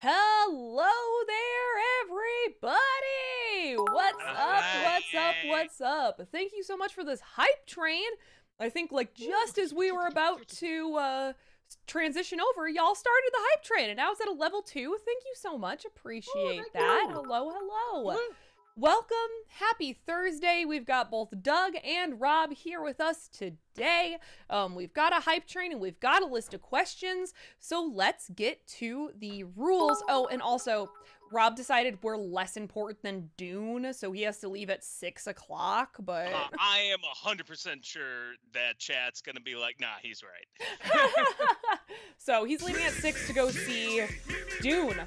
Hello there, everybody! What's up? What's up? What's up? Thank you so much for this hype train. I think, like, just as we were about to transition over, y'all started the hype train, and now it's at a level 2. Thank you so much. Appreciate that. Hello, hello. Welcome. Happy Thursday. We've got both Doug and Rob here with us today. We've got a hype train and we've got a list of questions. So let's get to the rules. Oh, and also, Rob decided we're less important than Dune, so he has to leave at 6 o'clock, but... I am 100% sure that chat's going to be like, nah, he's right. So he's leaving at 6 to go see Dune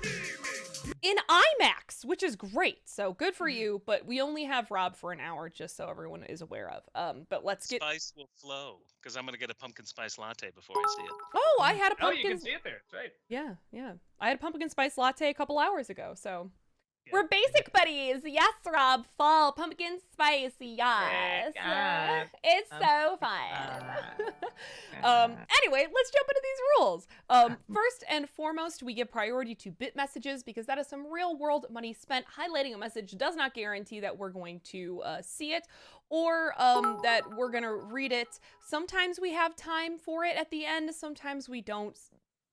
in IMAX, which is great. So good for you, but we only have Rob for an hour, just so everyone is aware of. But let's get... Spice will flow, because I'm going to get a pumpkin spice latte before I see it. Oh, I had a pumpkin... Oh, you can see it there. That's right. Yeah. I had a pumpkin spice latte a couple hours ago, so... Yeah. We're basic buddies. Yes, Rob. Fall pumpkin spice. Yes. It's so fun. Anyway, let's jump into these rules. First and foremost, we give priority to bit messages because that is some real world money spent. Highlighting a message does not guarantee that we're going to see it or that we're going to read it. Sometimes we have time for it at the end. Sometimes we don't.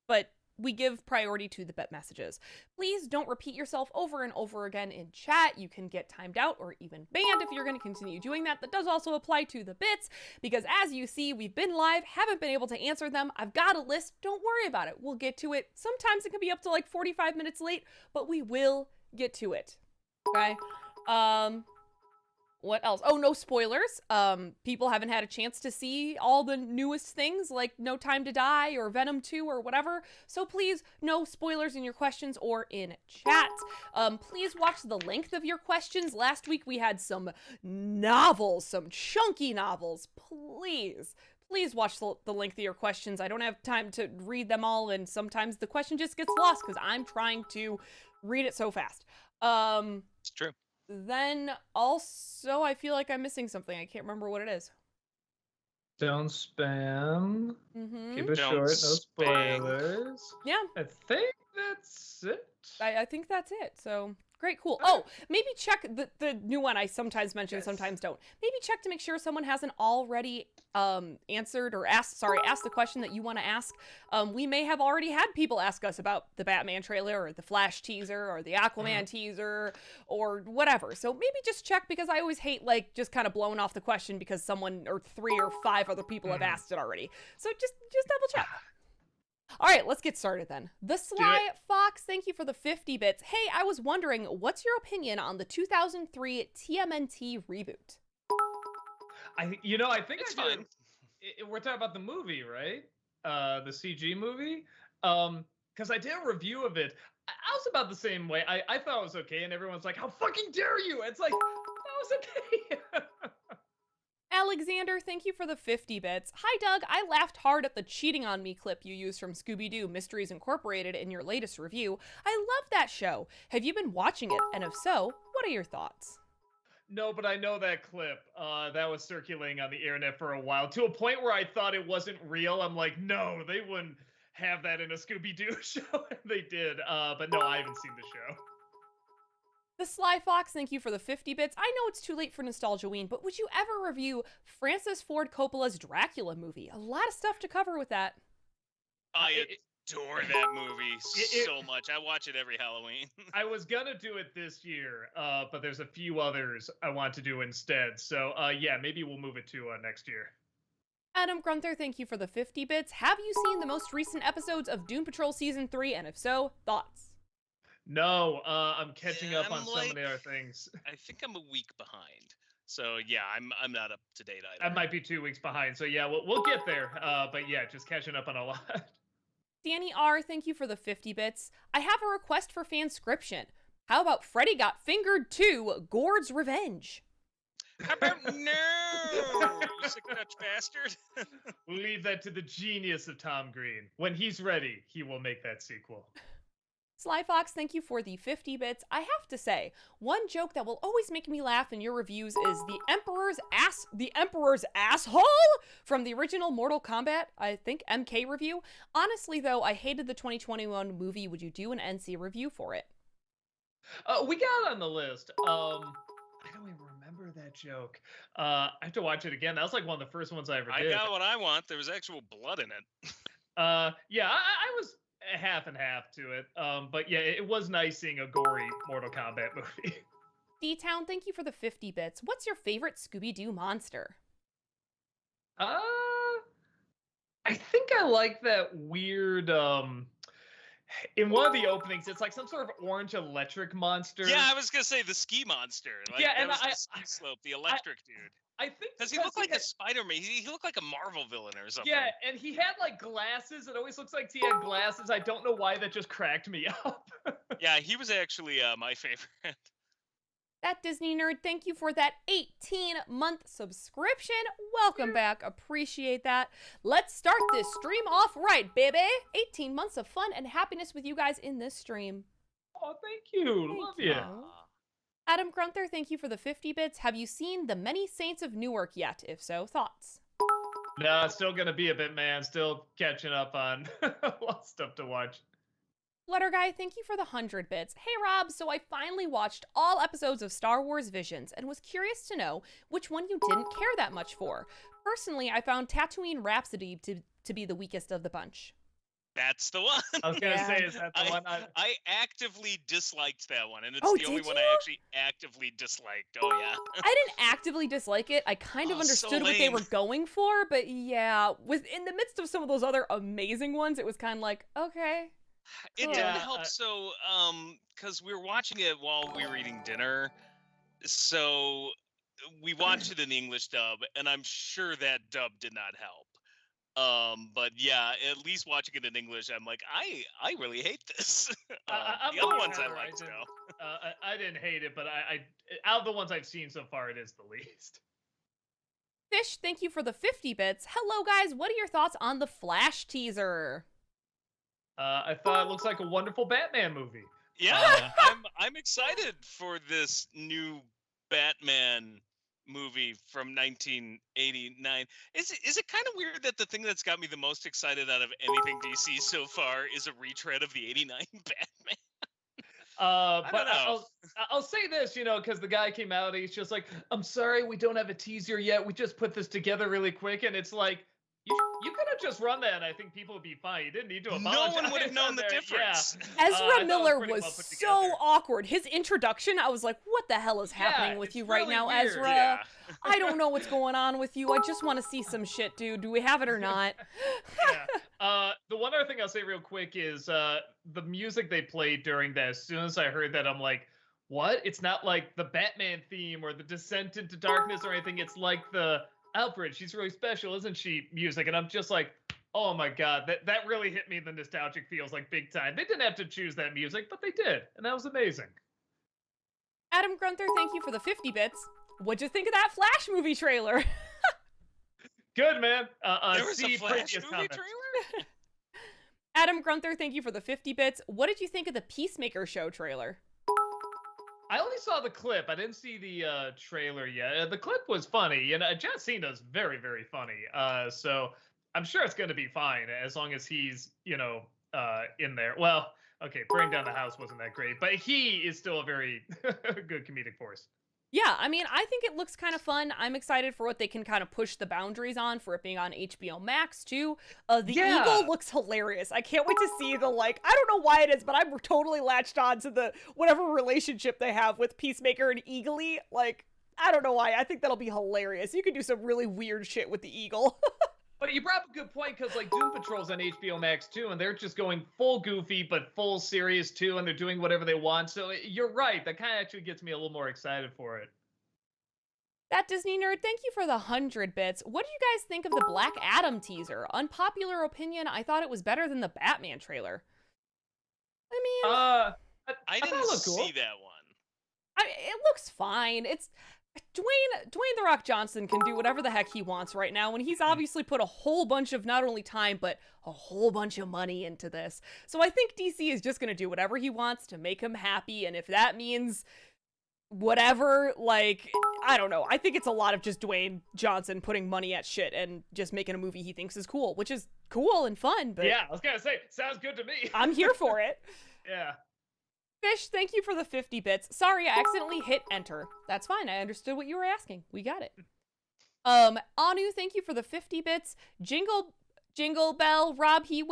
But we give priority to the bit messages. Please don't repeat yourself over and over again in chat. You can get timed out or even banned if you're going to continue doing that. That does also apply to the bits because as you see, we've been live, haven't been able to answer them. I've got a list. Don't worry about it. We'll get to it. Sometimes it can be up to like 45 minutes late, but we will get to it. Okay? What else? Oh, no spoilers. People haven't had a chance to see all the newest things like No Time to Die or Venom 2 or whatever. So please, no spoilers in your questions or in chat. Please watch the length of your questions. Last week we had some novels, some chunky novels. Please watch the length of your questions. I don't have time to read them all, and sometimes the question just gets lost because I'm trying to read it so fast. It's true. Then also, I feel like I'm missing something. I can't remember what it is. Don't spam. Keep it Don't short. No spam. spoilers. Yeah. I think that's it. I think that's it. So great, cool. Oh, maybe check the new one I sometimes mention, Yes. sometimes don't. Maybe check to make sure someone hasn't already answered or asked the question that you want to ask. We may have already had people ask us about the Batman trailer or the Flash teaser or the Aquaman teaser or whatever. So maybe just check because I always hate like just kind of blowing off the question because someone or 3 or 5 other people have asked it already. So just double check. All right, let's get started then. The Sly Fox, thank you for the 50 bits. Hey, I was wondering, what's your opinion on the 2003 TMNT reboot? I think It's fine. We're talking about the movie, right? The CG movie. Because I did a review of it. I was about the same way. I thought it was okay, and everyone's like, "How fucking dare you?" It's like, that was okay. Alexander, thank you for the 50 bits. Hi, Doug. I laughed hard at the cheating on me clip you used from Scooby-Doo Mysteries Incorporated in your latest review. I love that show. Have you been watching it? And if so, what are your thoughts? No, but I know that clip. That was circulating on the internet for a while, to a point where I thought it wasn't real. I'm like, no, they wouldn't have that in a Scooby-Doo show. And they did. But no, I haven't seen the show. The Sly Fox, thank you for the 50 bits. I know it's too late for Nostalgiaween, but would you ever review Francis Ford Coppola's Dracula movie? A lot of stuff to cover with that. I adore that movie so much. I watch it every Halloween. I was gonna do it this year, but there's a few others I want to do instead. So yeah, maybe we'll move it to next year. Adam Grunther, thank you for the 50 bits. Have you seen the most recent episodes of Doom Patrol Season 3? And if so, thoughts? No, I'm catching up on so many other things. I think I'm a week behind. So yeah, I'm not up to date either. I might be 2 weeks behind. So yeah, we'll get there. But yeah, just catching up on a lot. Danny R, thank you for the 50 bits. I have a request for fanscription. How about Freddy Got Fingered 2, Gord's Revenge? How about no, you sick Dutch bastard? We'll leave that to the genius of Tom Green. When he's ready, he will make that sequel. Sly Fox, thank you for the 50 bits. I have to say, one joke that will always make me laugh in your reviews is the Emperor's asshole from the original Mortal Kombat, I think, MK review. Honestly, though, I hated the 2021 movie. Would you do an NC review for it? We got on the list. I don't even remember that joke. I have to watch it again. That was like one of the first ones I ever did. I got what I want. There was actual blood in it. Yeah, I was half and half to it. But yeah, it was nice seeing a gory Mortal Kombat movie. D-Town, thank you for the 50 bits. What's your favorite Scooby-Doo monster? I think I like that weird, in one of the openings, it's like some sort of orange electric monster. Yeah, I was gonna say the ski monster. Like, yeah, and the ski slope, the electric dude. I think because he looked like a Spider-Man. He looked like a Marvel villain or something. Yeah, and he had like glasses. It always looks like he had glasses. I don't know why that just cracked me up. Yeah, he was actually my favorite. That Disney nerd, thank you for that 18-month subscription. Welcome back. Appreciate that. Let's start this stream off right, baby. 18 months of fun and happiness with you guys in this stream. Oh, thank you. Love you. Adam Grunther, thank you for the 50 bits. Have you seen The Many Saints of Newark yet? If so, thoughts? No, it's still gonna be a bit, man. Still catching up on a lot of stuff to watch. Flutter Guy, thank you for the 100 bits. Hey Rob, so I finally watched all episodes of Star Wars Visions and was curious to know which one you didn't care that much for. Personally, I found Tatooine Rhapsody to be the weakest of the bunch. That's the one. I was gonna say, is that the one? I actively disliked that one, and it's Oh, the only did one you? I actually actively disliked. Oh yeah. I didn't actively dislike it. I kind of Oh, so understood what they lame. were going for, but yeah, in the midst of some of those other amazing ones, it was kind of like, okay. It Cool. didn't Yeah, help because we were watching it while we were eating dinner, so we watched it in the English dub, and I'm sure that dub did not help. But yeah, at least watching it in English, I'm like, I really hate this. I'm The other with ones I Heather. liked didn't- though. I didn't hate it, but I out of the ones I've seen so far, it is the least. Fish, thank you for the 50 bits. Hello, guys. What are your thoughts on the Flash teaser? I thought it looks like a wonderful Batman movie. Yeah, I'm excited for this new Batman movie from 1989. Is it kind of weird that the thing that's got me the most excited out of anything DC so far is a retread of the '89 Batman? But don't know. I'll say this, because the guy came out, he's just like, I'm sorry, we don't have a teaser yet. We just put this together really quick, and it's like, you could have just run that, and I think people would be fine. You didn't need to apologize. No one would have known the on there. difference. I Ezra thought it Miller pretty was well put so together. awkward. His introduction, I was like, what the hell is happening with it's you right really now, weird. Ezra? Yeah. I don't know what's going on with you. I just want to see some shit, dude. Do we have it or not? Yeah. The one other thing I'll say real quick is the music they played during that. As soon as I heard that, I'm like, what? It's not like the Batman theme or the Descent into Darkness or anything. It's like the Alfred, she's really special, isn't she? Music, and I'm just like, oh my god, that really hit me. The nostalgic feels like big time. They didn't have to choose that music, but they did, and that was amazing. Adam Grunther, thank you for the 50 bits. What'd you think of that Flash movie trailer? Good, man. There was see a Flash previous movie comments. trailer? Adam Grunther, thank you for the 50 bits. What did you think of the Peacemaker show trailer? I only saw the clip. I didn't see the trailer yet. The clip was funny, and John Cena's very, very funny. So I'm sure it's going to be fine as long as he's, in there. Well, okay, Bring Down the House wasn't that great, but he is still a very good comedic force. Yeah, I mean, I think it looks kind of fun. I'm excited for what they can kind of push the boundaries on for it being on HBO Max, too. The Eagle looks hilarious. I can't wait to see the, I don't know why it is, but I'm totally latched on to the whatever relationship they have with Peacemaker and Eagly. I don't know why. I think that'll be hilarious. You could do some really weird shit with the Eagle. But you brought up a good point, because Doom Patrol's on HBO Max too, and they're just going full goofy but full serious too, and they're doing whatever they want. So you're right. That kind of actually gets me a little more excited for it. That Disney nerd, thank you for the 100 bits. What do you guys think of the Black Adam teaser? Unpopular opinion, I thought it was better than the Batman trailer. I mean, I didn't thought it looked cool. see that one. it looks fine. Dwayne The Rock Johnson can do whatever the heck he wants right now, and he's obviously put a whole bunch of not only time but a whole bunch of money into this. So I think DC is just going to do whatever he wants to make him happy, and if that means whatever, like, I don't know. I think it's a lot of just Dwayne Johnson putting money at shit and just making a movie he thinks is cool, which is cool and fun, but yeah, I was gonna say, sounds good to me. I'm here for it. Yeah. Fish, thank you for the 50 bits. Sorry, I accidentally hit enter. That's fine. I understood what you were asking. We got it. Anu, thank you for the 50 bits. Jingle Bell, Rob, he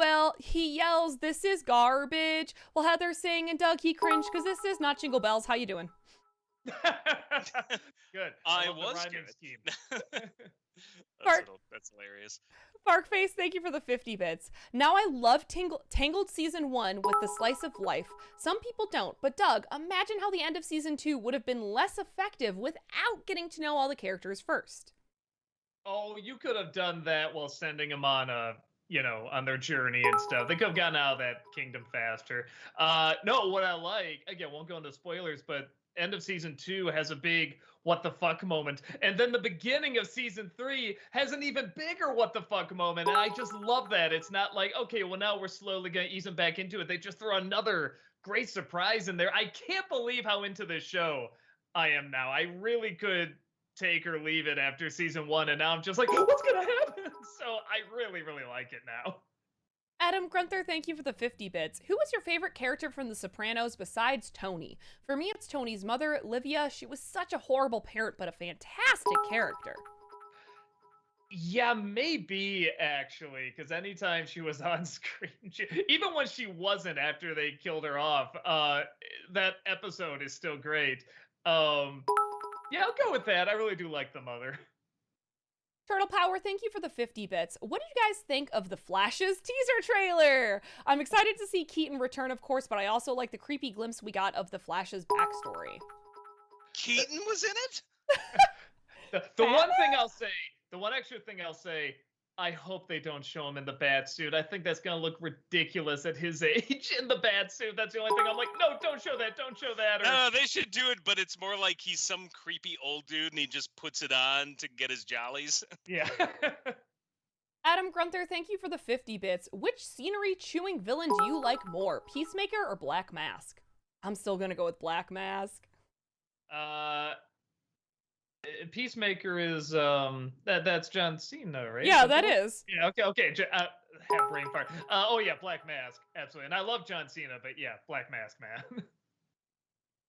yells, this is garbage. Well, Heather saying and Doug, he cringed because this is not Jingle Bells. How you doing? Good. I love the was rhyming good. scheme. That's hilarious. Farkface, thank you for the 50 bits. Now I love Tangled Season 1 with the slice of life. Some people don't, but Doug, imagine how the end of Season 2 would have been less effective without getting to know all the characters first. Oh, you could have done that while sending them on on their journey and stuff. They could have gotten out of that kingdom faster. No, what I like, again, won't go into spoilers, but end of Season 2 has a big what the fuck moment. And then the beginning of Season 3 has an even bigger what the fuck moment. And I just love that. It's not like, okay, well, now we're slowly going to ease them back into it. They just throw another great surprise in there. I can't believe how into this show I am now. I really could take or leave it after Season 1. And now I'm just like, what's going to happen? So I really, really like it now. Adam Grunther, thank you for the 50 bits. Who was your favorite character from The Sopranos besides Tony? For me, it's Tony's mother, Livia. She was such a horrible parent, but a fantastic character. Yeah, maybe, actually, because anytime she was on screen, even when she wasn't after they killed her off, that episode is still great. Yeah, I'll go with that. I really do like the mother. Turtle Power, thank you for the 50 bits. What did you guys think of the Flash's teaser trailer? I'm excited to see Keaton return, of course, but I also like the creepy glimpse we got of the Flash's backstory. Keaton was in it? The one extra thing I'll say, I hope they don't show him in the bat suit. I think that's going to look ridiculous at his age in the bat suit. That's the only thing I'm like, no, don't show that. Don't show that. No, they should do it, but it's more like he's some creepy old dude and he just puts it on to get his jollies. Yeah. Adam Grunther, thank you for the 50 bits. Which scenery chewing villain do you like more, Peacemaker or Black Mask? I'm still going to go with Black Mask. Peacemaker is that's John Cena, right? Yeah, that is. Yeah, okay. Have brain fart. Oh yeah, Black Mask, absolutely. And I love John Cena, but yeah, Black Mask, man.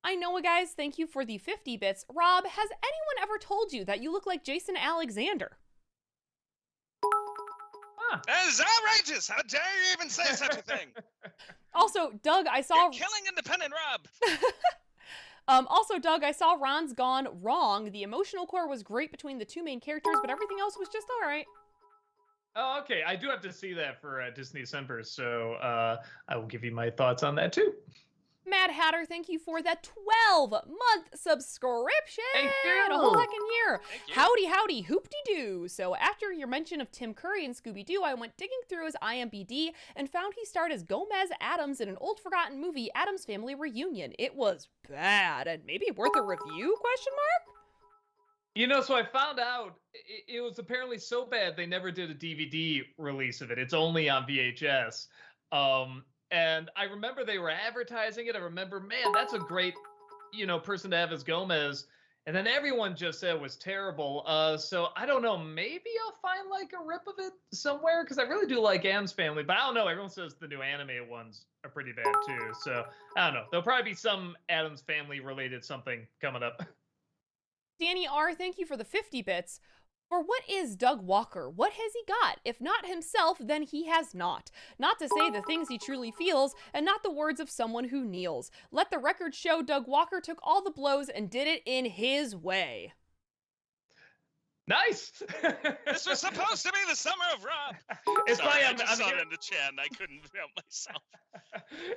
I know, guys. Thank you for the 50 bits. Rob, has anyone ever told you that you look like Jason Alexander? That is outrageous! How dare you even say such a thing? Also, Doug, I saw... You're killing independent Rob! Also, Doug, I saw Ron's Gone Wrong. The emotional core was great between the two main characters, but everything else was just all right. Oh, okay. I do have to see that for Disney December, so I will give you my thoughts on that too. Mad Hatter, thank you for that 12-month subscription. Thank you. A whole heckin' year. Thank you. Howdy, hoop-de-doo. So after your mention of Tim Curry and Scooby-Doo, I went digging through his IMDb and found he starred as Gomez Addams in an old forgotten movie, Addams Family Reunion. It was bad and maybe worth a review, question mark? You know, so I found out it was apparently so bad they never did a DVD release of it. It's only on VHS. And I remember they were advertising it. I remember, man, that's a great, person to have as Gomez. And then everyone just said it was terrible. So I don't know. Maybe I'll find like a rip of it somewhere because I really do like Addams Family. But I don't know. Everyone says the new animated ones are pretty bad too. So I don't know. There'll probably be some Addams Family related something coming up. Danny R., thank you for the 50 bits. For what is Doug Walker? What has he got? If not himself, then he has not. Not to say the things he truly feels, and not the words of someone who kneels. Let the record show Doug Walker took all the blows and did it in his way. Nice. This was supposed to be the summer of Rob. It's Sorry, funny. I just saw here... it in the chat and I couldn't help myself.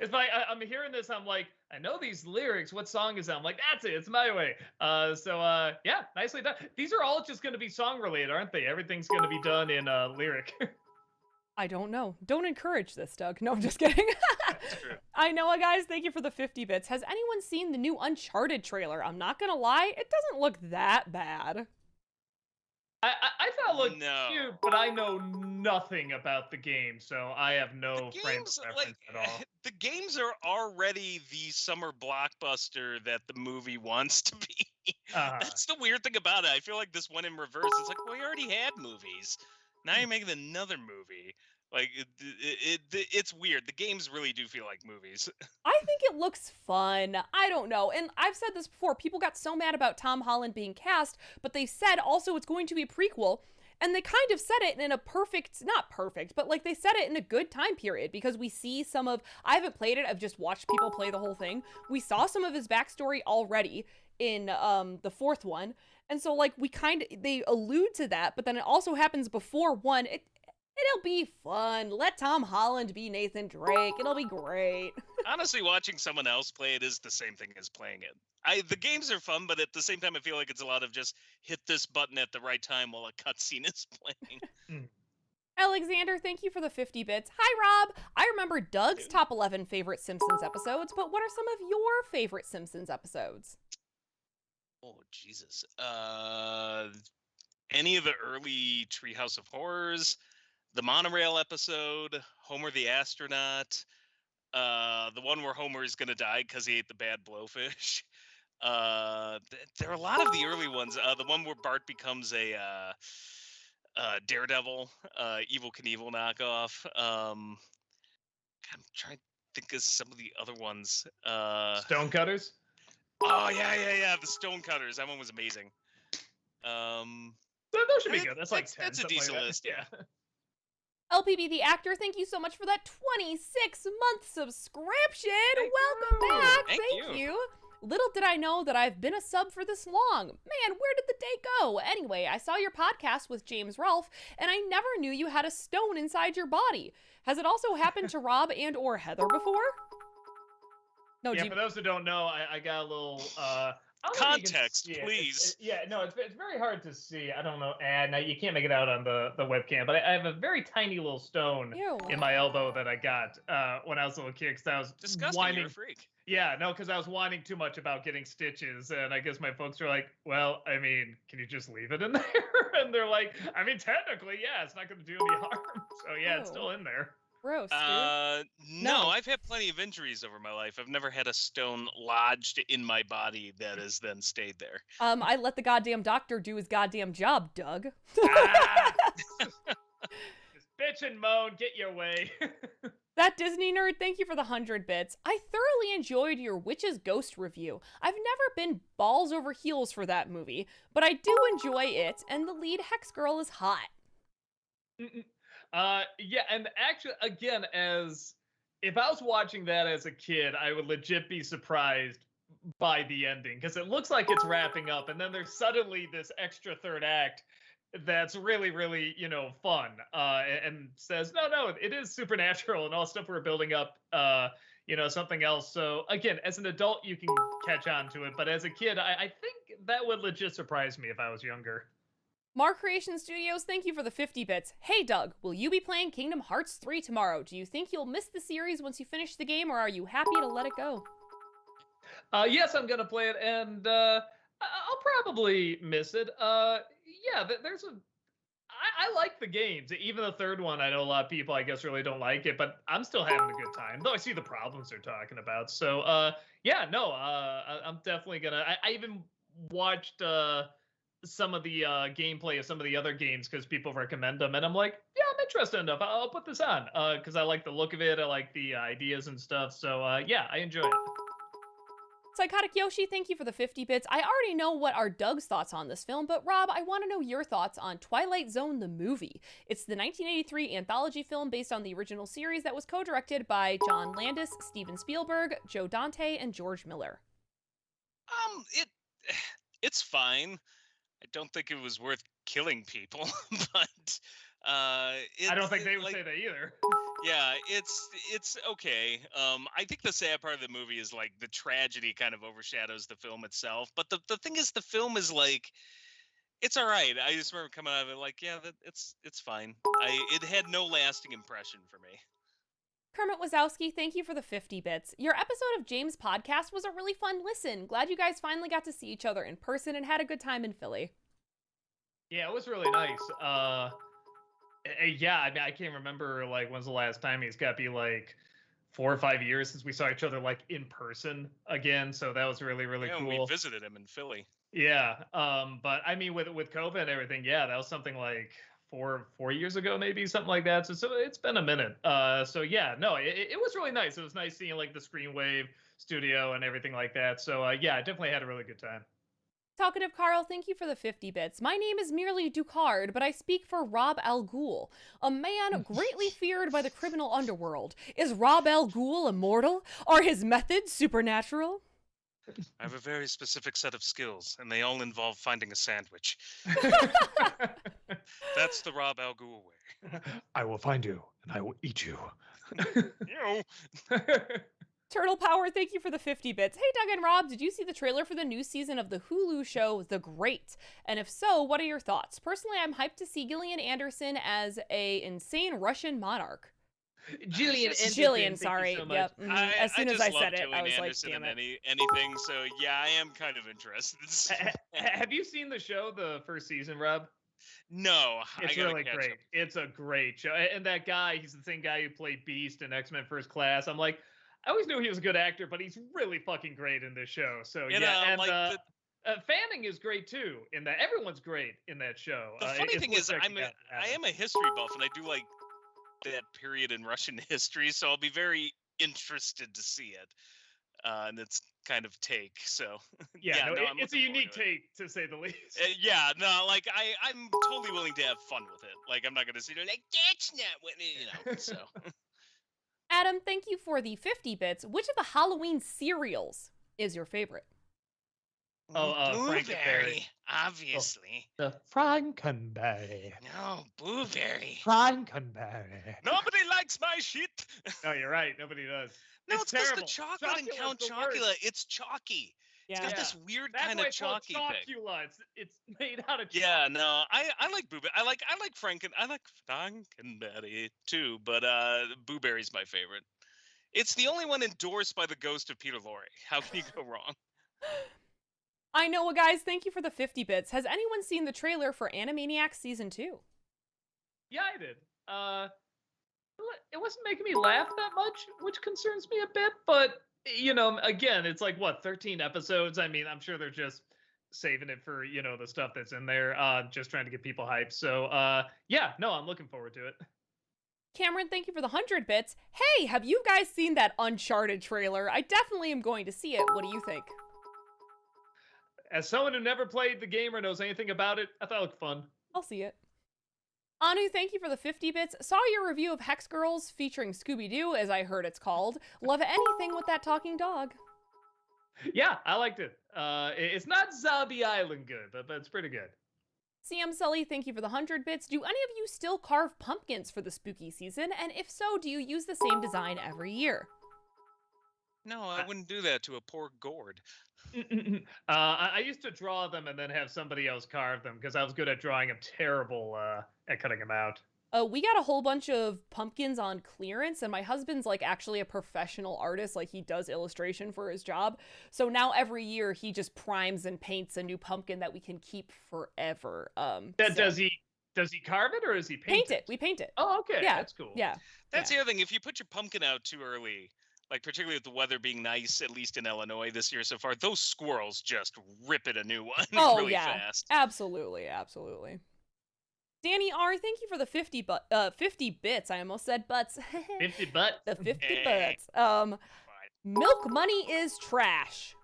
It's like I'm hearing this. I'm like, I know these lyrics. What song is that? I'm like, that's it. It's My Way. Yeah, nicely done. These are all just going to be song related, aren't they? Everything's going to be done in lyric. I don't know. Don't encourage this, Doug. No, I'm just kidding. That's true. I know, guys. Thank you for the 50 bits. Has anyone seen the new Uncharted trailer? I'm not gonna lie, it doesn't look that bad. I thought it looked No. cute, but I know nothing about the game, so I have no frame of Games, reference at all. the games are already the summer blockbuster that the movie wants to be. Uh-huh. That's the weird thing about it. I feel like this went in reverse. It's like, well, you already had movies. Now you're making another movie. Like, it's weird. The games really do feel like movies. I think it looks fun. I don't know. And I've said this before. People got so mad about Tom Holland being cast, but they said also it's going to be a prequel. And they kind of said it in a not perfect, but like they said it in a good time period because we see some of, I haven't played it. I've just watched people play the whole thing. We saw some of his backstory already in the fourth one. And so like they allude to that, but then it also happens before one. It'll be fun. Let Tom Holland be Nathan Drake. It'll be great. Honestly, watching someone else play it is the same thing as playing it. The games are fun, but at the same time, I feel like it's a lot of just hit this button at the right time while a cutscene is playing. Alexander, thank you for the 50 bits. Hi, Rob. I remember Doug's top 11 favorite Simpsons episodes, but what are some of your favorite Simpsons episodes? Oh, Jesus. Any of the early Treehouse of Horrors, the monorail episode, Homer the astronaut, the one where Homer is going to die because he ate the bad blowfish. There are a lot of the early ones. The one where Bart becomes a Daredevil, Evel Knievel knockoff. I'm trying to think of some of the other ones. Stonecutters? Oh, yeah. The Stonecutters. That one was amazing. Those should be good. That's like 10. That's a something like decent that. list. Yeah. LPB the actor, thank you so much for that 26-month subscription. Thank Welcome you. back. Thank you. Little did I know that I've been a sub for this long. Man, where did the day go? Anyway, I saw your podcast with James Rolfe, and I never knew you had a stone inside your body. Has it also happened to Rob and or Heather before? No, Yeah, for those who don't know, I got a little I don't know if you can Context, see it. please. It's very hard to see. I don't know. No, you can't make it out on the webcam, but I have a very tiny little stone Ew. in my elbow that I got when I was a little kid because I was Disgusting. whining. You're a freak. Yeah, no, because I was whining too much about getting stitches, and I guess my folks are like, "Well, I mean, can you just leave it in there?" And they're like, "I mean, technically, yeah, it's not going to do any harm." So yeah, it's still in there. Gross, dude. No, I've had plenty of injuries over my life. I've never had a stone lodged in my body that has then stayed there. I let the goddamn doctor do his goddamn job, Doug. Just bitch and moan, get your way. That Disney nerd, thank you for the 100 bits. I thoroughly enjoyed your Witch's Ghost review. I've never been balls over heels for that movie, but I do enjoy it, and the lead Hex Girl is hot. Yeah, and actually, again, as if I was watching that as a kid, I would legit be surprised by the ending because it looks like it's wrapping up, and then there's suddenly this extra third act that's really, really, fun, and says, no, it is supernatural and all stuff we're building up, something else. So again, as an adult, you can catch on to it, but as a kid, I think that would legit surprise me if I was younger. Mar Creation Studios, thank you for the 50 bits. Hey Doug, will you be playing Kingdom Hearts 3 tomorrow? Do you think you'll miss the series once you finish the game, or are you happy to let it go? Yes, I'm gonna play it, and I'll probably miss it. Yeah, I like the games. Even the third one, I know a lot of people, I guess, really don't like it, but I'm still having a good time. Though I see the problems they're talking about. So, yeah, no, I'm definitely gonna. I even watched some of the gameplay of some of the other games because people recommend them, and I'm like, yeah, I'm interested enough. I'll put this on because I like the look of it. I like the ideas and stuff. So, yeah, I enjoy it. Psychotic Yoshi, thank you for the 50 bits. I already know what are Doug's thoughts on this film, but Rob, I want to know your thoughts on Twilight Zone the movie. It's the 1983 anthology film based on the original series that was co-directed by John Landis, Steven Spielberg, Joe Dante, and George Miller. It's fine. I don't think it was worth killing people, but I don't think they would say that either. Yeah, it's okay. I think the sad part of the movie is like the tragedy kind of overshadows the film itself. But the thing is, the film is like, It's all right. I just remember coming out of it like, yeah, it's fine. It had no lasting impression for me. Kermit Wazowski, thank you for the 50 bits. Your episode of James' podcast was a really fun listen. Glad you guys finally got to see each other in person and had a good time in Philly. Yeah, it was really nice. Yeah, I mean, I can't remember like when's the last time. It's got to be like 4 or 5 years since we saw each other like in person again. So that was really, really cool. We visited him in Philly. Yeah, but I mean, with COVID and everything, yeah, that was something like 4 years ago, maybe something like that. So it's been a minute. So yeah, no, it was really nice. It was nice seeing like the Screenwave studio and everything like that. So yeah, I definitely had a really good time. Talkative Carl, thank you for the 50 bits. My name is merely Ducard, but I speak for Rob Al Ghul, a man greatly feared by the criminal underworld. Is Rob Al Ghul immortal? Are his methods supernatural? I have a very specific set of skills, and they all involve finding a sandwich. That's the Rob Al Ghul way. I will find you, and I will eat you. Turtle Power, thank you for the 50 bits. Hey, Doug and Rob, did you see the trailer for the new season of the Hulu show The Great? And if so, what are your thoughts? Personally, I'm hyped to see Gillian Anderson as a insane Russian monarch. Jillian, sorry. So yep. As soon as I said it, I was Anderson like, damn it. Anything, so yeah, I am kind of interested. Have you seen the show, the first season, Rob? No. It's really great. It's a great show. And that guy, he's the same guy who played Beast in X-Men First Class. I'm like, I always knew he was a good actor, but he's really fucking great in this show. So yeah, and Fanning is great too in that. Everyone's great in that show. The funny thing is, I am a history buff, and I do like that period in Russian history, so I'll be very interested to see it and its kind of take. So it's a unique take, to say the least. I'm totally willing to have fun with it. Like, I'm not going to sit there like, that's not what, so. Adam, thank you for the 50 bits. Which of the Halloween cereals is your favorite? Blueberry, obviously. The Frankenberry. No, Blueberry. Frankenberry. Nobody likes my shit. No, you're right. Nobody does. No, it's because the chocolate in Count Chocula, it's chalky. Yeah. It's got this weird kind of chalky thing. Chocula. It's made out of chocolate. Yeah, no, I like Blueberry. I like Frankenberry too, but Blueberry's my favorite. It's the only one endorsed by the ghost of Peter Lorre. How can you go wrong? I know, guys. Thank you for the 50 bits. Has anyone seen the trailer for Animaniacs Season 2? Yeah, I did. It wasn't making me laugh that much, which concerns me a bit. But, you know, again, it's like, 13 episodes? I mean, I'm sure they're just saving it for, the stuff that's in there, just trying to get people hyped. So, I'm looking forward to it. Cameron, thank you for the 100 bits. Hey, have you guys seen that Uncharted trailer? I definitely am going to see it. What do you think? As someone who never played the game or knows anything about it, I thought it looked fun. I'll see it. Anu, thank you for the 50 bits. Saw your review of Hex Girls featuring Scooby-Doo, as I heard it's called. Love anything with that talking dog. Yeah, I liked it. It's not Zombie Island good, but it's pretty good. CM Sully, thank you for the 100 bits. Do any of you still carve pumpkins for the spooky season? And if so, do you use the same design every year? No, I wouldn't do that to a poor gourd. I used to draw them and then have somebody else carve them because I was good at drawing them, terrible at cutting them out. We got a whole bunch of pumpkins on clearance, and my husband's like actually a professional artist. Like, he does illustration for his job. So now every year he just primes and paints a new pumpkin that we can keep forever. Does he carve it or does he paint it? We paint it. Oh, okay. Yeah, that's cool. Yeah. That's the other thing. If you put your pumpkin out too early, like particularly with the weather being nice, at least in Illinois this year so far, those squirrels just rip it a new one really fast. Absolutely. Danny R, thank you for the 50 bits. I almost said butts. 50 butts. The 50 butts. Milk money is trash.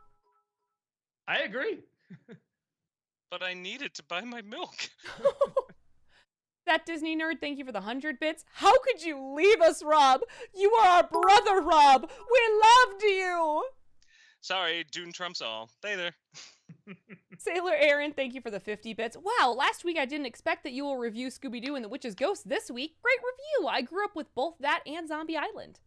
I agree. But I need it to buy my milk. That Disney nerd, thank you for the 100 bits. How could you leave us, Rob? You are our brother, Rob. We loved you. Sorry, Dune trumps all. Later. Sailor Aaron, thank you for the 50 bits. Wow, last week I didn't expect that you will review Scooby-Doo and the Witch's Ghost this week. Great review. I grew up with both that and Zombie Island.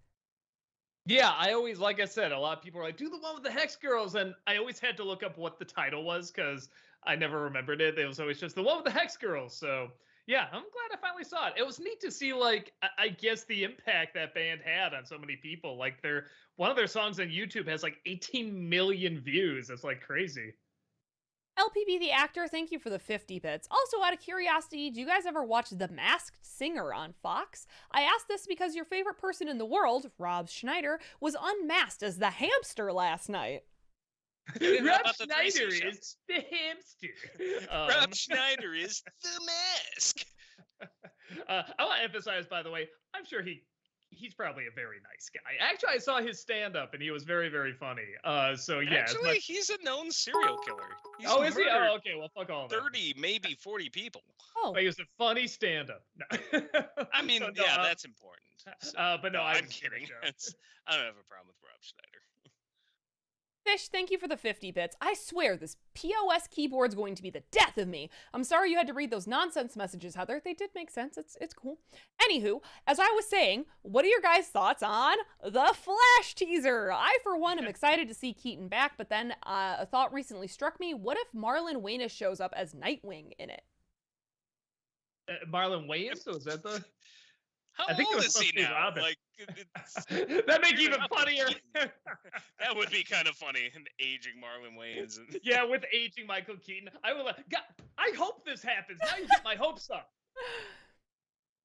Yeah, I always, like I said, a lot of people are like, do the one with the Hex Girls. And I always had to look up what the title was because I never remembered it. It was always just the one with the Hex Girls. So yeah, I'm glad I finally saw it. It was neat to see, like, I guess the impact that band had on so many people. Like, one of their songs on YouTube has like 18 million views. It's like crazy. LPB the actor, thank you for the 50 bits. Also, out of curiosity, do you guys ever watch The Masked Singer on Fox? I asked this because your favorite person in the world, Rob Schneider, was unmasked as the hamster last night. Rob Schneider is the hamster. Rob Schneider is the mask. I want to emphasize, by the way, I'm sure he's probably a very nice guy. Actually, I saw his stand-up, and he was very, very funny. So yeah. Actually, he's a known serial killer. He's is he? Oh, okay. Well, fuck all of 30, maybe 40 people. Oh. But he was a funny stand-up. No. I mean, so, no, that's important. So, but no, I'm kidding. I don't have a problem with Rob Schneider. Fish, thank you for the 50 bits. I swear this POS keyboard's going to be the death of me. I'm sorry you had to read those nonsense messages, Heather. They did make sense. It's cool. Anywho, as I was saying, what are your guys' thoughts on the Flash teaser? I, for one, am excited to see Keaton back, but then a thought recently struck me. What if Marlon Wayans shows up as Nightwing in it? Marlon Wayans? So is that the... How old is he now? Robin. Like, that make even funnier. That would be kind of funny, an aging Marlon Wayans. Yeah, with aging Michael Keaton. I hope this happens. Now you get my hopes up.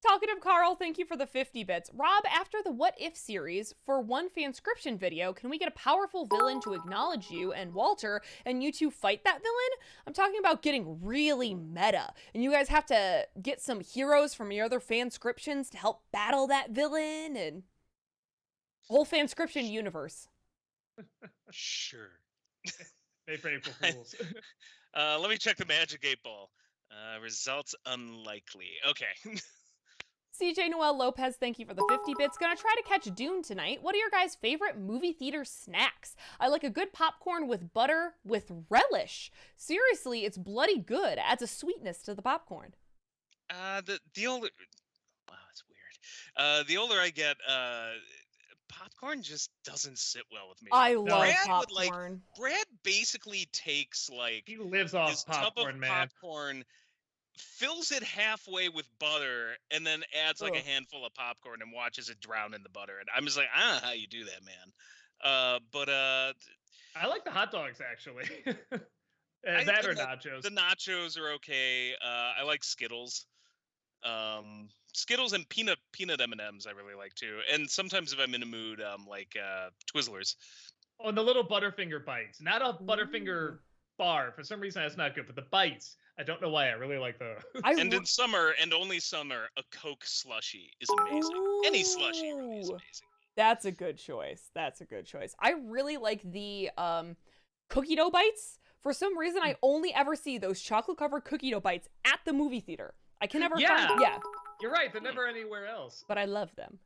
Talkative Carl, thank you for the 50 bits. Rob, after the What If series, for one fanscription video, can we get a powerful villain to acknowledge you and Walter, and you two fight that villain? I'm talking about getting really meta, and you guys have to get some heroes from your other fanscriptions to help battle that villain, and whole fanscription universe. Sure. They pray for fools. Let me check the Magic 8 Ball. Results unlikely. Okay. CJ Noel Lopez, thank you for the 50 bits. Gonna try to catch Dune tonight. What are your guys' favorite movie theater snacks? I like a good popcorn with butter with relish. Seriously, it's bloody good. Adds a sweetness to the popcorn. The older... Wow, that's weird. The older I get, popcorn just doesn't sit well with me. I love popcorn. Brad basically takes, like... He lives off his popcorn, tub of man. Popcorn, fills it halfway with butter, and then adds like a handful of popcorn and watches it drown in the butter. And I'm just like, I don't know how you do that, man. But I like the hot dogs, actually. That or nachos. The nachos are okay. I like Skittles. Skittles and peanut M&Ms I really like too. And sometimes if I'm in a mood, like Twizzlers. Oh, and the little Butterfinger bites. Not a Butterfinger bar. For some reason, that's not good. But the bites, I don't know why. I really like those. And in summer, and only summer, a Coke slushie is amazing. Ooh. Any slushie really is amazing. That's a good choice. I really like the cookie dough bites. For some reason, I only ever see those chocolate-covered cookie dough bites at the movie theater. I can never find them. Yeah. You're right. They're never anywhere else. But I love them.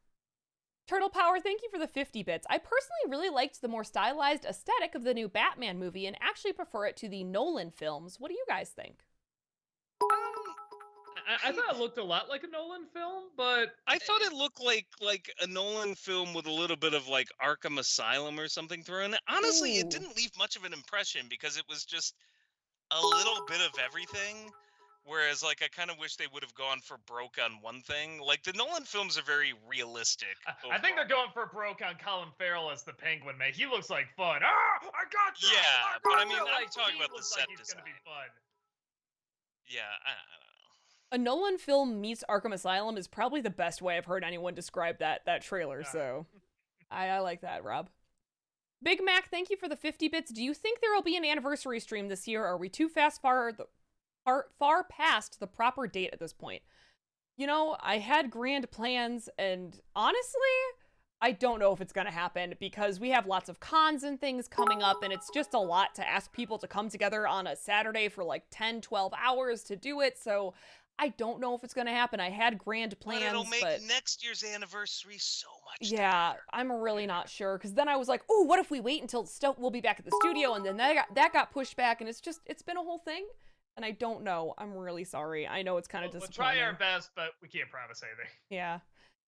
Turtle Power, thank you for the 50 bits. I personally really liked the more stylized aesthetic of the new Batman movie and actually prefer it to the Nolan films. What do you guys think? I thought it looked a lot like a Nolan film, but... I thought it looked like a Nolan film with a little bit of, like, Arkham Asylum or something thrown in it. Honestly, It didn't leave much of an impression because it was just a little bit of everything. Whereas, like, I kind of wish they would have gone for broke on one thing. Like, the Nolan films are very realistic. I think they're going for broke on Colin Farrell as the Penguin, man. He looks like fun. I got you! Yeah, but I mean, I'm talking about the set design. Gonna be fun. Yeah, I don't know. A Nolan film meets Arkham Asylum is probably the best way I've heard anyone describe that trailer, so I like that, Rob. Big Mac, thank you for the 50 bits. Do you think there will be an anniversary stream this year, or are we too far past the proper date at this point? You know, I had grand plans, and honestly, I don't know if it's gonna happen because we have lots of cons and things coming up, and it's just a lot to ask people to come together on a Saturday for like 10, 12 hours to do it, so I don't know if it's gonna happen. I had grand plans, but it'll make next year's anniversary so much yeah, better. I'm really not sure, because then I was like, oh, what if we wait until we'll be back at the studio, and then that got pushed back, and it's been a whole thing. And I don't know. I'm really sorry. I know it's kind of disappointing. We'll try our best, but we can't promise anything. Yeah.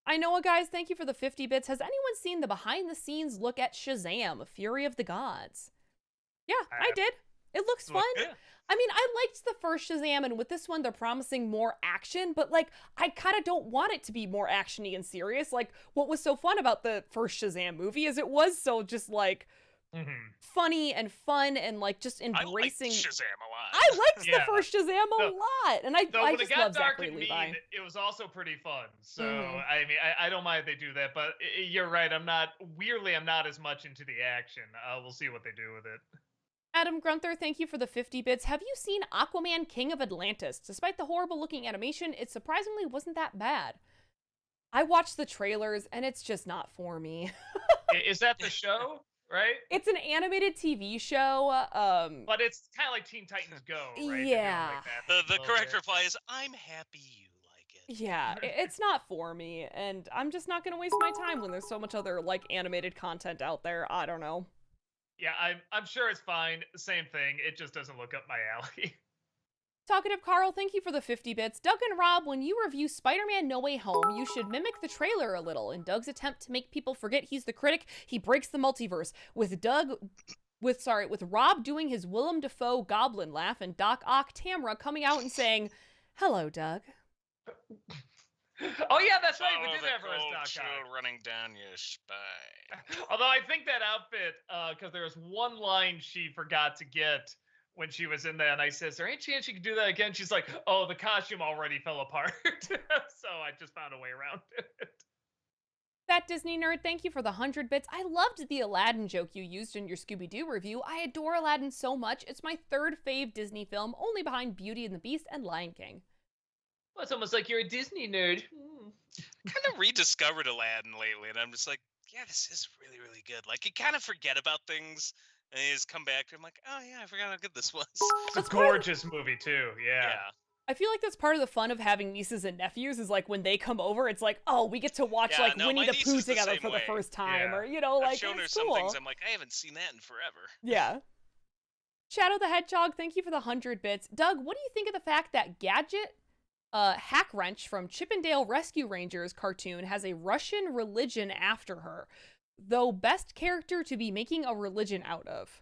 I know, guys. Thank you for the 50 bits. Has anyone seen the behind-the-scenes look at Shazam, Fury of the Gods? Yeah, I did. It looks fun. Yeah. I mean, I liked the first Shazam, and with this one, they're promising more action, but like, I kind of don't want it to be more actiony and serious. Like, what was so fun about the first Shazam movie is it was so just like funny and fun and like just embracing. I liked Shazam a lot. I liked Yeah. the first Shazam a lot, and I when just it got love dark Zachary and Levi. mean, it was also pretty fun. So Mhm. I mean, I don't mind if they do that, but you're right. I'm not as much into the action. We'll see what they do with it. Adam Grunther, thank you for the 50 bits. Have you seen Aquaman King of Atlantis? Despite the horrible looking animation, it surprisingly wasn't that bad. I watched the trailers and it's just not for me. Is that the show? Right? It's an animated TV show. But it's kind of like Teen Titans Go, right? They're doing Yeah. like that The a correct little reply is, I'm happy you like it. Yeah, it's not for me, and I'm just not gonna waste my time when there's so much other like animated content out there. I don't know. bit. Yeah, I'm sure it's fine. Same thing. It just doesn't look up my alley. Talkative Carl, thank you for the 50 bits. Doug and Rob, when you review Spider-Man No Way Home, you should mimic the trailer a little. In Doug's attempt to make people forget he's the critic, he breaks the multiverse. With Rob doing his Willem Dafoe goblin laugh and Doc Ock Tamra coming out and saying, "Hello, Doug." Oh yeah, that's right. We Oh, did the have her as cold Doc chill Ock. running down your spine. Although I think that outfit, because there was one line she forgot to get when she was in there, and I said, "Is there any chance you could do that again?" She's like, "Oh, the costume already fell apart," so I just found a way around it. That Disney nerd, thank you for the 100 bits. I loved the Aladdin joke you used in your Scooby-Doo review. I adore Aladdin so much. It's my third fave Disney film, only behind Beauty and the Beast and Lion King. Well, it's almost like you're a Disney nerd. Kind of rediscovered Aladdin lately, and I'm just like, yeah, this is really, really good. Like, you kind of forget about things, and you just come back, and I'm like, oh yeah, I forgot how good this was. It's a gorgeous movie too. Yeah. I feel like that's part of the fun of having nieces and nephews is like when they come over, it's like, oh, we get to watch Yeah, like no, Winnie my the niece Pooh is the together same for the way. first time, Yeah. or you know, I've like shown her it's some cool. things, I'm like, I haven't seen that in forever. Yeah. Shadow the Hedgehog, thank you for the 100 bits. Doug, what do you think of the fact that Gadget Hack Wrench from Chippendale Rescue Rangers cartoon has a Russian religion after her, though best character to be making a religion out of?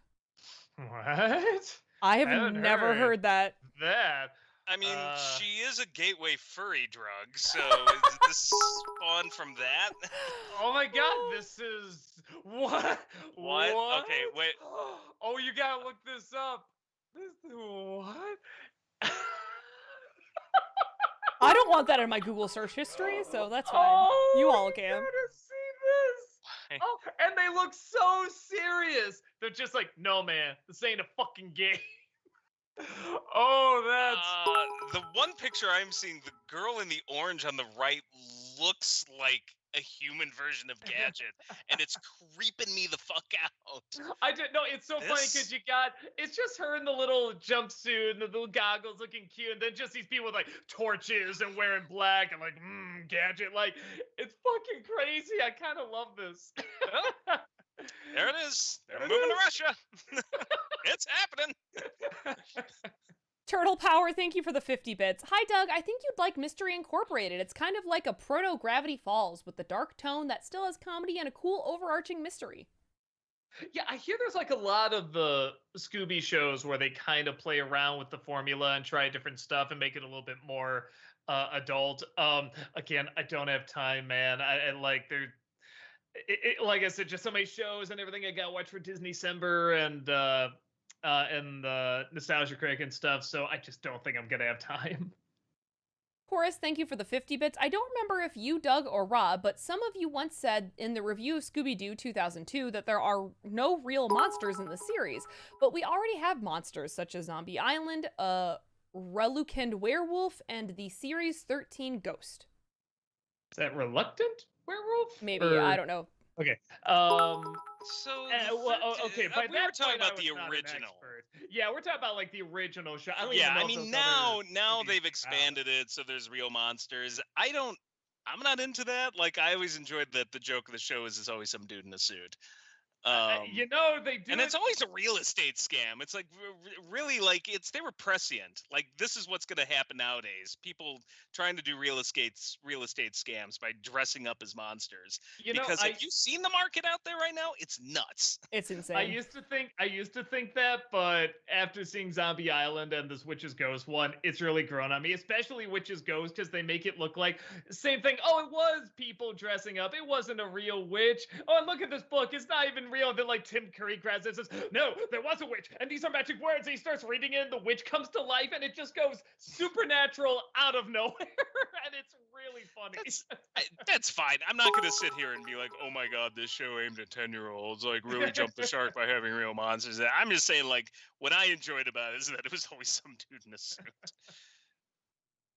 What? I have haven't never heard that. That. I mean, she is a gateway furry drug, so is this spawned from that? Oh my god, this is what? What? Okay, wait. Oh, you gotta look this up. This what? I don't want that in my Google search history, so that's fine. Oh, You all can. gotta see this. Oh, and they look so serious. They're just like, no, man, this ain't a fucking game. Oh, that's. The one picture I'm seeing, the girl in the orange on the right looks like a human version of Gadget, and it's creeping me the fuck out. I did no. It's so funny because it's just her in the little jumpsuit and the little goggles, looking cute, and then just these people with like torches and wearing black and like Gadget. Like it's fucking crazy. I kind of love this. There it is. They're There it moving is. to Russia. It's happening. Turtle Power, thank you for the 50 bits. Hi, Doug. I think you'd like Mystery Incorporated. It's kind of like a proto Gravity Falls with the dark tone that still has comedy and a cool overarching mystery. Yeah, I hear there's like a lot of the Scooby shows where they kind of play around with the formula and try different stuff and make it a little bit more adult. Again, I don't have time, man. I like like I said, just so many shows and everything I got to watch for Disney-cember and the Nostalgia Critic and stuff. So I just don't think I'm gonna have time. Chorus, thank you for the 50 bits. I don't remember if you, Doug, or Rob, but some of you once said in the review of Scooby-Doo 2002 that there are no real monsters in the series, but we already have monsters such as Zombie Island, Reluctant Werewolf, and the Series 13 Ghost. Is that Reluctant Werewolf? Maybe, Or- I don't know. Okay. So, okay, by we were that talking point, I about the was not an original. expert. Yeah, we're talking about like the original show. I don't Yeah, even know I if mean those now other they've movies expanded it so there's real monsters. I'm not into that. Like I always enjoyed that the joke of the show is there's always some dude in a suit. You know, they do and it. it's always a real estate scam. It's like really like they were prescient. Like this is what's going to happen nowadays. People trying to do real estate scams by dressing up as monsters. You know, because have you seen the market out there right now? It's nuts. It's insane. I used to think that, but after seeing Zombie Island and this Witch's Ghost one, it's really grown on me, especially Witch's Ghost, because they make it look like same thing. Oh, it was people dressing up. It wasn't a real witch. Oh, and look at this book. It's not even real. And then like Tim Curry grabs it and says, no, there was a witch. And these are magic words. And he starts reading it and the witch comes to life and it just goes supernatural out of nowhere. And it's really funny. That's fine. I'm not going to sit here and be like, oh my God, this show aimed at 10-year-olds, like really jumped the shark by having real monsters. I'm just saying, like, what I enjoyed about it is that it was always some dude in a suit.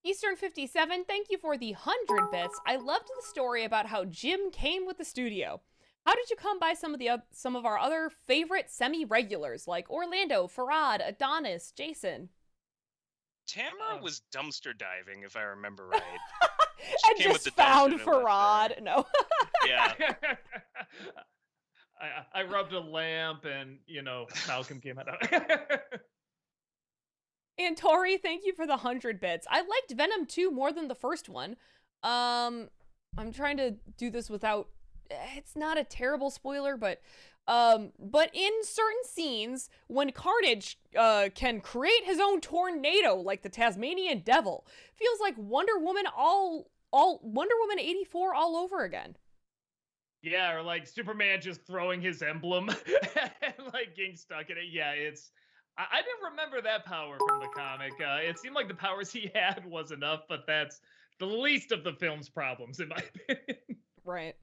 Eastern 57, thank you for the 100 bits. I loved the story about how Jim came with the studio. How did you come by some of our other favorite semi-regulars like Orlando, Farad, Adonis, Jason? Tamara was dumpster diving, if I remember right. And just found Farad. No. Yeah. I rubbed a lamp and, you know, Malcolm came out. And Tori, thank you for the 100 bits. I liked Venom 2 more than the first one. I'm trying to do this without... It's not a terrible spoiler, but in certain scenes, when Carnage can create his own tornado like the Tasmanian Devil, feels like Wonder Woman Wonder Woman 84 all over again. Yeah, or like Superman just throwing his emblem and like getting stuck in it. Yeah, it's... I didn't remember that power from the comic. It seemed like the powers he had was enough, but that's the least of the film's problems, in my opinion. Right.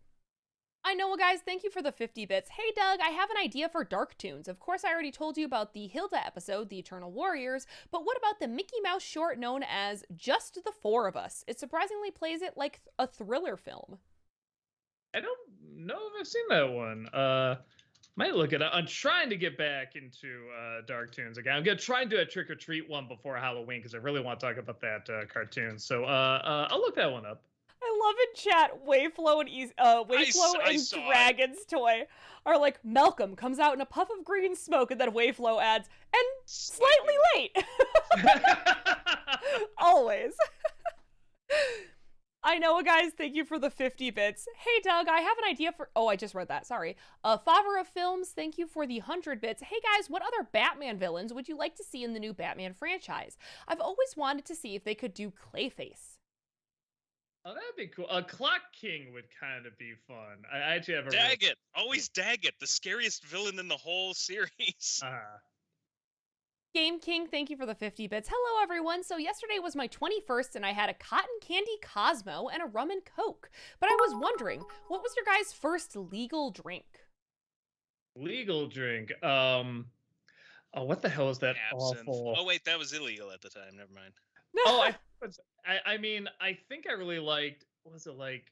I know, guys, thank you for the 50 bits. Hey, Doug, I have an idea for Dark Toons. Of course, I already told you about the Hilda episode, The Eternal Warriors, but what about the Mickey Mouse short known as Just the Four of Us? It surprisingly plays it like a thriller film. I don't know if I've seen that one. Might look it up. I'm trying to get back into Dark Toons again. I'm going to try and do a Trick or Treat one before Halloween because I really want to talk about that cartoon. So I'll look that one up. I love in chat Wayflow and Dragon's Toy are like, Malcolm comes out in a puff of green smoke, and then Wayflow adds, and slightly late. Always. I know, guys, thank you for the 50 bits. Hey, Doug, I have an idea for... Oh, I just read that, sorry. Favre Films, thank you for the 100 bits. Hey, guys, what other Batman villains would you like to see in the new Batman franchise? I've always wanted to see if they could do Clayface. Oh, that'd be cool. Clock King would kind of be fun. I actually have a... Daggett! Always Daggett, the scariest villain in the whole series. Game King, thank you for the 50 bits. Hello, everyone. So yesterday was my 21st, and I had a cotton candy Cosmo and a rum and Coke. But I was wondering, what was your guys' first legal drink? Legal drink? Oh, what the hell is that? Absinthe. Awful... Oh, wait, that was illegal at the time. Never mind. Oh, I mean, I think I really liked, what was it, like,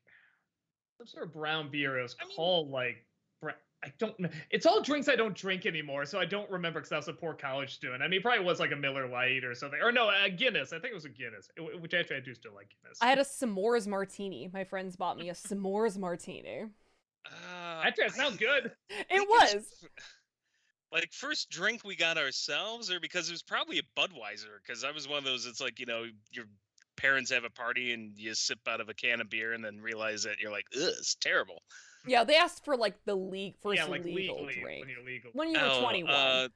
some sort of brown beer. It was called, like, I don't know. It's all drinks I don't drink anymore, so I don't remember because that's a poor college student. I mean, it probably was like a Miller Lite or something. Or no, a Guinness. I think it was a Guinness, which actually I do still like Guinness. I had a s'mores martini. My friends bought me a s'mores martini. Actually, it sounds good. It was. Like, first drink we got ourselves, or because it was probably a Budweiser, because I was one of those, it's like, you know, your parents have a party and you sip out of a can of beer and then realize that you're like, ugh, it's terrible. Yeah, they asked for, like, the first like legal legally, drink. when you're legal. When you were 21.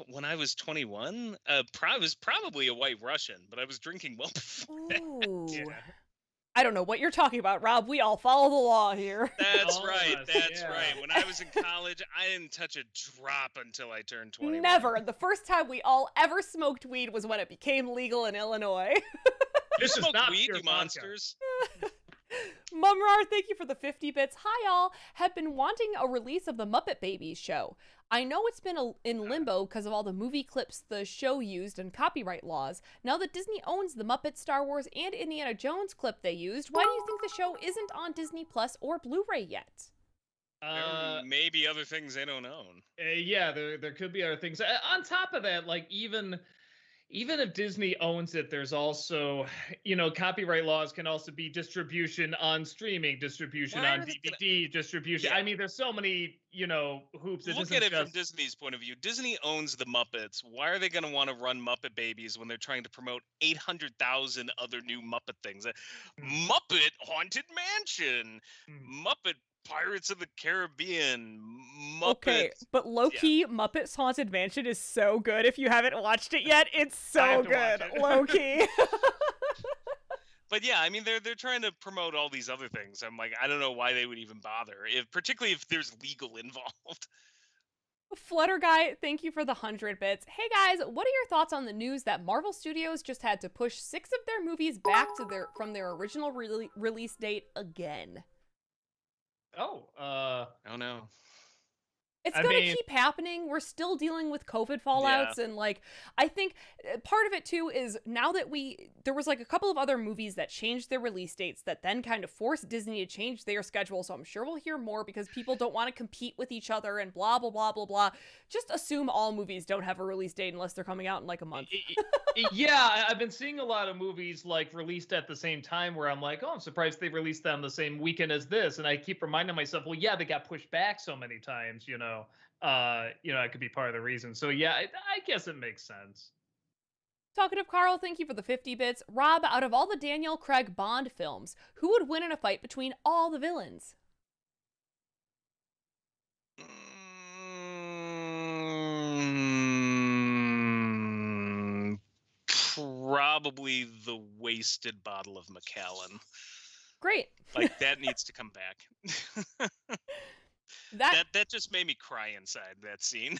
When I was 21, it was probably a White Russian, but I was drinking well before Ooh. that. Yeah. I don't know what you're talking about, Rob. We all follow the law here. That's right. That's right. When I was in college, I didn't touch a drop until I turned 21. Never. The first time we all ever smoked weed was when it became legal in Illinois. This is not weed, pure you monsters. Mumrar, thank you for the 50 bits. Hi, y'all. Have been wanting a release of the Muppet Babies show. I know it's been in limbo because of all the movie clips the show used and copyright laws. Now that Disney owns the Muppet, Star Wars, and Indiana Jones clip they used, why do you think the show isn't on Disney Plus or Blu-ray yet? Maybe other things they don't own. Yeah, there could be other things. On top of that, like even even if Disney owns it, there's also, copyright laws can also be distribution on streaming, distribution Why on are they gonna- DVD, distribution. Yeah. I mean, there's so many, hoops. Look isn't at it from just- Disney's point of view. Disney owns the Muppets. Why are they going to want to run Muppet Babies when they're trying to promote 800,000 other new Muppet things? Muppet Haunted Mansion, Muppet Pirates of the Caribbean, Muppet. Okay, but low-key, Muppets Haunted Mansion is so good. If you haven't watched it yet, it's so good. Low-key. But yeah, I mean, they're trying to promote all these other things. I'm like, I don't know why they would even bother, particularly if there's legal involved. Flutter Guy, thank you for the 100 bits. Hey guys, what are your thoughts on the news that Marvel Studios just had to push 6 of their movies back to from their original release date again? Oh no. It's going to keep happening. We're still dealing with COVID fallouts. And like, I think part of it too is now that there was like a couple of other movies that changed their release dates that then kind of forced Disney to change their schedule. So I'm sure we'll hear more because people don't want to compete with each other and blah, blah, blah, blah, blah. Just assume all movies don't have a release date unless they're coming out in like a month. Yeah, I've been seeing a lot of movies like released at the same time where I'm like, oh, I'm surprised they released them the same weekend as this. And I keep reminding myself, well, yeah, they got pushed back so many times, it could be part of the reason. So yeah, I guess it makes sense. Talkative Carl, thank you for the 50 bits. Rob, out of all the Daniel Craig Bond films, who would win in a fight between all the villains? Probably the wasted bottle of Macallan. Great. Like, that needs to come back. That just made me cry inside, that scene.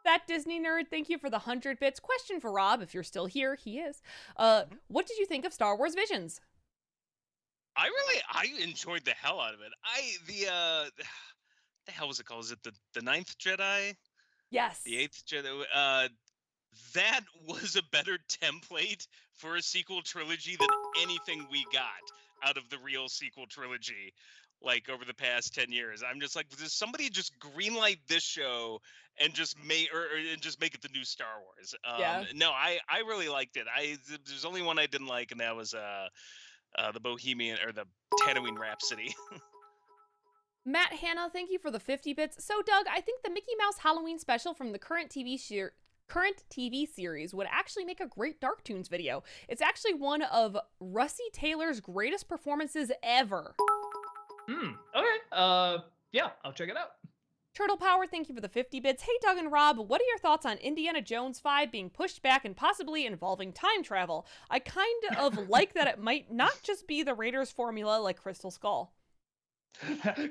That Disney nerd, thank you for the 100 bits. Question for Rob, if you're still here, he is. What did you think of Star Wars Visions? I enjoyed the hell out of it. The hell was it called? Is it the Ninth Jedi? Yes. The Eighth Jedi. That was a better template for a sequel trilogy than anything we got out of the real sequel trilogy, like over the past 10 years. I'm just like, does somebody just greenlight this show and just make it the new Star Wars? No, I really liked it. There's only one I didn't like, and that was the Bohemian or the Tatooine Rhapsody. Matt Hanna, thank you for the 50 bits. So Doug, I think the Mickey Mouse Halloween special from the current TV series would actually make a great Darktoons video. It's actually one of Russi Taylor's greatest performances ever. Okay. Yeah, I'll check it out. Turtle Power, thank you for the 50 bits. Hey, Doug and Rob, what are your thoughts on Indiana Jones 5 being pushed back and possibly involving time travel? I kind of like that it might not just be the Raiders formula like Crystal Skull.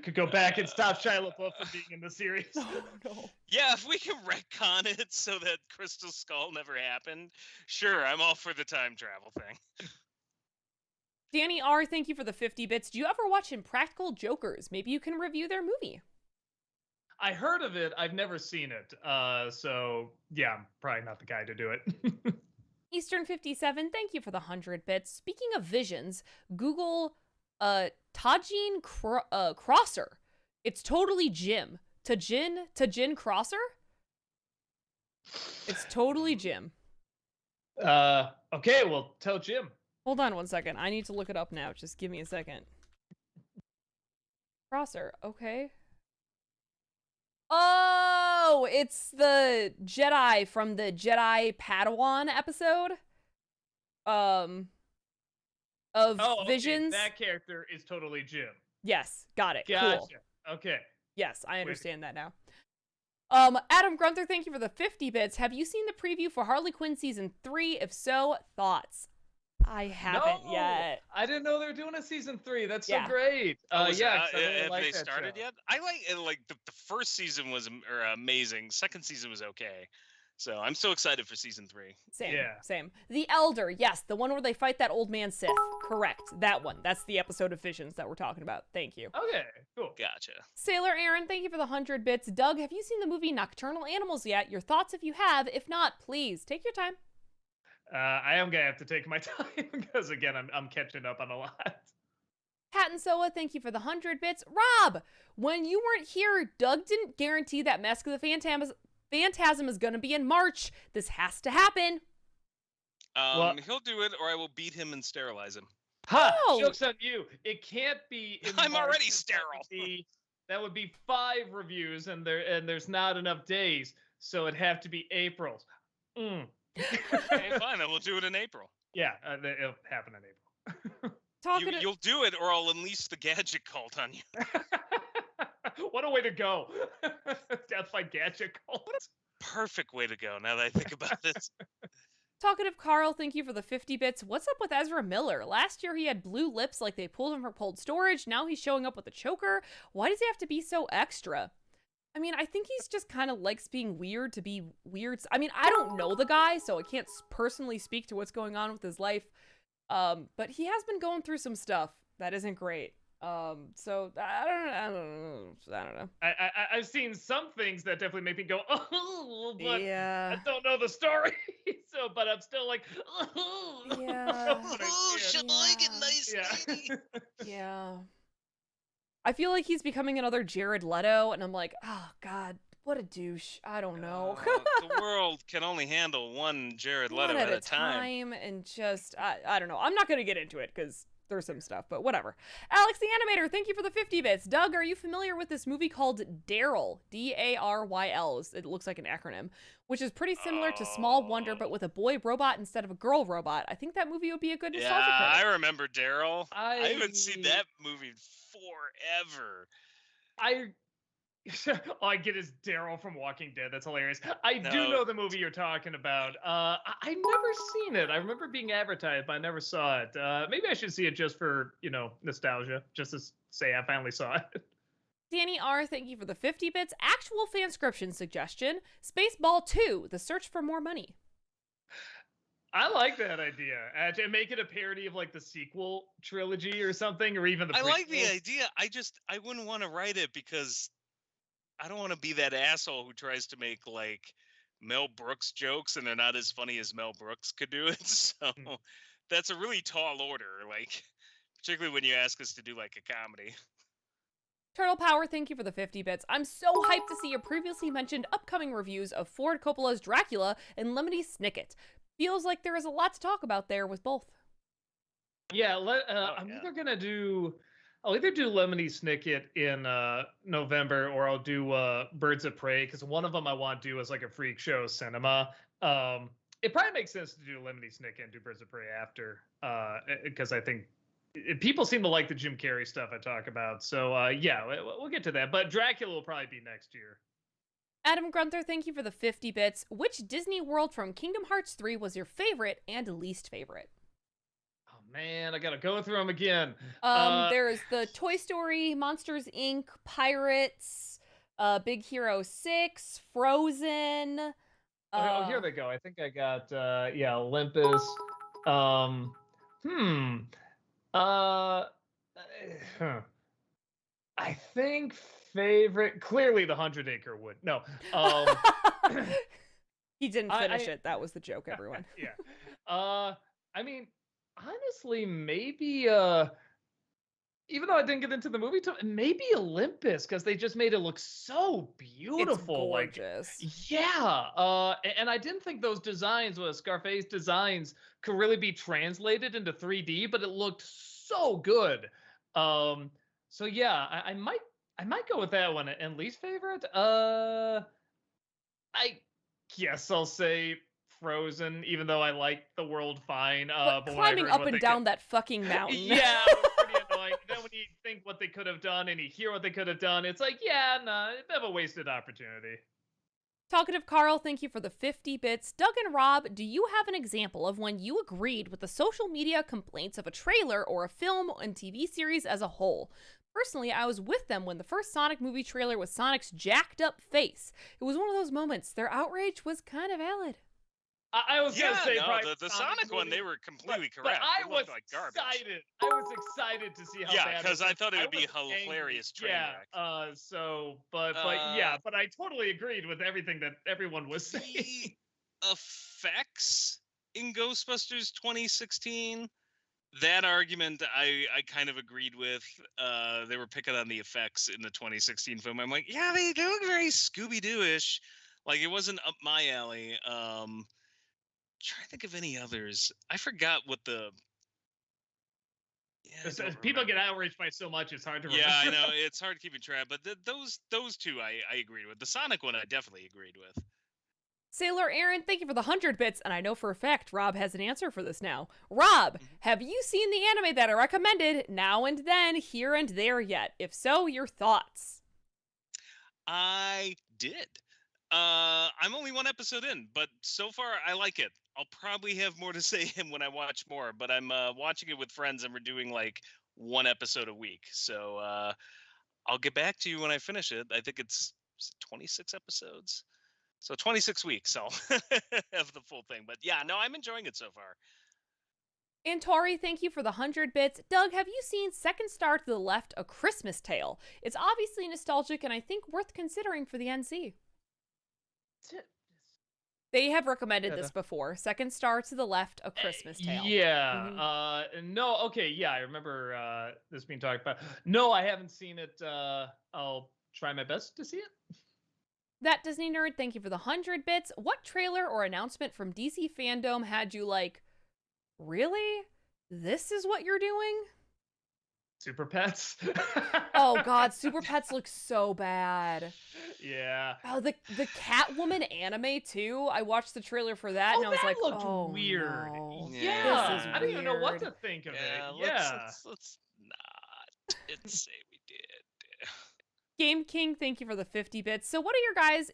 Could go back and stop Shia LaBeouf from being in the series. No. Yeah, if we can retcon it so that Crystal Skull never happened, sure, I'm all for the time travel thing. Danny R, thank you for the 50 bits. Do you ever watch Impractical Jokers? Maybe you can review their movie. I heard of it. I've never seen it. So yeah, I'm probably not the guy to do it. Eastern 57, thank you for the 100 bits. Speaking of visions, Google Tajin Crosser. It's totally Jim. Tajin Crosser? It's totally Jim. Okay, well, tell Jim. Hold on one second. I need to look it up now. Just give me a second. Crosser, okay. Oh, it's the Jedi from the Jedi Padawan episode. Of Visions. That character is totally Jim. Yes, got it. Gotcha. Cool. Okay. Yes, I understand that now. Adam Grunther, thank you for the 50 bits. Have you seen the preview for Harley Quinn season 3? If so, thoughts? I haven't yet. I didn't know they were doing a season 3. That's so Yeah. great. Have really they started yet? I like the first season was amazing. Second season was okay. So I'm so excited for season 3. Same. The Elder, yes, the one where they fight that old man Sith. Correct, that one. That's the episode of Visions that we're talking about. Thank you. Okay, cool. Gotcha. Sailor Aaron, thank you for the 100 bits. Doug, have you seen the movie Nocturnal Animals yet? Your thoughts if you have. If not, please take your time. I am gonna have to take my time because again, I'm catching up on a lot. Pat and Soa, thank you for the 100 bits. Rob, when you weren't here, Doug didn't guarantee that Mask of the Phantasm is going to be in March. This has to happen. He'll do it, or I will beat him and sterilize him. Ha! Oh. Joke's on you. It can't be in I'm March, already 'cause sterile. That would be 5 reviews, and there's not enough days, so it'd have to be April. Okay, fine, then we'll do it in April. Yeah, it'll happen in April. You'll do it, or I'll unleash the gadget cult on you. What a way to go. Death by gadget cult. Perfect way to go, now that I think about it. Talkative Carl, thank you for the 50 bits. What's up with Ezra Miller? Last year he had blue lips like they pulled him from cold storage. Now he's showing up with a choker. Why does he have to be so extra? I mean, I think he's just kind of likes being weird to be weird. I mean, I don't know the guy, so I can't personally speak to what's going on with his life. But he has been going through some stuff that isn't great. So I don't know. I've seen some things that definitely make me go, oh, but yeah. I don't know the story. But I'm still like, yeah. Yeah. I feel like he's becoming another Jared Leto, and I'm like, oh God, what a douche. I don't know. The world can only handle one Jared Leto at a time. And just, I don't know. I'm not going to get into it because there's some stuff, but whatever. Alex the Animator, thank you for the 50 bits. Doug, are you familiar with this movie called Daryl? Daryl. It looks like an acronym, which is pretty similar to Small Wonder, but with a boy robot instead of a girl robot. I think that movie would be a good nostalgia Yeah, credit. I remember Daryl. I haven't seen that movie forever. All I get is Daryl from Walking Dead. That's hilarious. I do know the movie you're talking about. I've never seen it. I remember being advertised, but I never saw it. Maybe I should see it just for, nostalgia, just to say I finally saw it. Danny R, thank you for the 50 bits. Actual fanscription suggestion, Spaceball 2, The Search for More Money. I like that idea. To make it a parody of like the sequel trilogy or something, or even the prequel. I like the idea. I wouldn't want to write it because I don't want to be that asshole who tries to make like Mel Brooks jokes and they're not as funny as Mel Brooks could do it. So that's a really tall order, like particularly when you ask us to do like a comedy. Turtle Power, thank you for the 50 bits. I'm so hyped to see your previously mentioned upcoming reviews of Ford Coppola's Dracula and Lemony Snicket. Feels like there is a lot to talk about there with both. Yeah, I'll either do Lemony Snicket in November, or I'll do Birds of Prey, because one of them I want to do as like a freak show cinema. It probably makes sense to do Lemony Snicket and do Birds of Prey after, because I think people seem to like the Jim Carrey stuff I talk about. So yeah, we'll get to that. But Dracula will probably be next year. Adam Grunther, thank you for the 50 bits. Which Disney World from Kingdom Hearts 3 was your favorite and least favorite? Oh man, I gotta go through them again. There's the Toy Story, Monsters Inc., Pirates, Big Hero 6, Frozen. Here they go. I think I got Olympus. I think favorite, clearly the 100 Acre Wood. No. He didn't finish it. That was the joke, everyone. Yeah. I mean, honestly, maybe even though I didn't get into the movie, maybe Olympus, because they just made it look so beautiful. It's gorgeous. Like, yeah. And I didn't think those designs, Scarface designs, could really be translated into 3D, but it looked so good. So yeah, I might go with that one. And least favorite, I guess I'll say Frozen, even though I like the world fine. But climbing up and down that fucking mountain. Yeah, it was pretty annoying. Then when you think what they could have done and you hear what they could have done, it's like, yeah, no, a bit of a wasted opportunity. Talkative Carl, thank you for the 50 bits. Doug and Rob, do you have an example of when you agreed with the social media complaints of a trailer or a film and TV series as a whole? Personally, I was with them when the first Sonic movie trailer was Sonic's jacked up face. It was one of those moments. Their outrage was kind of valid. I was gonna say the Sonic one, they were completely correct. But I was like garbage. excited. I was excited to see how bad. Yeah, because I thought it would be a hilarious train wreck. But I totally agreed with everything that everyone was saying. The effects in Ghostbusters 2016, that argument I kind of agreed with. They were picking on the effects in the 2016 film. I'm like, yeah, they look very Scooby-Doo-ish. Like, it wasn't up my alley. Trying to think of any others. I forgot what the. Yeah, I don't People get remember. outraged by so much, it's hard to remember. Yeah, I know it's hard keeping track, but those two I agreed with. The Sonic one I definitely agreed with. Sailor Aaron, thank you for the 100 bits, and I know for a fact Rob has an answer for this now. Rob, have you seen the anime that I recommended Now and Then, Here and There yet? If so, your thoughts. I did. I'm only one episode in, but so far I like it. I'll probably have more to say when I watch more, but I'm watching it with friends and we're doing like one episode a week. So I'll get back to you when I finish it. I think it's 26 episodes. So 26 weeks I'll have the full thing. But yeah, no, I'm enjoying it so far. And Tori, thank you for the 100 bits. Doug, have you seen Second Star to the Left, A Christmas Tale? It's obviously nostalgic and I think worth considering for the NC. They have recommended this before. Second Star to the Left, A Christmas Tale. Yeah. No, okay, yeah, I remember this being talked about. No, I haven't seen it. I'll try my best to see it. That Disney nerd, thank you for the 100 bits. What trailer or announcement from DC Fandom had you like, really? This is what you're doing? Super Pets. Oh god, Super Pets looks so bad. Yeah. Oh, the Catwoman anime too. I watched the trailer for that and I was like, looked oh, weird. no. Yeah. This is I don't even know what weird. to think of it. Let's not say we did. Game King, thank you for the 50 bits. So what are your guys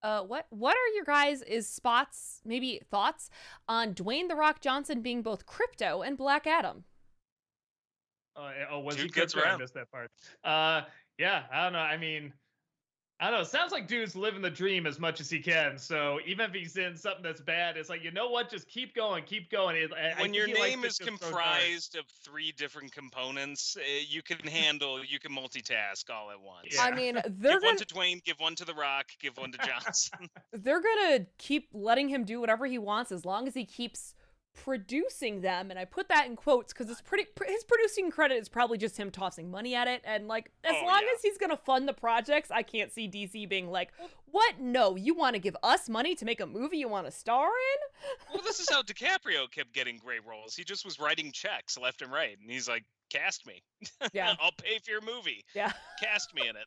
what are your guys' spots, maybe thoughts on Dwayne The Rock Johnson being both Crypto and Black Adam? Was Dude he gets Crypto? I around. missed that part. Yeah, I don't know. I mean, I don't know. It sounds like dude's living the dream as much as he can. So even if he's in something that's bad, it's like, you know what? Just keep going, keep going. When your name is comprised of 3 different components, you can multitask all at once. Yeah. I mean, Give one to Dwayne, give one to The Rock, give one to Johnson. they're gonna keep letting him do whatever he wants as long as he keeps producing them, and I put that in quotes because it's his producing credit is probably just him tossing money at it, and like as long as he's gonna fund the projects, I can't see DC being like, what? No, you want to give us money to make a movie you want to star in? Well, this is how DiCaprio kept getting great roles. He just was writing checks left and right, and he's like, cast me. Yeah. I'll pay for your movie. Yeah. Cast me in it.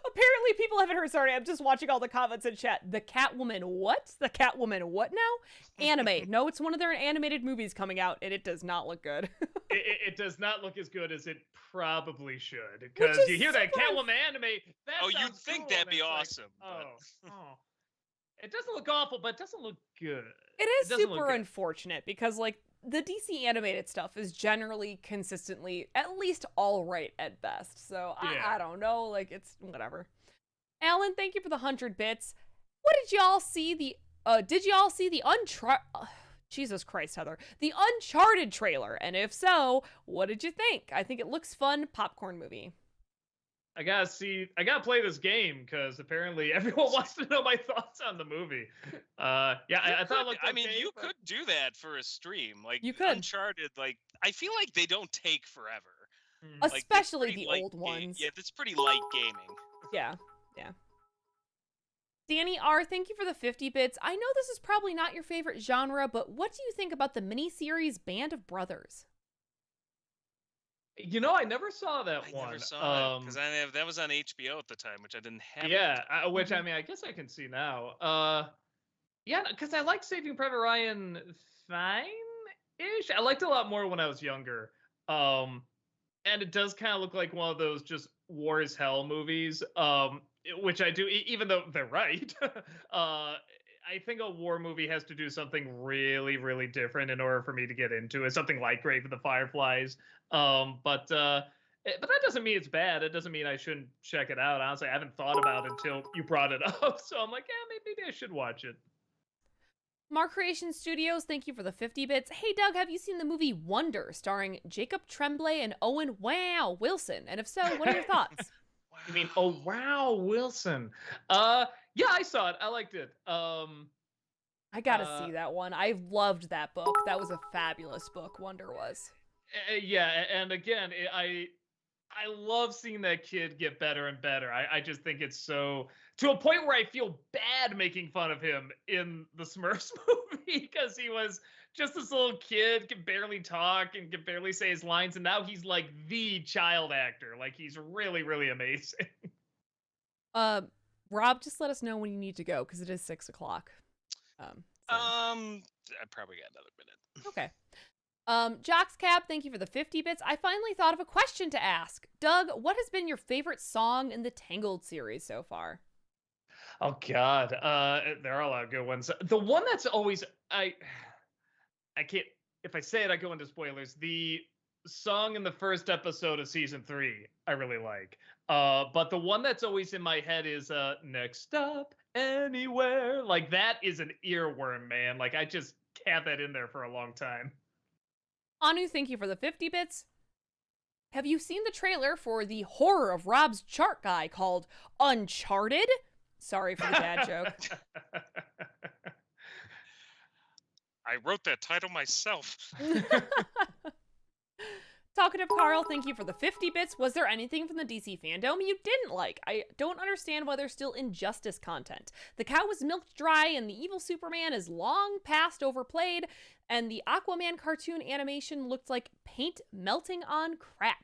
Apparently people haven't heard. Sorry, I'm just watching all the comments in chat. The Catwoman what? The Catwoman what now? Anime. No, it's one of their animated movies coming out, and it does not look good. It does not look as good as it probably should. Because you hear that Catwoman anime. You'd think that'd be awesome. Like, it doesn't look awful, but it doesn't look good. It is super unfortunate because, like, the DC animated stuff is generally consistently at least all right at best. So I don't know. Like, it's whatever. Alan, thank you for the 100 bits. What did y'all see? Did y'all see the Jesus Christ, Heather. The Uncharted trailer? And if so, what did you think? I think it looks fun. Popcorn movie. I gotta play this game because apparently everyone wants to know my thoughts on the movie. I thought it looked okay, you could do that for a stream. Like, you could. Uncharted, like, I feel like they don't take forever. Especially the old ones. Yeah, that's pretty light gaming. Yeah. Danny R, thank you for the 50 bits. I know this is probably not your favorite genre, but what do you think about the miniseries Band of Brothers? You know, I never saw that one. I never saw it because that was on HBO at the time, which I didn't have. Yeah, which I mean, I guess I can see now. Yeah, because I liked Saving Private Ryan fine-ish. I liked it a lot more when I was younger. And it does kind of look like one of those just war is hell movies, which I do, even though they're right. I think a war movie has to do something really, really different in order for me to get into it. Something like Grave of the Fireflies. But that doesn't mean it's bad. It doesn't mean I shouldn't check it out. Honestly, I haven't thought about it until you brought it up. So I'm like, yeah, maybe I should watch it. Mark Creation Studios, thank you for the 50 bits. Hey, Doug, have you seen the movie Wonder starring Jacob Tremblay and Owen Wilson? And if so, what are your thoughts? You mean, Wilson? Yeah, I saw it. I liked it. I gotta see that one. I loved that book. That was a fabulous book. Wonder was. Yeah, and again, I love seeing that kid get better and better. I just think it's so, to a point where I feel bad making fun of him in the Smurfs movie because he was just this little kid, can barely talk and can barely say his lines, and now he's like the child actor. Like he's really, really amazing. Rob, just let us know when you need to go because it is 6 o'clock. I probably got another minute. Okay. Jockscap, thank you for the 50 bits. I finally thought of a question to ask. Doug, what has been your favorite song in the Tangled series so far? Oh God, there are a lot of good ones. The one that's always I can't, if I say it, I go into spoilers. The song in the first episode of season 3, I really like. But the one that's always in my head is Next Stop Anywhere. Like that is an earworm, man. Like I just have that in there for a long time. Anu, thank you for the 50 bits. Have you seen the trailer for the horror of Rob's chart guy called Uncharted? Sorry for the dad joke. I wrote that title myself. Talkative Carl, thank you for the 50 bits. Was there anything from the DC fandom you didn't like? I don't understand why there's still Injustice content. The cow was milked dry and the evil Superman is long past overplayed, and the Aquaman cartoon animation looked like paint melting on crap.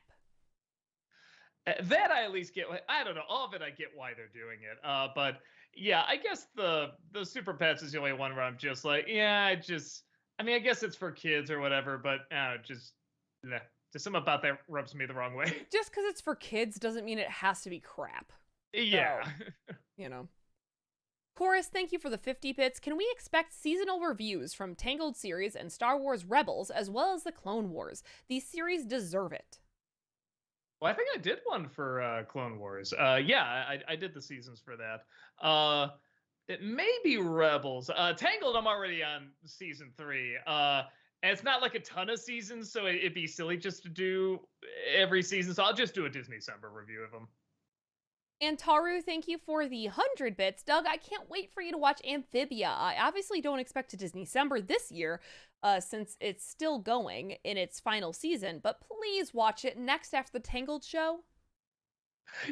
That I at least get. I don't know. All of it, I get why they're doing it. But yeah, I guess the Super Pets is the only one where I'm just like, yeah, I mean, I guess it's for kids or whatever, but just something about that rubs me the wrong way. Just because it's for kids doesn't mean it has to be crap. Yeah. So, you know. Chorus, thank you for the 50 bits. Can we expect seasonal reviews from Tangled series and Star Wars Rebels, as well as the Clone Wars? These series deserve it. Well, I think I did one for Clone Wars. Yeah, I did the seasons for that. It may be Rebels. Tangled, I'm already on season 3. And it's not like a ton of seasons, so it'd be silly just to do every season. So I'll just do a Disney Summer review of them. And Taru, thank you for the 100 bits. Doug, I can't wait for you to watch Amphibia. I obviously don't expect a Disney Summer this year, since it's still going in its final season, but please watch it next after the Tangled show.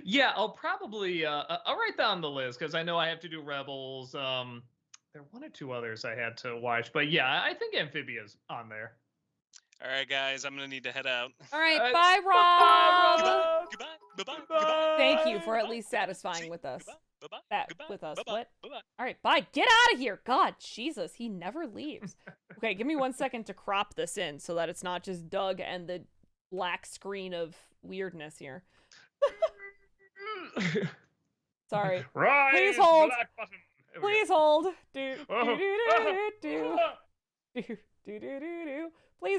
Yeah, I'll probably, I'll write down the list, because I know I have to do Rebels. There are 1 or 2 others I had to watch, but yeah, I think Amphibia's on there. All right, guys, I'm gonna need to head out. All right, bye, Rob. Goodbye. Goodbye. Thank you for at least satisfying with us. With us. What? All right, bye. Get out of here. God, Jesus, he never leaves. Okay, give me 1 second to crop this in so that it's not just Doug and the black screen of weirdness here. Sorry. Right. Please hold. Please Please hold. Please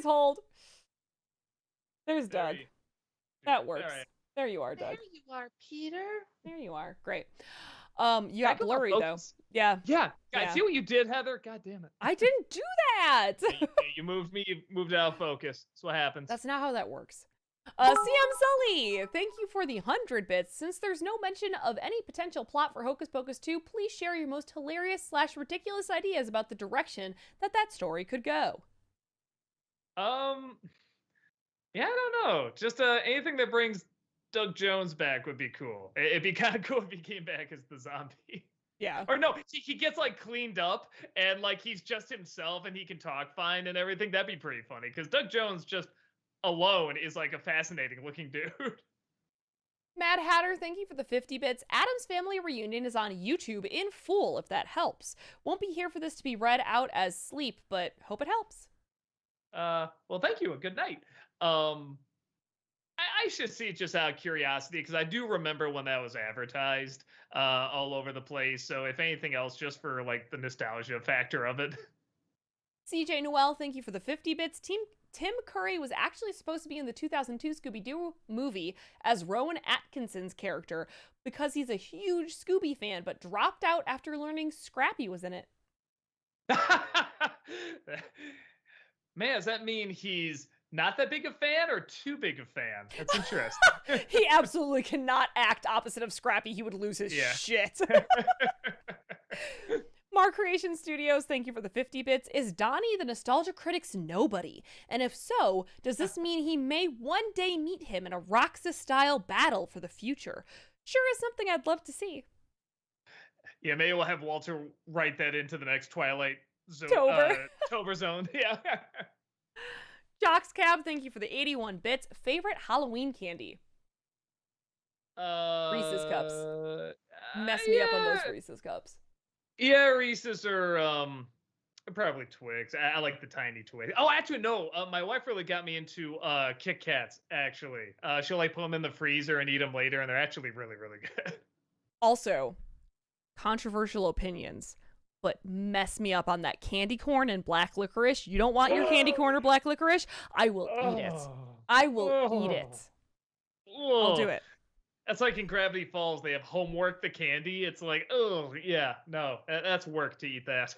hold. There's Doug. That works. Right. There you are, Doug. There you are, Peter. There you are. Great. You got blurry though. Yeah. Yeah. I see what you did, Heather. God damn it. I didn't do that. You moved me. You moved out of focus. That's what happens. That's not how that works. CM Sully, thank you for the 100 bits. Since there's no mention of any potential plot for Hocus Pocus 2, please share your most hilarious/ridiculous ideas about the direction that story could go. Yeah, I don't know. Just anything that brings Doug Jones back would be cool. It'd be kind of cool if he came back as the zombie. Yeah. Or no, he gets like cleaned up and like he's just himself and he can talk fine and everything. That'd be pretty funny because Doug Jones just alone is like a fascinating looking dude. Mad Hatter, thank you for the 50 bits. Addams Family Reunion is on YouTube in full, if that helps. Won't be here for this to be read out as sleep, but hope it helps. Well, thank you and good night. I should see it just out of curiosity because I do remember when that was advertised all over the place. So if anything else, just for like the nostalgia factor of it. CJ Noel, thank you for the 50 bits. Tim Curry was actually supposed to be in the 2002 Scooby-Doo movie as Rowan Atkinson's character because he's a huge Scooby fan, but dropped out after learning Scrappy was in it. Man, does that mean he's not that big a fan or too big a fan? That's interesting. He absolutely cannot act opposite of Scrappy. He would lose his shit. Smart Creation Studios, thank you for the 50 bits. Is Donnie the nostalgia critic's nobody? And if so, does this mean he may one day meet him in a Roxas-style battle for the future? Sure is something I'd love to see. Yeah, maybe we'll have Walter write that into the next Twilight Zone. Tober Zone. Yeah. Jockscab, thank you for the 81 bits. Favorite Halloween candy? Reese's Cups. Mess me up on those Reese's Cups. Yeah, Reese's are probably Twix. I like the tiny Twix. Oh, actually, no. My wife really got me into Kit Kats, actually. She'll like put them in the freezer and eat them later, and they're actually really, really good. Also, controversial opinions, but mess me up on that candy corn and black licorice. You don't want your candy corn or black licorice? I will eat it. I will eat it. I'll do it. That's like in Gravity Falls, they have Homework the candy. It's like, oh, yeah, no, that's work to eat that.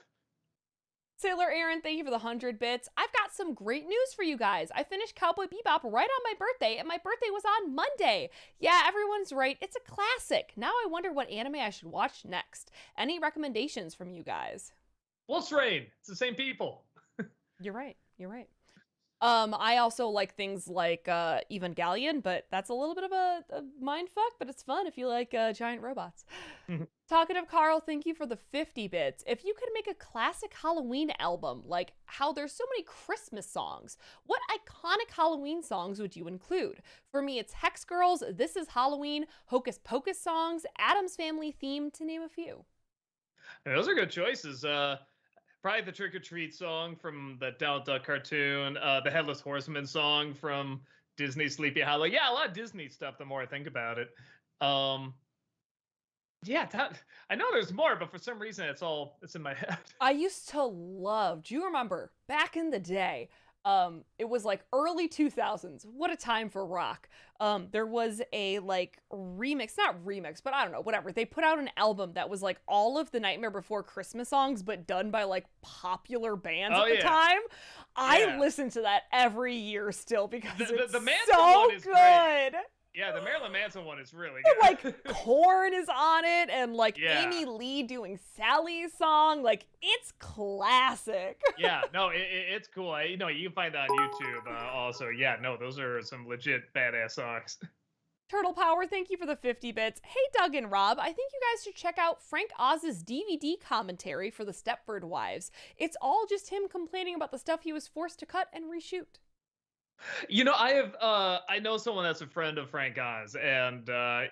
Sailor Aaron, thank you for the 100 bits. I've got some great news for you guys. I finished Cowboy Bebop right on my birthday, and my birthday was on Monday. Yeah, everyone's right. It's a classic. Now I wonder what anime I should watch next. Any recommendations from you guys? Wolf's Rain. It's the same people. You're right. You're right. I also like things like Evangelion, but that's a little bit of a mind fuck, but it's fun if you like giant robots. Talkative Carl, thank you for the 50 bits. If you could make a classic Halloween album, like how there's so many Christmas songs, what iconic Halloween songs would you include? For me, it's Hex Girls, This Is Halloween, Hocus Pocus songs, Addams Family theme, to name a few. Yeah, those are good choices. Probably the Trick or Treat song from the Donald Duck cartoon, the Headless Horseman song from Disney Sleepy Hollow. Yeah, a lot of Disney stuff the more I think about it. Yeah, I know there's more, but for some reason it's in my head. I used to love, do you remember, back in the day, it was like early 2000s. What a time for rock. There was a like remix, not remix, but I don't know, whatever. They put out an album that was like all of the Nightmare Before Christmas songs, but done by like popular bands at the time. I listen to that every year still because it's the so good. Great. Yeah, the Marilyn Manson one is really good. Like Korn is on it, and like Amy Lee doing Sally's song. Like it's classic. Yeah, no, it's cool. You can find that on YouTube also. Yeah, no, those are some legit badass songs. Turtle Power, thank you for the 50 bits. Hey, Doug and Rob, I think you guys should check out Frank Oz's DVD commentary for the Stepford Wives. It's all just him complaining about the stuff he was forced to cut and reshoot. I know someone that's a friend of Frank Oz, and I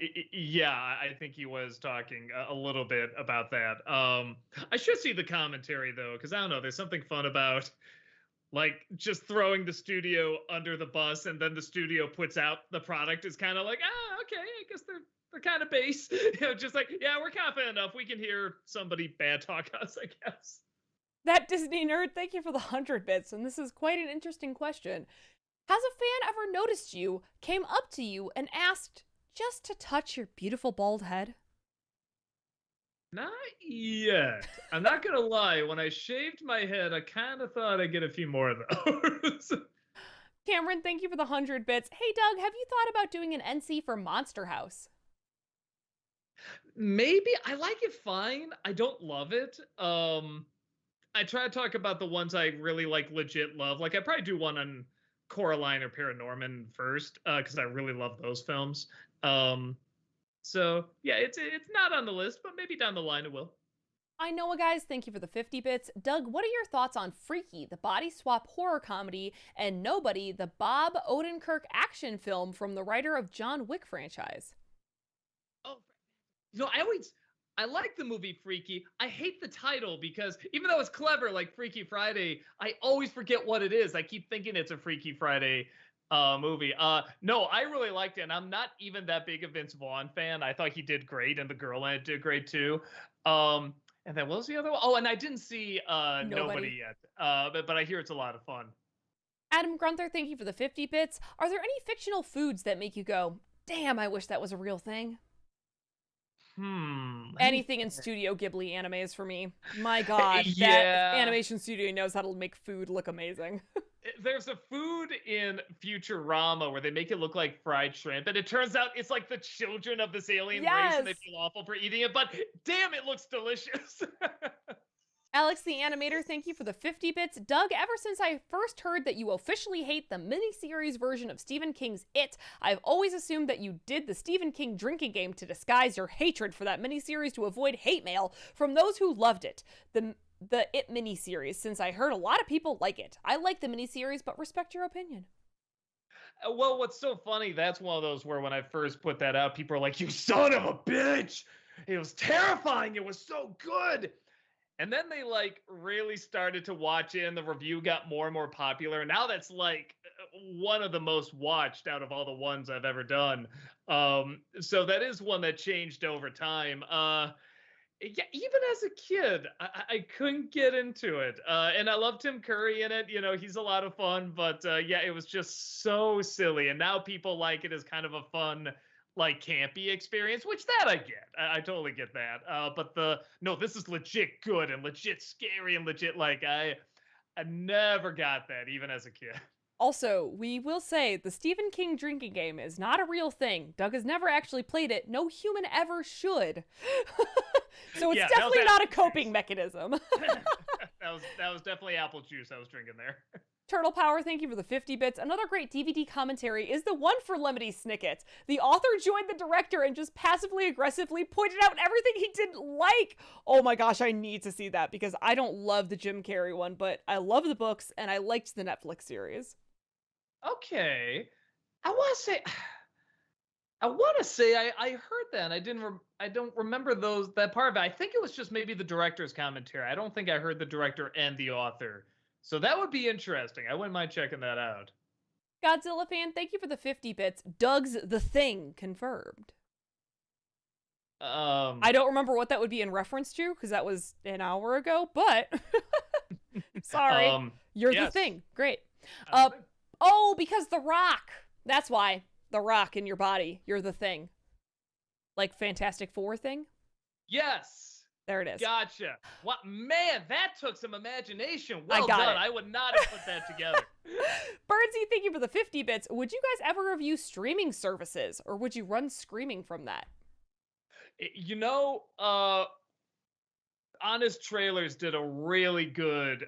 think he was talking a little bit about that. I should see the commentary though, because I don't know, there's something fun about like just throwing the studio under the bus, and then the studio puts out the product is kind of like, okay, I guess they're kind of base, just like, yeah, we're confident enough we can hear somebody bad talk us, I guess. That Disney nerd, thank you for the 100 bits, and this is quite an interesting question. Has a fan ever noticed you, came up to you, and asked just to touch your beautiful bald head? Not yet. I'm not going to lie. When I shaved my head, I kind of thought I'd get a few more of those. Cameron, thank you for the 100 bits. Hey, Doug, have you thought about doing an NC for Monster House? Maybe. I like it fine. I don't love it. I try to talk about the ones I really legit love. Like, I'd probably do one on Coraline or Paranorman first, because I really love those films. So yeah, it's not on the list, but maybe down the line it will. I know, guys. Thank you for the 50 bits. Doug, what are your thoughts on Freaky, the body swap horror comedy, and Nobody, the Bob Odenkirk action film from the writer of John Wick franchise? Oh, I like the movie Freaky. I hate the title because even though it's clever, like Freaky Friday, I always forget what it is. I keep thinking it's a Freaky Friday movie. No, I really liked it, and I'm not even that big a Vince Vaughn fan. I thought he did great, and the girl in it did great too. And then what was the other one? Oh, and I didn't see Nobody yet, but I hear it's a lot of fun. Adam Grunther, thank you for the 50 bits. Are there any fictional foods that make you go, damn, I wish that was a real thing? Anything in Studio Ghibli animes for me. My God, that animation studio knows how to make food look amazing. There's a food in Futurama where they make it look like fried shrimp, and it turns out it's like the children of this alien race, and they feel awful for eating it, but damn, it looks delicious. Alex the Animator, thank you for the 50 bits. Doug, ever since I first heard that you officially hate the miniseries version of Stephen King's It, I've always assumed that you did the Stephen King drinking game to disguise your hatred for that miniseries to avoid hate mail from those who loved it. The It miniseries, since I heard a lot of people like it. I like the miniseries, but respect your opinion. Well, what's so funny, that's one of those where when I first put that out, people are like, you son of a bitch! It was terrifying, it was so good! And then they like really started to watch it and the review got more and more popular. And now that's like one of the most watched out of all the ones I've ever done. So that is one that changed over time. Yeah, even as a kid, I couldn't get into it. And I love Tim Curry in it. You know, he's a lot of fun, but yeah, it was just so silly. And now people like it as kind of a fun, like campy experience, which that I get. I totally get that. But no, this is legit good and legit scary and legit like I never got that even as a kid. Also, we will say the Stephen King drinking game is not a real thing. Doug has never actually played it. No human ever should. So it's definitely not a coping mechanism. that was definitely apple juice I was drinking there. Turtle Power, thank you for the 50 bits. Another great DVD commentary is the one for Lemony Snicket. The author joined the director and just passively aggressively pointed out everything he didn't like. Oh my gosh, I need to see that because I don't love the Jim Carrey one, but I love the books and I liked the Netflix series. Okay. I want to say I heard that. And I don't remember that part of it. I think it was just maybe the director's commentary. I don't think I heard the director and the author. So that would be interesting. I wouldn't mind checking that out. Godzilla fan, thank you for the 50 bits. Doug's The Thing confirmed. I don't remember what that would be in reference to because that was an hour ago, but sorry. You're The Thing. Great. Oh, because The Rock. That's why. The Rock in your body. You're The Thing. Like Fantastic Four thing? Yes. There it is. Gotcha. What, man, that took some imagination. Well done. I would not have put that together. Birdsy, thank you for the 50 bits. Would you guys ever review streaming services, or would you run screaming from that? You know, Honest Trailers did a really good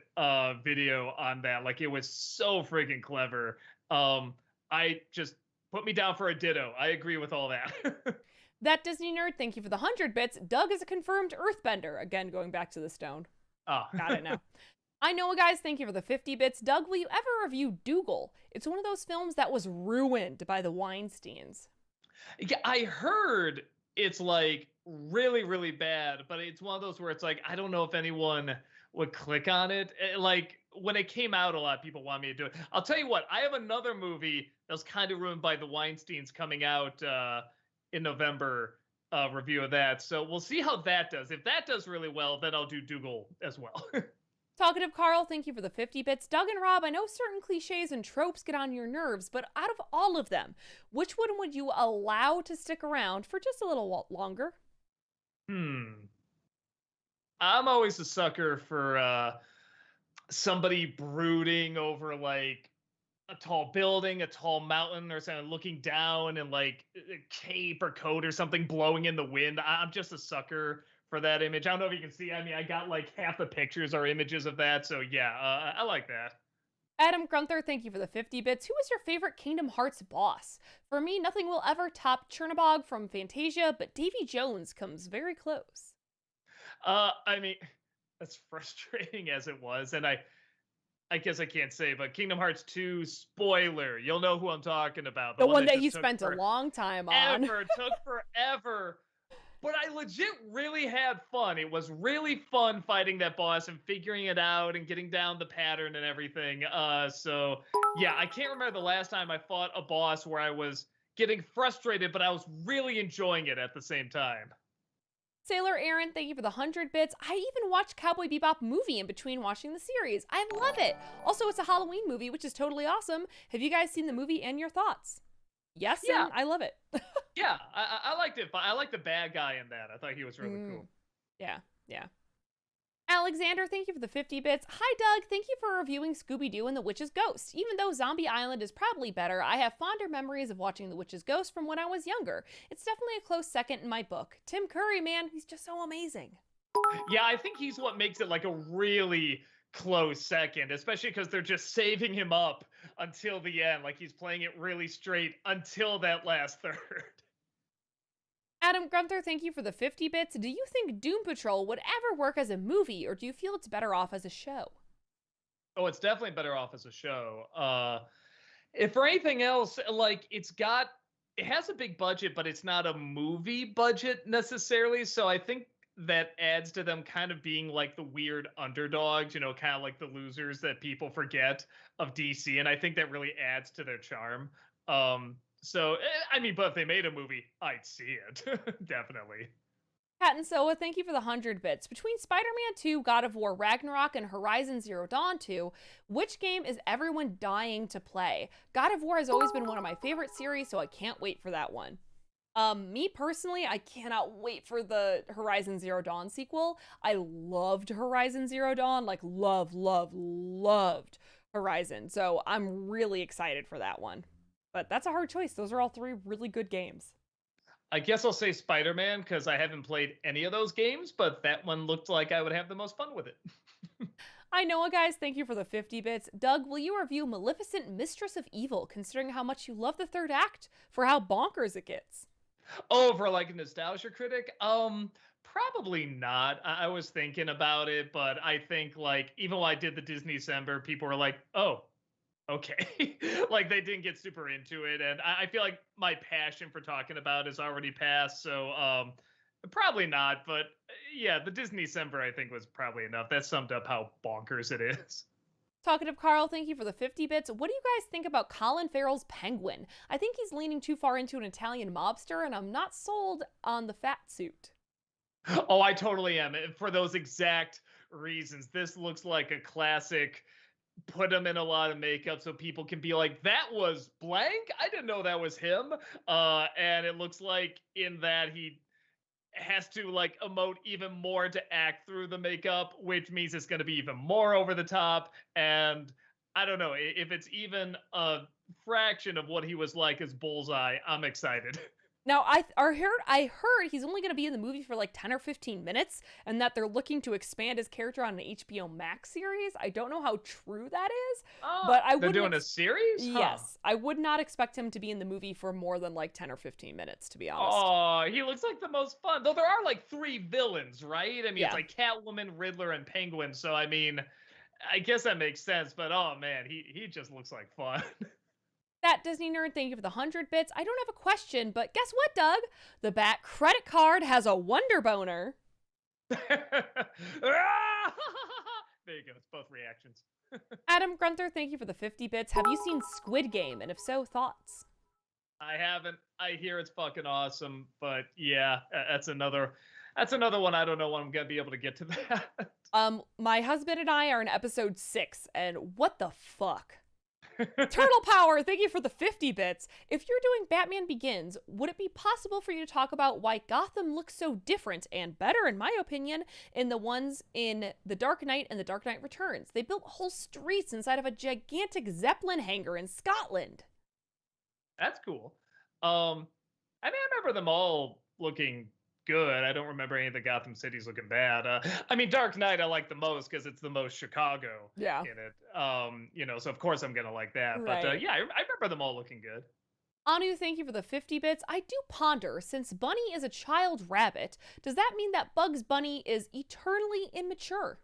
video on that. Like, it was so freaking clever. I just put me down for a ditto. I agree with all that. That Disney nerd, thank you for the 100 bits. Doug is a confirmed earthbender. Again, going back to the stone. Oh. Got it now. I know, guys, thank you for the 50 bits. Doug, will you ever review Dougal? It's one of those films that was ruined by the Weinsteins. Yeah, I heard it's like really, really bad, but it's one of those where it's like, I don't know if anyone would click on it. Like, when it came out, a lot of people wanted me to do it. I'll tell you what, I have another movie that was kind of ruined by the Weinsteins coming out in November, review of that. So we'll see how that does. If that does really well, then I'll do Dougal as well. Talkative Carl, thank you for the 50 bits. Doug and Rob, I know certain cliches and tropes get on your nerves, but out of all of them, which one would you allow to stick around for just a little longer? I'm always a sucker for somebody brooding over like a tall building, a tall mountain, or something, looking down and like a cape or coat or something blowing in the wind. I'm just a sucker for that image. I don't know if you can see. I mean, I got like half the pictures are images of that. So yeah, I like that. Adam Grunther, thank you for the 50 bits. Who is your favorite Kingdom Hearts boss? For me, nothing will ever top Chernabog from Fantasia, but Davy Jones comes very close. I mean, as frustrating as it was, and I guess I can't say, but Kingdom Hearts 2, spoiler, you'll know who I'm talking about. The one that he spent a long time on. It took forever. But I legit really had fun. It was really fun fighting that boss and figuring it out and getting down the pattern and everything. So, yeah, I can't remember the last time I fought a boss where I was getting frustrated, but I was really enjoying it at the same time. Sailor Aaron, thank you for the 100 bits. I even watched Cowboy Bebop movie in between watching the series. I love it. Also, it's a Halloween movie, which is totally awesome. Have you guys seen the movie and your thoughts? Yes, yeah. I love it. Yeah, I liked it. I liked the bad guy in that. I thought he was really cool. Yeah. Alexander, thank you for the 50 bits. Hi, Doug. Thank you for reviewing Scooby-Doo and The Witch's Ghost. Even though Zombie Island is probably better, I have fonder memories of watching The Witch's Ghost from when I was younger. It's definitely a close second in my book. Tim Curry, man, he's just so amazing. Yeah, I think he's what makes it like a really close second, especially because they're just saving him up until the end. Like he's playing it really straight until that last third. Adam Gunther, thank you for the 50 bits. Do you think Doom Patrol would ever work as a movie, or do you feel it's better off as a show? Oh, it's definitely better off as a show. If for anything else, like it has a big budget, but it's not a movie budget necessarily. So I think that adds to them kind of being like the weird underdogs, kind of like the losers that people forget of DC. And I think that really adds to their charm. I mean, but if they made a movie, I'd see it. Definitely. Pat and Soa, thank you for the 100 bits. Between Spider-Man 2, God of War Ragnarok, and Horizon Zero Dawn 2, which game is everyone dying to play? God of War has always been one of my favorite series, so I can't wait for that one. Me personally, I cannot wait for the Horizon Zero Dawn sequel. I loved Horizon Zero Dawn, like loved Horizon. So I'm really excited for that one. But that's a hard choice. Those are all three really good games. I guess I'll say Spider-Man because I haven't played any of those games, but that one looked like I would have the most fun with it. I know, guys. Thank you for the 50 bits. Doug, will you review Maleficent, Mistress of Evil, considering how much you love the third act for how bonkers it gets? Oh, for like a nostalgia critic? Probably not. I was thinking about it, but I think like even while I did the Disney December, people were like, oh, okay. Like they didn't get super into it. And I feel like my passion for talking about is already passed. So probably not. But yeah, the Disney December I think was probably enough. That summed up how bonkers it is. Talkative Carl, thank you for the 50 bits. What do you guys think about Colin Farrell's Penguin? I think he's leaning too far into an Italian mobster, and I'm not sold on the fat suit. Oh, I totally am. For those exact reasons. This looks like a classic put him in a lot of makeup so people can be like, that was blank? I didn't know that was him. And it looks like in that he has to like emote even more to act through the makeup, which means it's going to be even more over the top. And I don't know if it's even a fraction of what he was like as Bullseye. I'm excited. Now, I heard he's only going to be in the movie for like 10 or 15 minutes, and that they're looking to expand his character on an HBO Max series. I don't know how true that is, but they're doing a series? Yes. I would not expect him to be in the movie for more than like 10 or 15 minutes, to be honest. Oh, he looks like the most fun. Though there are like 3 villains, right? I mean, Yeah. It's like Catwoman, Riddler, and Penguin. So, I mean, I guess that makes sense. But, oh, man, he just looks like fun. That Disney nerd, thank you for the 100 bits. I don't have a question, but guess what, Doug? The Bat credit card has a Wonder Boner. There you go. It's both reactions. Adam Gunther, thank you for the 50 bits. Have you seen Squid Game? And if so, thoughts? I haven't. I hear it's fucking awesome. But yeah, that's another one. I don't know when I'm going to be able to get to that. My husband and I are in episode 6, and what the fuck? Turtle Power, thank you for the 50 bits. If you're doing Batman Begins, would it be possible for you to talk about why Gotham looks so different and better, in my opinion, in the ones in The Dark Knight and The Dark Knight Returns? They built whole streets inside of a gigantic Zeppelin hangar in Scotland. That's cool. I mean, I remember them all looking good. I don't remember any of the Gotham cities looking bad. I mean, Dark Knight I like the most because it's the most Chicago in it. So of course I'm gonna like that. Right. But yeah, I remember them all looking good. Anu, thank you for the 50 bits. I do ponder, since Bunny is a child rabbit, does that mean that Bugs Bunny is eternally immature?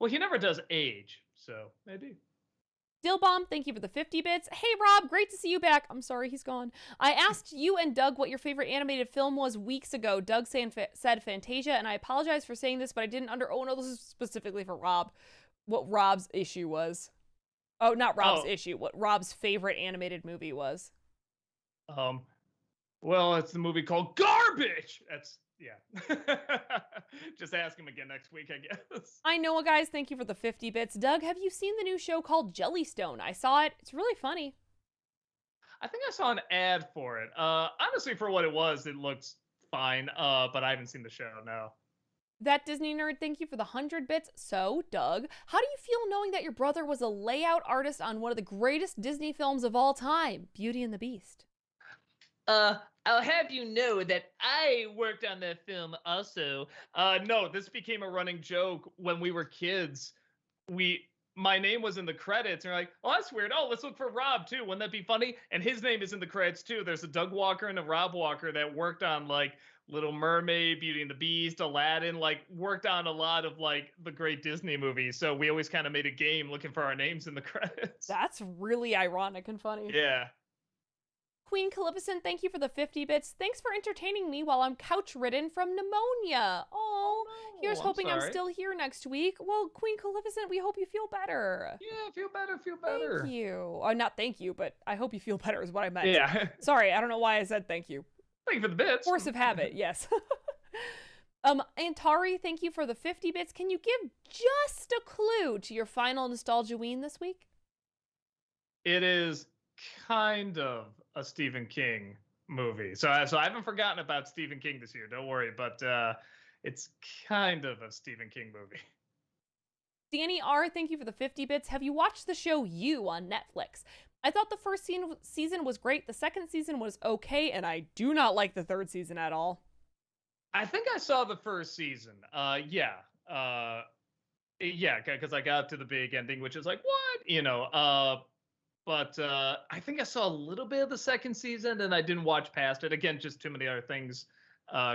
Well, he never does age, so maybe. Dillbomb, thank you for the 50 bits. Hey, Rob, great to see you back. I'm sorry, he's gone. I asked you and Doug what your favorite animated film was weeks ago. Doug said Fantasia, and I apologize for saying this, but I didn't oh no, this is specifically for Rob. What Rob's issue was. Oh, not Rob's issue. What Rob's favorite animated movie was. Well, it's the movie called Garbage! Yeah. Just ask him again next week, I guess. I know, guys. Thank you for the 50 bits. Doug, have you seen the new show called Jellystone? I saw it. It's really funny. I think I saw an ad for it. Honestly, for what it was, it looks fine. But I haven't seen the show, no. That Disney nerd, thank you for the 100 bits. So, Doug, how do you feel knowing that your brother was a layout artist on one of the greatest Disney films of all time, Beauty and the Beast? I'll have you know that I worked on that film also. No, this became a running joke when we were kids. My name was in the credits, and we're like, oh, that's weird. Oh, let's look for Rob too. Wouldn't that be funny? And his name is in the credits too. There's a Doug Walker and a Rob Walker that worked on like Little Mermaid, Beauty and the Beast, Aladdin, like worked on a lot of like the great Disney movies. So we always kind of made a game looking for our names in the credits. That's really ironic and funny. Yeah. Queen Calificent, thank you for the 50 bits. Thanks for entertaining me while I'm couch-ridden from pneumonia. Oh, here's hoping I'm still here next week. Well, Queen Calificent, we hope you feel better. Yeah, feel better. Thank you. Not thank you, but I hope you feel better is what I meant. Yeah. Sorry, I don't know why I said thank you. Thank you for the bits. Force of habit, yes. Antari, thank you for the 50 bits. Can you give just a clue to your final Nostalgia-ween this week? It is kind of a Stephen King movie. So I haven't forgotten about Stephen King this year. Don't worry, but it's kind of a Stephen King movie. Danny R, thank you for the 50 bits. Have you watched the show You on Netflix? I thought the first season was great. The second season was okay, and I do not like the third season at all. I think I saw the first season. Yeah, because I got to the big ending, which is like, what? But I think I saw a little bit of the second season, and I didn't watch past it. Again, just too many other things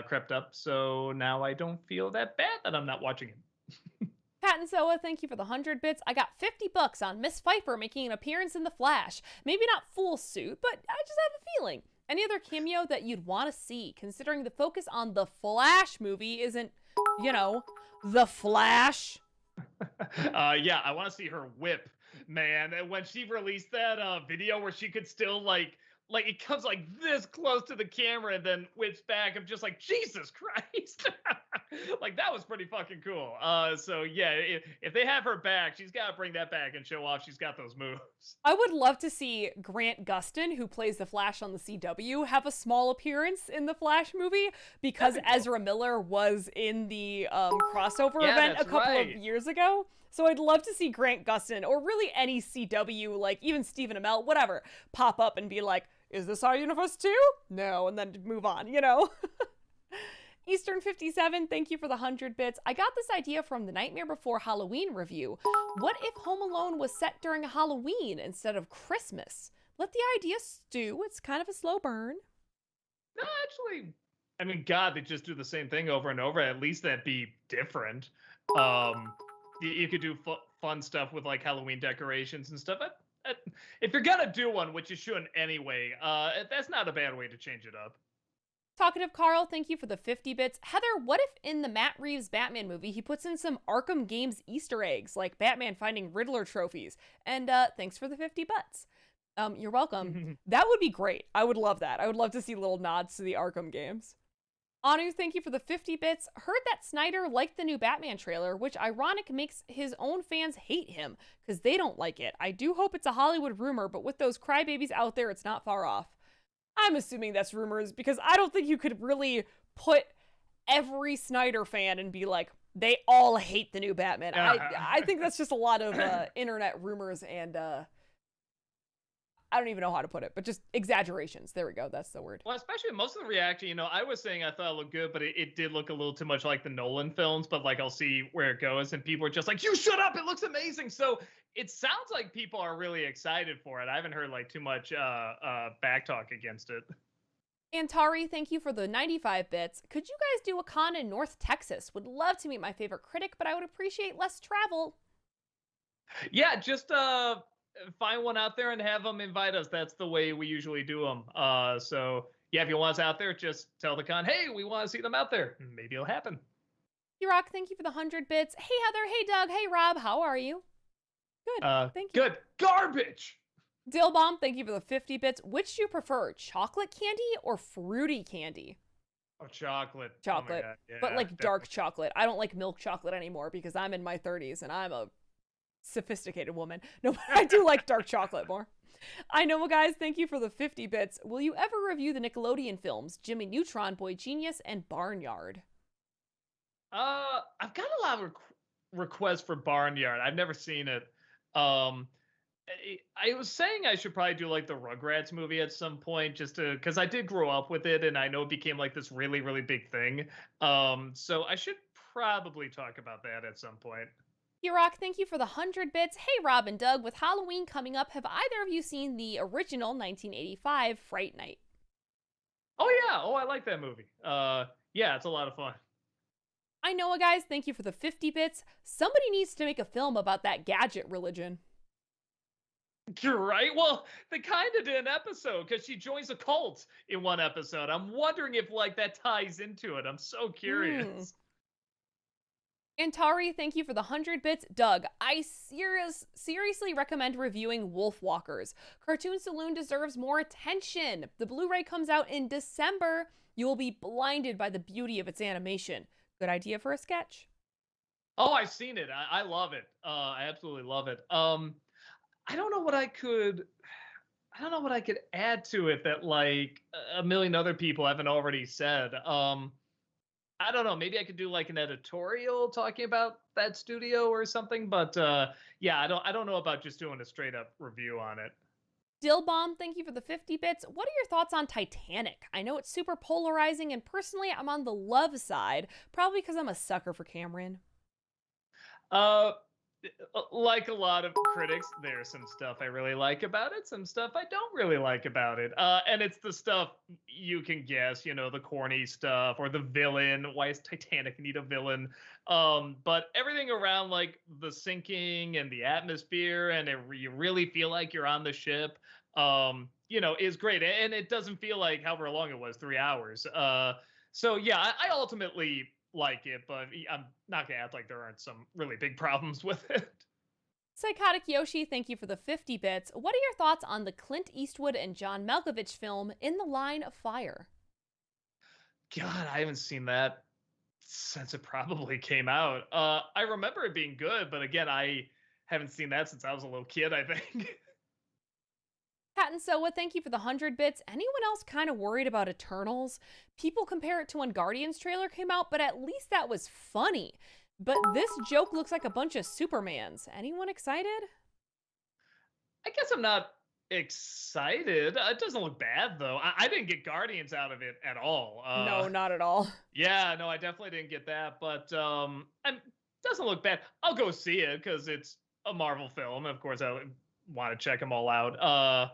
crept up. So now I don't feel that bad that I'm not watching it. Pat and Soa, thank you for the 100 bits. I got $50 on Miss Pfeiffer making an appearance in The Flash. Maybe not full suit, but I just have a feeling. Any other cameo that you'd want to see, considering the focus on the Flash movie isn't, The Flash? Yeah, I want to see her whip, man. And when she released that video where she could still like it comes like this close to the camera and then whips back, I'm just like, Jesus Christ. Like, that was pretty fucking cool. So yeah, if they have her back, she's got to bring that back and show off she's got those moves. I would love to see Grant Gustin, who plays the Flash on the CW, have a small appearance in the Flash movie, because Ezra Miller was in the crossover event a couple of years ago. So I'd love to see Grant Gustin, or really any CW, like even Stephen Amell, whatever, pop up and be like, is this our universe too? No, and then move on, Eastern 57, thank you for the 100 bits. I got this idea from the Nightmare Before Halloween review. What if Home Alone was set during Halloween instead of Christmas? Let the idea stew. It's kind of a slow burn. No, actually, I mean, God, they just do the same thing over and over. At least that'd be different. You could do fun stuff with like Halloween decorations and stuff. If you're gonna do one, which you shouldn't anyway, that's not a bad way to change it up. Talkative Carl, thank you for the 50 bits. Heather, what if in the Matt Reeves Batman movie, he puts in some Arkham Games Easter eggs, like Batman finding Riddler trophies? And thanks for the 50 bucks. You're welcome. That would be great. I would love that. I would love to see little nods to the Arkham games. Anu, thank you for the 50 bits. Heard that Snyder liked the new Batman trailer, which ironic makes his own fans hate him because they don't like it. I do hope it's a Hollywood rumor, but with those crybabies out there, it's not far off. I'm assuming that's rumors because I don't think you could really put every Snyder fan and be like, they all hate the new Batman. I think that's just a lot of internet rumors and I don't even know how to put it, but just exaggerations. There we go. That's the word. Well, especially most of the reaction, I was saying I thought it looked good, but it did look a little too much like the Nolan films, but like I'll see where it goes and people are just like, you shut up, it looks amazing. So it sounds like people are really excited for it. I haven't heard like too much back talk against it. Antari, thank you for the 95 bits. Could you guys do a con in North Texas? Would love to meet my favorite critic, but I would appreciate less travel. Yeah, just find one out there and have them invite us. That's the way we usually do them. So yeah, if you want us out there, just tell the con, hey, we want to see them out there. Maybe it'll happen. Rock, thank you for the 100 bits. Hey, Heather. Hey, Doug. Hey, Rob. How are you? Good. Thank you. Good. Garbage. Dillbomb, thank you for the 50 bits. Which do you prefer, chocolate candy or fruity candy? Oh, chocolate. Chocolate. Oh yeah, but like definitely. dark chocolate. I don't like milk chocolate anymore because I'm in my 30s and I'm a sophisticated woman. No, but I do like dark chocolate more. I know, guys, thank you for the 50 bits. Will you ever review the Nickelodeon films, Jimmy Neutron, Boy Genius, and Barnyard? I've got a lot of requests for Barnyard. I've never seen it. I was saying I should probably do like the Rugrats movie at some point, just to because I did grow up with it, and I know it became like this really, really big thing. So I should probably talk about that at some point. Rock, thank you for the 100 bits. Hey, Rob and Doug, with Halloween coming up, have either of you seen the original 1985 Fright Night? Oh yeah, oh I like that movie. Yeah, it's a lot of fun. I know, guys, thank you for the 50 bits. Somebody needs to make a film about that gadget religion. You're right. Well, they kind of did an episode because she joins a cult in one episode. I'm wondering if like that ties into it. I'm so curious. Antari, thank you for the 100 bits. Doug, I seriously recommend reviewing Wolfwalkers. Cartoon Saloon deserves more attention. The Blu-ray comes out in December. You will be blinded by the beauty of its animation. Good idea for a sketch. Oh, I've seen it. I love it. I absolutely love it. I don't know what I could. I don't know what I could add to it that like a million other people haven't already said. I don't know. Maybe I could do like an editorial talking about that studio or something. But yeah, I don't know about just doing a straight up review on it. Dillbomb, thank you for the 50 bits. What are your thoughts on Titanic? I know it's super polarizing, and personally, I'm on the love side, probably because I'm a sucker for Cameron. Uh, like a lot of critics, there's some stuff I really like about it, some stuff I don't really like about it. And it's the stuff you can guess, you know, the corny stuff or the villain. Why does Titanic need a villain? But everything around like the sinking and the atmosphere, and you really feel like you're on the ship. You know, is great, and it doesn't feel like however long it was, 3 hours. So yeah, I ultimately like it, but I'm not gonna act like there aren't some really big problems with it. Psychotic Yoshi, thank you for the 50 bits. What are your thoughts on the Clint Eastwood and John Malkovich film In the Line of Fire? God, I haven't seen that since it probably came out. I remember it being good, but again, I haven't seen that since I was a little kid, I think. Pat and Soa, thank you for the 100 bits. Anyone else kind of worried about Eternals? People compare it to when Guardians trailer came out, but at least that was funny. But this joke looks like a bunch of Supermans. Anyone excited? I guess I'm not excited. It doesn't look bad though. I didn't get Guardians out of it at all. No, not at all. Yeah, no, I definitely didn't get that. But it doesn't look bad. I'll go see it because it's a Marvel film. Of course, I want to check them all out.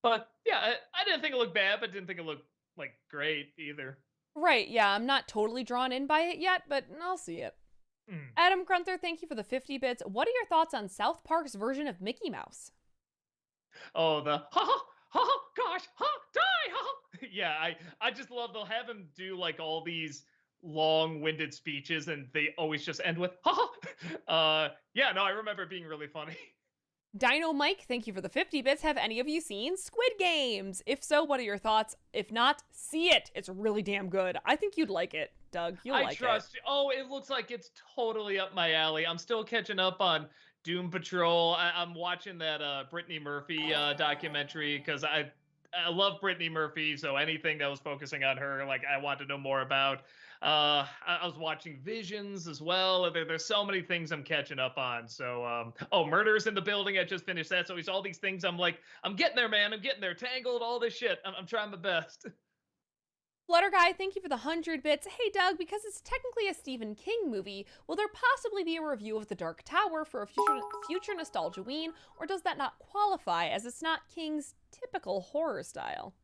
But yeah, I didn't think it looked bad, but didn't think it looked like great either. Right, yeah, I'm not totally drawn in by it yet, but I'll see it. Adam Grunter, thank you for the 50 bits. What are your thoughts on South Park's version of Mickey Mouse? Oh, the ha, gosh, ha, die, ha. Yeah, I just love they'll have him do like all these long-winded speeches, and they always just end with ha. Yeah, no, I remember it being really funny. Dino Mike, thank you for the 50 bits. Have any of you seen Squid Games? If so, what are your thoughts? If not, see it. It's really damn good. I think you'd like it, Doug. You'll like it. I trust you. Oh, it looks like it's totally up my alley. I'm still catching up on Doom Patrol. I'm watching that Brittany Murphy documentary because I love Brittany Murphy. So anything that was focusing on her, like I want to know more about. I was watching Visions as well. There's so many things I'm catching up on. So, Murders in the Building. I just finished that. So it's all these things. I'm like, I'm getting there, man. I'm getting there. Tangled, all this shit. I'm trying my best. Flutter Guy, thank you for the 100 bits. Hey, Doug, because it's technically a Stephen King movie, will there possibly be a review of The Dark Tower for a future Nostalgia-ween, or does that not qualify as it's not King's typical horror style?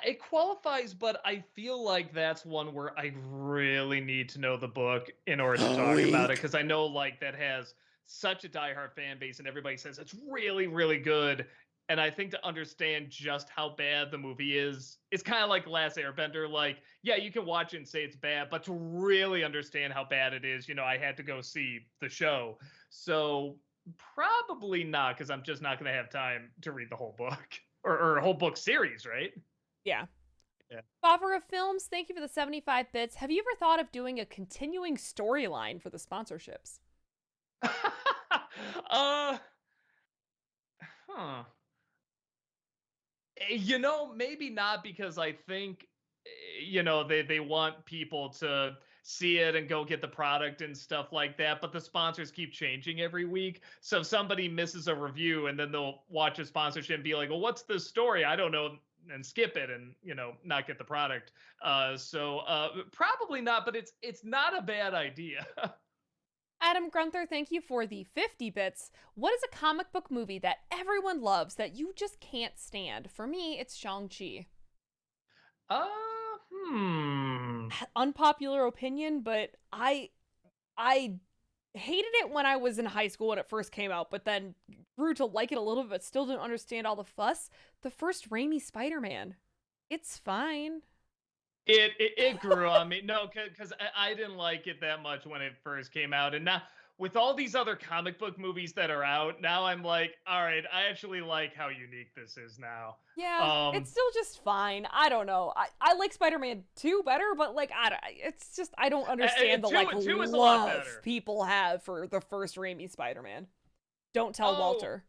It qualifies, but I feel like that's one where I really need to know the book in order to talk about it, because I know like that has such a diehard fan base, and everybody says it's really, really good. And I think to understand just how bad the movie is, it's kind of like Last Airbender. Like, yeah, you can watch it and say it's bad, but to really understand how bad it is, you know, I had to go see the show. So probably not, because I'm just not going to have time to read the whole book or a whole book series, right? Yeah. Yeah. Boffer of Films, thank you for the 75 bits. Have you ever thought of doing a continuing storyline for the sponsorships? You know, maybe not, because I think, you know, they want people to see it and go get the product and stuff like that. But the sponsors keep changing every week. So if somebody misses a review and then they'll watch a sponsorship and be like, well, what's the story? I don't know. And skip it and, not get the product. So probably not, but it's not a bad idea. Adam Grunther, thank you for the 50 bits. What is a comic book movie that everyone loves that you just can't stand? For me, it's Shang-Chi. Unpopular opinion, but I hated it when I was in high school when it first came out, but then grew to like it a little bit, but still didn't understand all the fuss. The first Raimi Spider-Man. It's fine. It grew on me. No, because I didn't like it that much when it first came out. And now with all these other comic book movies that are out, now I'm like, all right, I actually like how unique this is now. Yeah, it's still just fine. I don't know. I like Spider-Man 2 better, but like, it's just, I don't understand the love people have for the first Raimi Spider-Man. Don't tell Walter.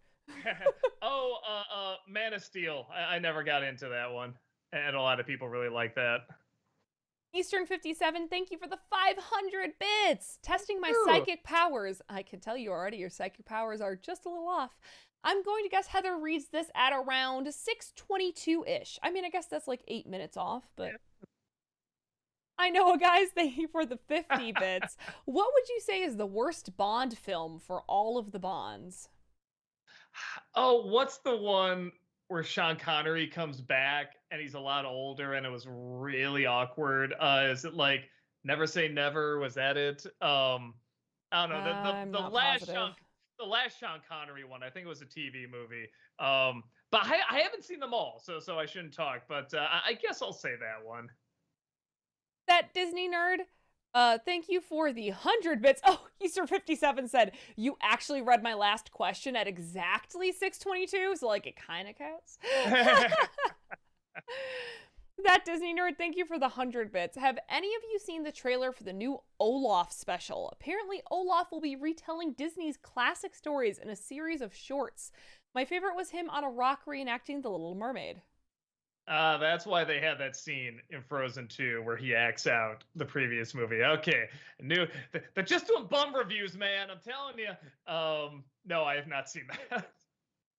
Man of Steel. I never got into that one. And a lot of people really like that. Eastern 57, thank you for the 500 bits. Testing my psychic powers. I can tell you already your psychic powers are just a little off. I'm going to guess Heather reads this at around 6:22-ish. I mean, I guess that's like 8 minutes off, but... Yeah. I know, guys. Thank you for the 50 bits. What would you say is the worst Bond film for all of the Bonds? Oh, what's the one where Sean Connery comes back and he's a lot older and it was really awkward? Is it like Never Say Never? Was that it? I don't know. The last Sean Connery one, I think it was a TV movie. But I haven't seen them all, so I shouldn't talk. But I guess I'll say that one. That Disney nerd. Thank you for the 100 bits. Oh, Easter 57 said, you actually read my last question at exactly 6:22, so like it kind of counts. That Disney nerd, thank you for the 100 bits. Have any of you seen the trailer for the new Olaf special? Apparently, Olaf will be retelling Disney's classic stories in a series of shorts. My favorite was him on a rock reenacting The Little Mermaid. That's why they had that scene in Frozen 2 where he acts out the previous movie. Okay, they're just doing bum reviews, man. I'm telling you. No, I have not seen that.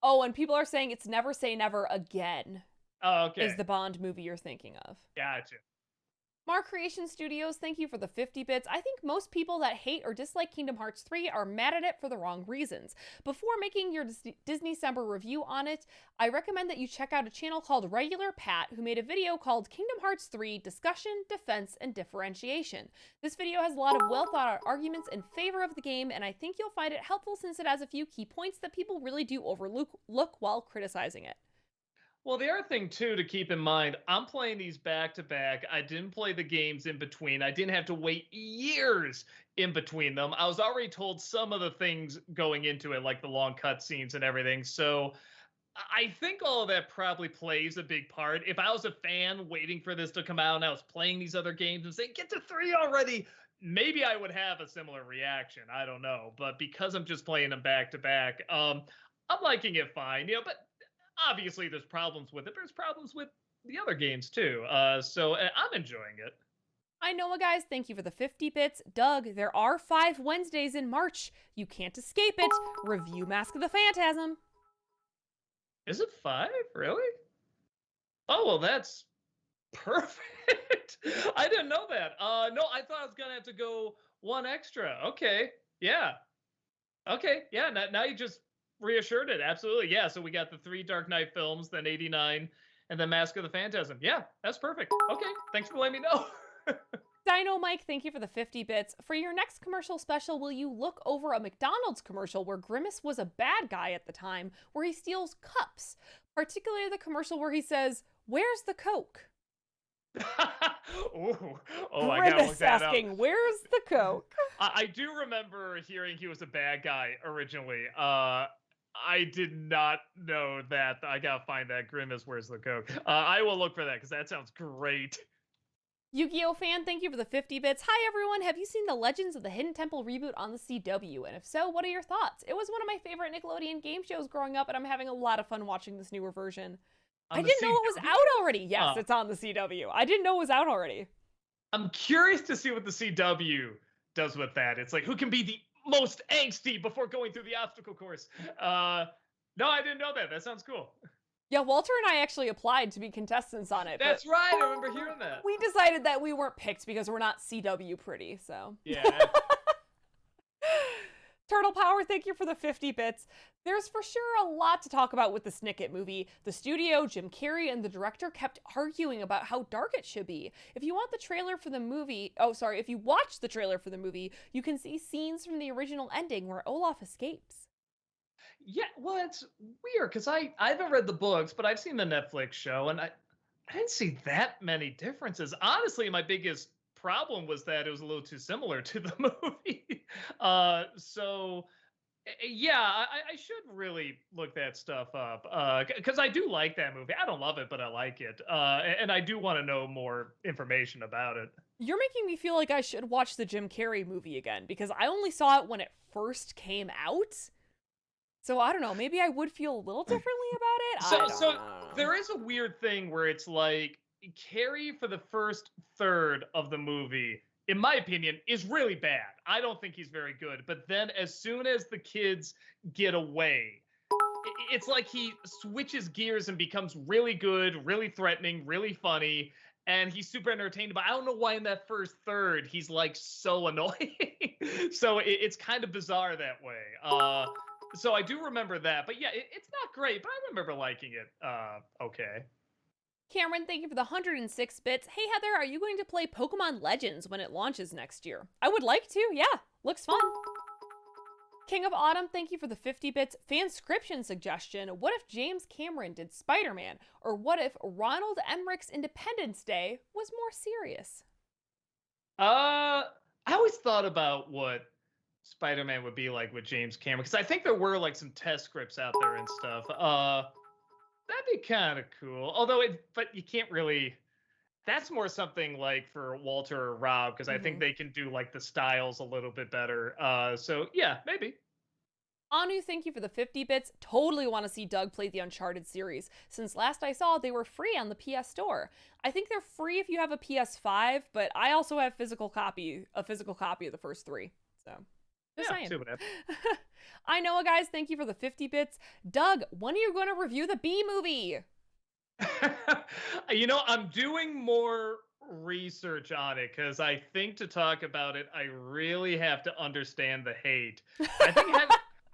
Oh, and people are saying it's Never Say Never Again. Oh, okay. Is the Bond movie you're thinking of? Gotcha. Mark Creation Studios, thank you for the 50 bits. I think most people that hate or dislike Kingdom Hearts 3 are mad at it for the wrong reasons. Before making your Disney-Cember review on it, I recommend that you check out a channel called Regular Pat, who made a video called Kingdom Hearts 3 Discussion, Defense, and Differentiation. This video has a lot of well-thought-out arguments in favor of the game, and I think you'll find it helpful since it has a few key points that people really do overlook while criticizing it. Well, the other thing, too, to keep in mind, I'm playing these back-to-back. I didn't play the games in between. I didn't have to wait years in between them. I was already told some of the things going into it, like the long cutscenes and everything. So I think all of that probably plays a big part. If I was a fan waiting for this to come out and I was playing these other games and saying, get to 3 already, maybe I would have a similar reaction. I don't know. But because I'm just playing them back-to-back, I'm liking it fine. But obviously, there's problems with it. There's problems with the other games, too. So I'm enjoying it. I know, guys. Thank you for the 50 bits. Doug, there are 5 Wednesdays in March. You can't escape it. Review Mask of the Phantasm. Is it 5? Really? Oh, well, that's perfect. I didn't know that. No, I thought I was going to have to go 1 extra. Okay. Yeah. Okay. Yeah. Now you just reassured it. Absolutely. Yeah. So we got the 3 Dark Knight films, then 89, and then Mask of the Phantasm. Yeah, that's perfect. Okay. Thanks for letting me know. Dino Mike, thank you for the 50 bits. For your next commercial special, will you look over a McDonald's commercial where Grimace was a bad guy at the time, where he steals cups? Particularly the commercial where he says, "Where's the Coke?" Oh, Grimace asking, "Where's the Coke?" I do remember hearing he was a bad guy originally. I did not know that. I gotta find that. Grimace, where's the Coke? I will look for that because that sounds great. Yu-Gi-Oh fan, thank you for the 50 bits. Hi everyone, have you seen the Legends of the Hidden Temple reboot on the CW? And if so, what are your thoughts? It was one of my favorite Nickelodeon game shows growing up, and I'm having a lot of fun watching this newer version. I didn't know it was out already. Yes, it's on the CW. I didn't know it was out already. I'm curious to see what the CW does with that. It's like, who can be the most angsty before going through the obstacle course? No, I didn't know that. That sounds cool. Yeah, Walter and I actually applied to be contestants on it. That's right. I remember hearing that. We decided that we weren't picked because we're not CW pretty, so. Yeah. Turtle Power, thank you for the 50 bits. There's for sure a lot to talk about with the Snicket movie. The studio, Jim Carrey, and the director kept arguing about how dark it should be. If you watch the trailer for the movie, you can see scenes from the original ending where Olaf escapes. Yeah, well, it's weird because I haven't read the books, but I've seen the Netflix show, and I didn't see that many differences. Honestly, my biggest problem was that it was a little too similar to the movie. So yeah, I should really look that stuff up because I do like that movie. I don't love it, but I like it, and I do want to know more information about it. You're making me feel like I should watch the Jim Carrey movie again because I only saw it when it first came out. So I don't know, maybe I would feel a little differently about it. So there is a weird thing where it's like Carrey for the first third of the movie, in my opinion, is really bad. I don't think he's very good. But then as soon as the kids get away, it's like he switches gears and becomes really good, really threatening, really funny. And he's super entertained, but I don't know why in that first third he's like so annoying. So it's kind of bizarre that way. So I do remember that, but yeah, it's not great, but I remember liking it. Okay. Cameron, thank you for the 106 bits. Hey Heather, are you going to play Pokemon Legends when it launches next year? I would like to, yeah. Looks fun. King of Autumn, thank you for the 50 bits. Fanscription suggestion, what if James Cameron did Spider-Man? Or what if Ronald Emmerich's Independence Day was more serious? I always thought about what Spider-Man would be like with James Cameron, because I think there were like some test scripts out there and stuff. That'd be kind of cool. Although but you can't really. That's more something like for Walter or Rob, because I think they can do like the styles a little bit better. So yeah, maybe. Anu, thank you for the 50 bits. Totally want to see Doug play the Uncharted series. Since last I saw, they were free on the PS Store. I think they're free if you have a PS5, but I also have a physical copy of the first three. So. Just saying. I know, guys. Thank you for the 50 bits. Doug, when are you going to review the Bee Movie? You know, I'm doing more research on it because I think to talk about it, I really have to understand the hate.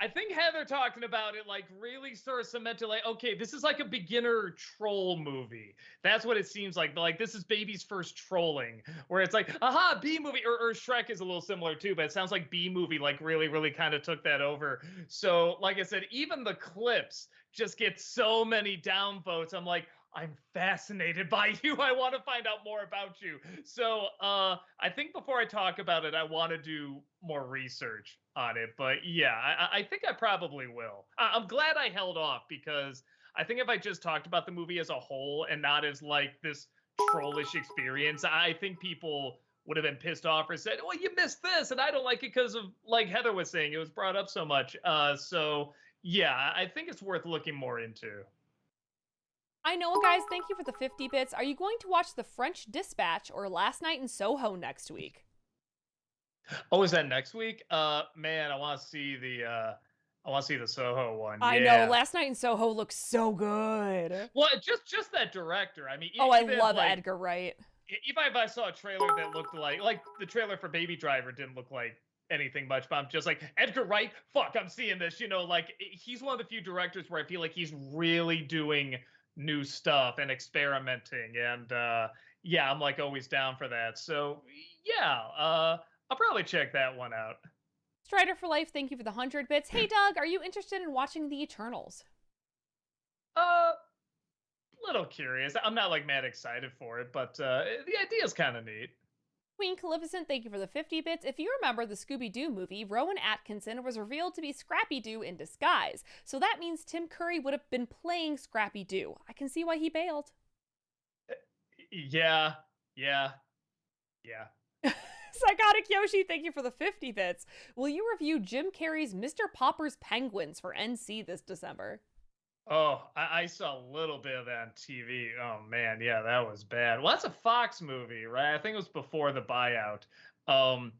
I think Heather talking about it like really sort of cemented like, okay, this is like a beginner troll movie. That's what it seems like. But like this is baby's first trolling, where it's like, aha, Bee Movie, or Shrek is a little similar too, but it sounds like Bee Movie like really kind of took that over. So like I said, even the clips just get so many downvotes. I'm like, I'm fascinated by you. I want to find out more about you. So I think before I talk about it, I want to do more research on it. But yeah, I think I probably will. I'm glad I held off because I think if I just talked about the movie as a whole and not as like this trollish experience, I think people would have been pissed off or said, well, you missed this. And I don't like it because of, like Heather was saying, it was brought up so much. So yeah, I think it's worth looking more into. I know, guys. Thank you for the 50 bits. Are you going to watch The French Dispatch or Last Night in Soho next week? Oh, is that next week? Man, I want to see the Soho one. I know. Last Night in Soho looks so good. Well, just that director. I mean, I love Edgar Wright. Even if I saw a trailer that looked like the trailer for Baby Driver didn't look like anything much, but I'm just like, Edgar Wright, fuck, I'm seeing this. You know, like he's one of the few directors where I feel like he's really doing new stuff and experimenting, and yeah, I'm like always down for that. So yeah, I'll probably check that one out. Strider for Life, thank you for the 100 bits. Hey Doug, are you interested in watching The Eternals? Little curious. I'm not like mad excited for it, but the idea is kind of neat. Queen Calificent, thank you for the 50 bits. If you remember the Scooby-Doo movie, Rowan Atkinson was revealed to be Scrappy-Doo in disguise. So that means Tim Curry would have been playing Scrappy-Doo. I can see why he bailed. Yeah. Psychotic Yoshi, thank you for the 50 bits. Will you review Jim Carrey's Mr. Popper's Penguins for NC this December? Oh, I saw a little bit of that on TV. Oh man, yeah, that was bad. Well, that's a Fox movie, right? I think it was before the buyout. Um,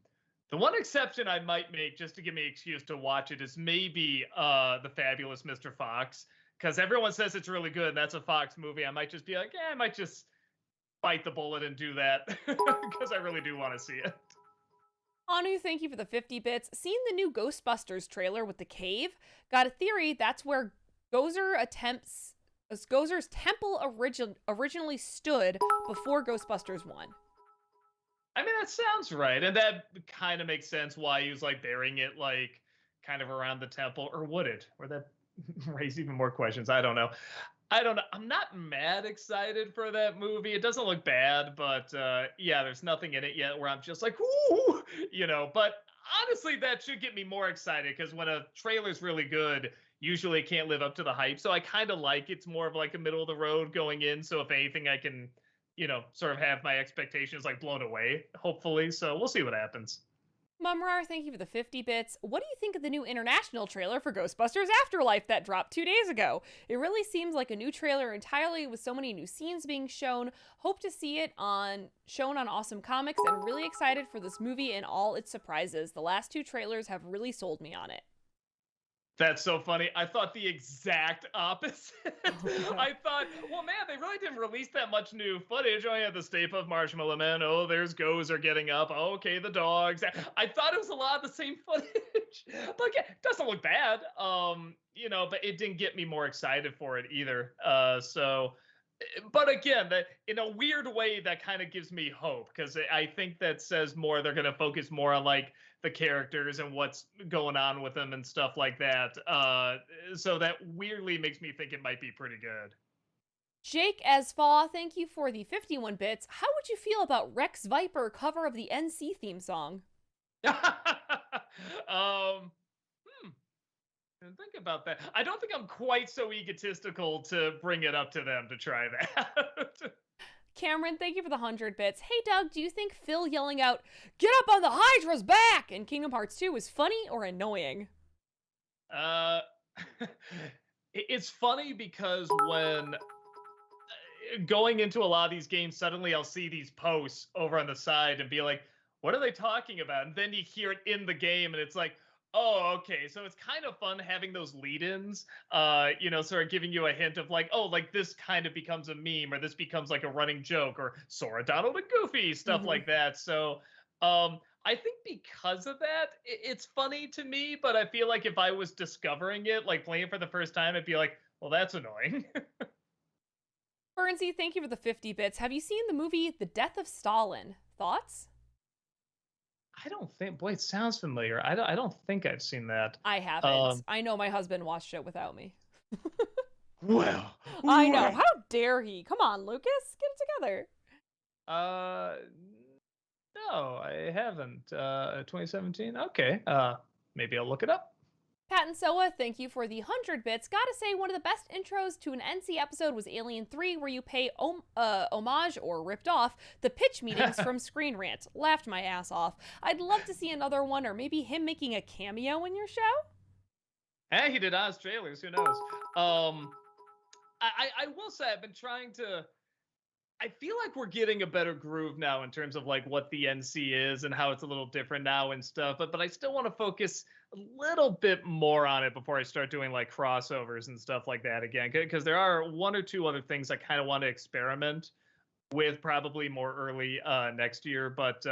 the one exception I might make just to give me an excuse to watch it is maybe the Fabulous Mr. Fox, because everyone says it's really good. And that's a Fox movie. I might just be like, yeah, I might just bite the bullet and do that because I really do want to see it. Anu, thank you for the 50 bits. Seen the new Ghostbusters trailer with the cave? Got a theory that's where Gozer's temple originally stood before Ghostbusters 1. I mean, that sounds right. And that kind of makes sense why he was like burying it like kind of around the temple. Or would it? Or that raise even more questions? I don't know. I'm not mad excited for that movie. It doesn't look bad, but yeah, there's nothing in it yet where I'm just like, ooh, but honestly, that should get me more excited because when a trailer's really good, usually it can't live up to the hype. So I kind of like it's more of like a middle of the road going in. So if anything, I can, sort of have my expectations like blown away, hopefully. So we'll see what happens. Mumrar, thank you for the 50 bits. What do you think of the new international trailer for Ghostbusters Afterlife that dropped 2 days ago? It really seems like a new trailer entirely with so many new scenes being shown. Hope to see it shown on Awesome Comics and really excited for this movie and all its surprises. The last 2 trailers have really sold me on it. That's so funny. I thought the exact opposite. I thought, well, man, they really didn't release that much new footage. Oh, yeah, the Stay Puft Marshmallow Man. Oh, there's Gozer getting up. Oh, okay, the dogs. I thought it was a lot of the same footage. But yeah, it doesn't look bad. But it didn't get me more excited for it either. But again, that in a weird way, that kind of gives me hope because I think that says more. They're going to focus more on like the characters and what's going on with them and stuff like that. So that weirdly makes me think it might be pretty good. Jake Esfaw, thank you for the 51 bits. How would you feel about Rex Viper cover of the NC theme song? Think about that. I don't think I'm quite so egotistical to bring it up to them to try that. Cameron, thank you for the 100 bits. Hey, Doug, do you think Phil yelling out, "Get up on the Hydra's back!" in Kingdom Hearts 2 was funny or annoying? It's funny because when going into a lot of these games, suddenly I'll see these posts over on the side and be like, what are they talking about? And then you hear it in the game and it's like, oh, okay. So it's kind of fun having those lead-ins, sort of giving you a hint of like, oh, like this kind of becomes a meme or this becomes like a running joke or Sora, Donald, and Goofy, stuff like that. So I think because of that, it's funny to me, but I feel like if I was discovering it, like playing it for the first time, I'd be like, well, that's annoying. Bernsey, thank you for the 50 bits. Have you seen the movie The Death of Stalin? Thoughts? I don't think. Boy, it sounds familiar. I don't think I've seen that. I haven't. I know my husband watched it without me. Well, I know. How dare he? Come on, Lucas, get it together. No, I haven't. 2017. Okay. Maybe I'll look it up. Pat Soa, thank you for the 100 bits. Gotta say, one of the best intros to an NC episode was Alien 3, where you pay homage or ripped off the pitch meetings from Screen Rant. Laughed my ass off. I'd love to see another one, or maybe him making a cameo in your show. Hey, he did Oz trailers. Who knows? I will say I've been trying to. I feel like we're getting a better groove now in terms of like what the NC is and how it's a little different now and stuff. But I still want to focus a little bit more on it before I start doing like crossovers and stuff like that again. Because there are 1 or 2 other things I kind of want to experiment with probably more early next year. But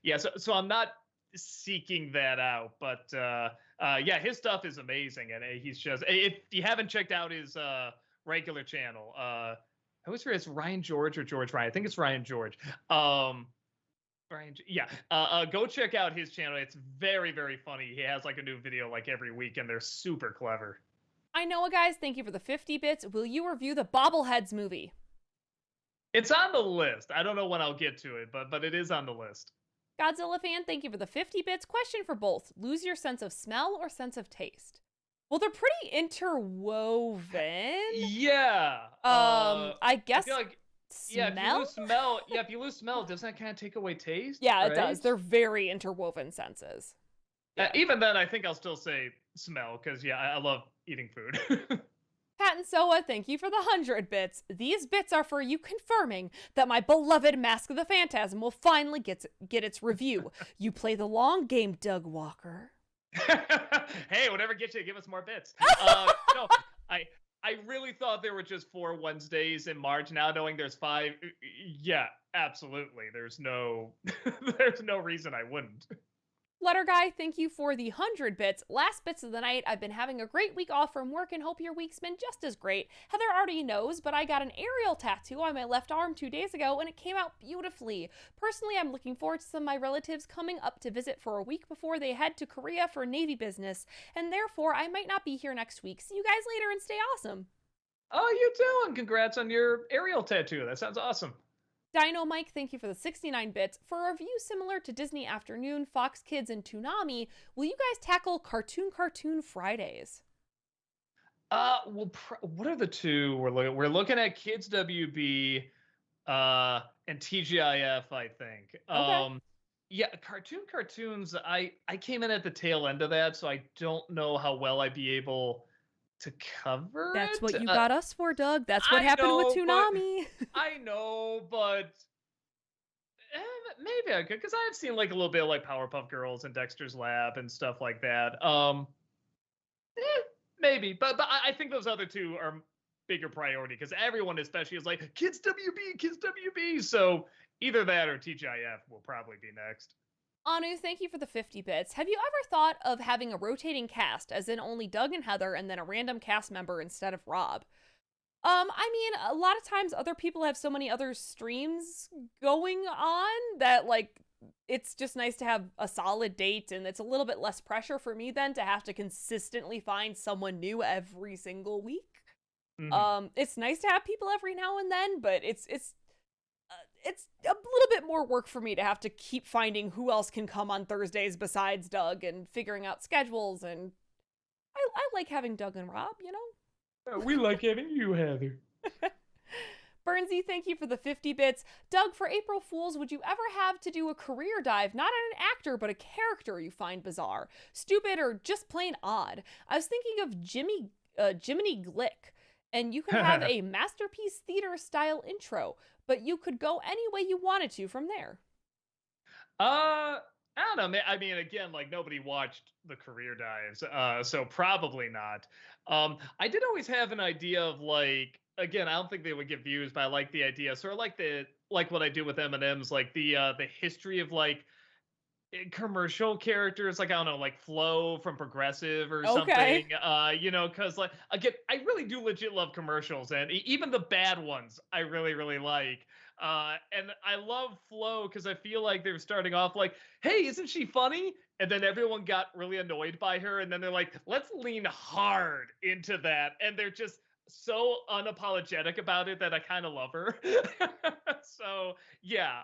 yeah, so I'm not seeking that out. But yeah, his stuff is amazing. And he's just, if you haven't checked out his regular channel, I always forget it's Ryan George or George Ryan. I think it's Ryan George. Go check out his channel. It's very, very funny. He has like a new video like every week, and they're super clever. I know, guys. Thank you for the 50 bits. Will you review the Bobbleheads movie? It's on the list. I don't know when I'll get to it, but it is on the list. Godzilla fan, thank you for the 50 bits. Question for both: lose your sense of smell or sense of taste? Well, they're pretty interwoven. Yeah. I guess. I feel like, smell? if you lose smell, doesn't that kind of take away taste? Yeah, right? It does. They're very interwoven senses. Even then, I think I'll still say smell because I love eating food. Pat and Soa, thank you for the 100 bits. These bits are for you confirming that my beloved Mask of the Phantasm will finally get its review. You play the long game, Doug Walker. Hey, whatever gets you, give us more bits. No, I really thought there were just 4 Wednesdays in March. Now knowing there's 5, yeah, absolutely. There's no reason I wouldn't. Letter Guy, thank you for the 100 bits. Last bits of the night. I've been having a great week off from work and hope your week's been just as great. Heather already knows, but I got an Ariel tattoo on my left arm 2 days ago and it came out beautifully. Personally, I'm looking forward to some of my relatives coming up to visit for a week before they head to Korea for Navy business, and therefore I might not be here next week. See you guys later and stay awesome. Oh, you too, and congrats on your Ariel tattoo. That sounds awesome. Dino Mike, thank you for the 69 bits. For a review similar to Disney Afternoon, Fox Kids, and Toonami, will you guys tackle Cartoon Fridays? Well, what are the two we're looking at? Kids WB, and TGIF, I think. Okay. Yeah, cartoons. I came in at the tail end of that, so I don't know how well I'd be able to cover That's it. what you got us for, Doug. That's what happened with Toonami. I know, but maybe I could, because I've seen like a little bit of like Powerpuff Girls and Dexter's Lab and stuff like that. Maybe, but I think those other two are bigger priority because everyone, especially, is like Kids WB. So either that or TGIF will probably be next. Anu, thank you for the 50 bits. Have you ever thought of having a rotating cast, as in only Doug and Heather and then a random cast member instead of Rob? I mean, a lot of times other people have so many other streams going on that, like, it's just nice to have a solid date, and it's a little bit less pressure for me then to have to consistently find someone new every single week. Mm-hmm. It's nice to have people every now and then, but it's a little bit more work for me to have to keep finding who else can come on Thursdays besides Doug and figuring out schedules, and I like having Doug and Rob, you know? We like having you, Heather. Bernsey, thank you for the 50 bits. Doug, for April Fools, would you ever have to do a career dive, not on an actor, but a character you find bizarre, stupid, or just plain odd? I was thinking of Jiminy Glick, and you could have a Masterpiece Theater style intro, but you could go any way you wanted to from there. I don't know. I mean, again, like nobody watched the career dives, so probably not. I did always have an idea of like, again, I don't think they would get views, but I like the idea. Sort of like what I do with M&M's, like the history of like commercial characters, like I don't know, like Flo from Progressive or something. You know, because like again, I really do legit love commercials, and even the bad ones I really, really like. And I love Flo because I feel like they're starting off like, hey, isn't she funny? And then everyone got really annoyed by her, and then they're like, let's lean hard into that, and they're just so unapologetic about it that I kind of love her. So yeah,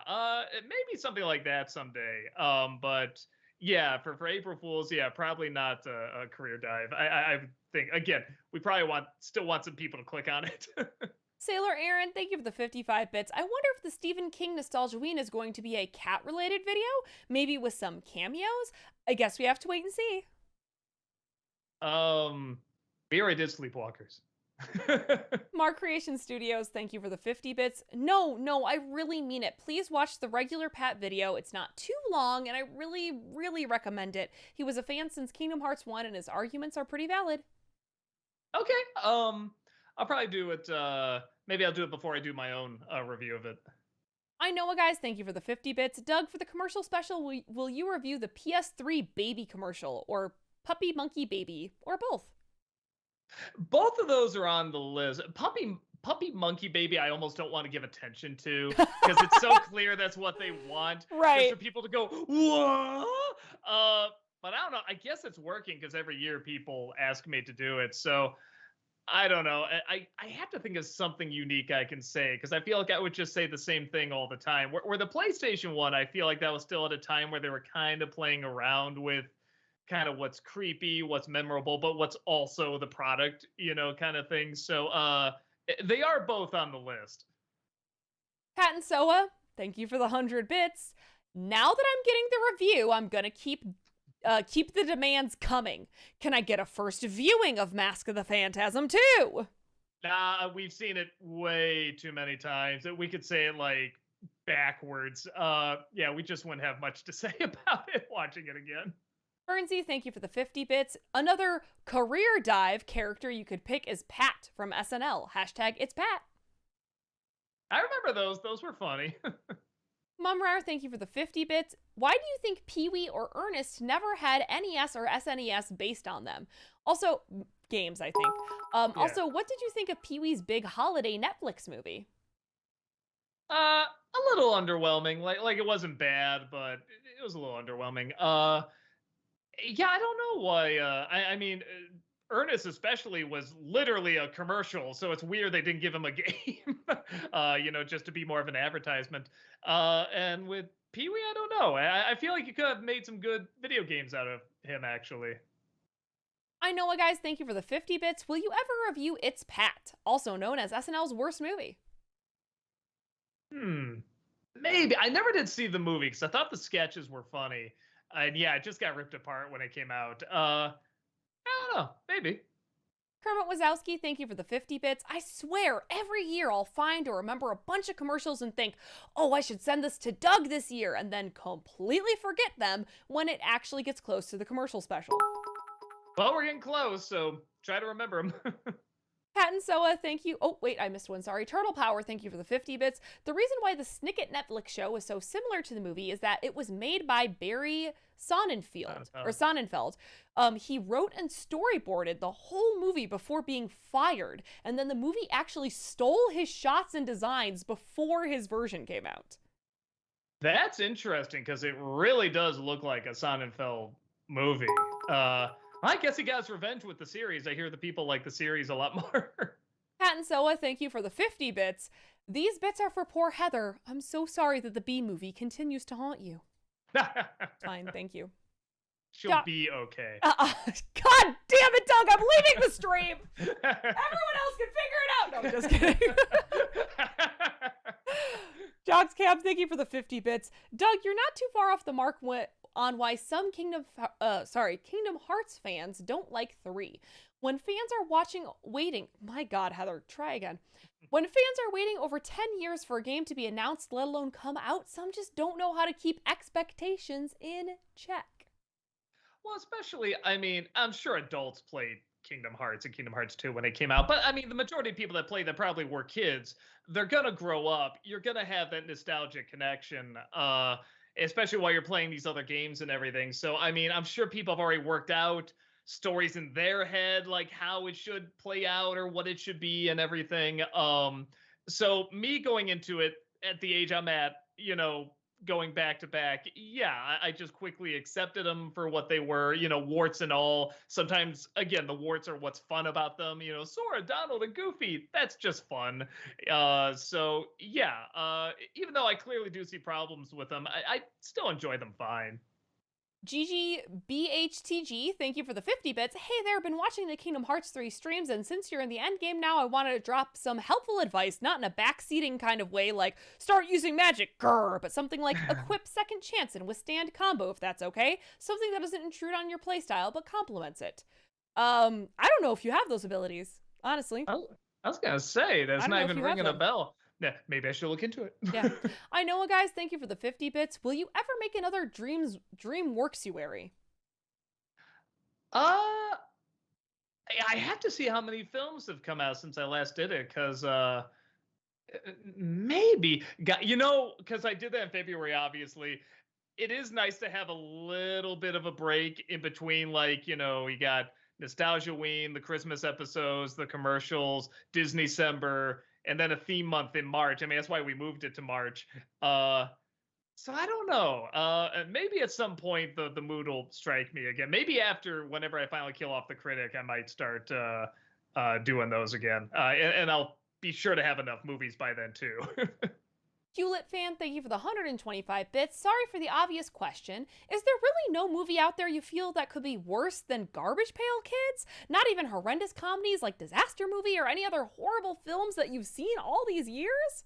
maybe something like that someday. But yeah, for April Fools, yeah, probably not a career dive. I think, again, we probably still want some people to click on it. Sailor Aaron, thank you for the 55 bits. I wonder if the Stephen King Nostalgiaween is going to be a cat-related video, maybe with some cameos. I guess we have to wait and see. We already did Sleepwalkers. Mark Creation Studios, thank you for the 50 bits. No, I really mean it. Please watch the regular Pat video. It's not too long, and I really, really recommend it. He was a fan since Kingdom Hearts 1, and his arguments are pretty valid. Okay, I'll probably do it, maybe I'll do it before I do my own review of it. I know, guys, thank you for the 50 bits. Doug, for the commercial special, will you review the PS3 baby commercial, or Puppy Monkey Baby, or both? Both of those are on the list. Puppy Monkey Baby, I almost don't want to give attention to because it's so clear that's what they want. Right. Just for people to go, whoa. But I don't know. I guess it's working because every year people ask me to do it. So I don't know. I have to think of something unique I can say because I feel like I would just say the same thing all the time. Where the PlayStation one, I feel like that was still at a time where they were kind of playing around with kind of what's creepy, what's memorable, but what's also the product, you know, kind of thing. So they are both on the list. Pat and Soa, thank you for the 100 bits. Now that I'm getting the review, I'm gonna keep the demands coming. Can I get a first viewing of Mask of the Phantasm too? Nah, we've seen it way too many times that we could say it like backwards. Yeah, we just wouldn't have much to say about it watching it again. Bernsey, thank you for the 50 bits. Another career dive character you could pick is Pat from SNL. Hashtag it's Pat. I remember those. Those were funny. Mumrar, thank you for the 50 bits. Why do you think Pee-wee or Ernest never had NES or SNES based on them? Also, games, I think. Also, what did you think of Pee-wee's big holiday Netflix movie? A little underwhelming. Like it wasn't bad, but it was a little underwhelming. Yeah, I don't know why. I mean, Ernest especially was literally a commercial, so it's weird they didn't give him a game. Just to be more of an advertisement. And with Pee-wee, I don't know. I feel like you could have made some good video games out of him, actually. I know, guys. Thank you for the 50 bits. Will you ever review It's Pat, also known as SNL's worst movie? Maybe. I never did see the movie because I thought the sketches were funny. And yeah, it just got ripped apart when it came out. I don't know. Maybe. Kermit Wazowski, thank you for the 50 bits. I swear, every year I'll find or remember a bunch of commercials and think, oh, I should send this to Doug this year, and then completely forget them when it actually gets close to the commercial special. Well, we're getting close, so try to remember them. Pat and Soa, thank you. Oh, wait, I missed one. Sorry. Turtle Power, thank you for the 50 bits. The reason why the Snicket Netflix show is so similar to the movie is that it was made by Barry Sonnenfeld. He wrote and storyboarded the whole movie before being fired, and then the movie actually stole his shots and designs before his version came out. That's interesting because it really does look like a Sonnenfeld movie. I guess he got his revenge with the series. I hear the people like the series a lot more. Pat and Soa, thank you for the 50 bits. These bits are for poor Heather. I'm so sorry that the Bee movie continues to haunt you. Fine, thank you. She'll be okay. God damn it, Doug! I'm leaving the stream! Everyone else can figure it out! No, I'm just kidding. Jogs Cab, thank you for the 50 bits. Doug, you're not too far off the mark on why some Kingdom Hearts fans don't like 3. When fans are waiting, my God, Heather, try again. When fans are waiting over 10 years for a game to be announced, let alone come out, some just don't know how to keep expectations in check. Well, especially, I mean, I'm sure adults played Kingdom Hearts and Kingdom Hearts 2 when it came out. But I mean, the majority of people that play that probably were kids. They're going to grow up. You're going to have that nostalgic connection, especially while you're playing these other games and everything. So, I mean, I'm sure people have already worked out stories in their head, like how it should play out or what it should be and everything. So me going into it at the age I'm at, going back to back, yeah, I just quickly accepted them for what they were, warts and all. Sometimes, again, the warts are what's fun about them. Sora, Donald, and Goofy, that's just fun. So yeah, even though I clearly do see problems with them, I still enjoy them fine. GGBHTG, thank you for the 50 bits. Hey there, been watching the Kingdom Hearts 3 streams, and since you're in the end game now, I wanted to drop some helpful advice, not in a backseating kind of way, like start using magic, grrr, but something like equip second chance and withstand combo, if that's okay. Something that doesn't intrude on your playstyle, but complements it. I don't know if you have those abilities, honestly. I was gonna say, that's not even ringing a bell. Yeah, maybe I should look into it. Yeah. I know, guys. Thank you for the 50 bits. Will you ever make another DreamWorksuary? I have to see how many films have come out since I last did it, because maybe, because I did that in February, obviously. It is nice to have a little bit of a break in between, like, you got Nostalgiaween, the Christmas episodes, the commercials, Disney-cember, and then a theme month in March. I mean, that's why we moved it to March. So I don't know. Maybe at some point the mood will strike me again. Maybe whenever I finally kill off the critic, I might start doing those again. And I'll be sure to have enough movies by then too. Hewlett fan, thank you for the 125 bits. Sorry for the obvious question. Is there really no movie out there you feel that could be worse than Garbage Pail Kids? Not even horrendous comedies like Disaster Movie or any other horrible films that you've seen all these years?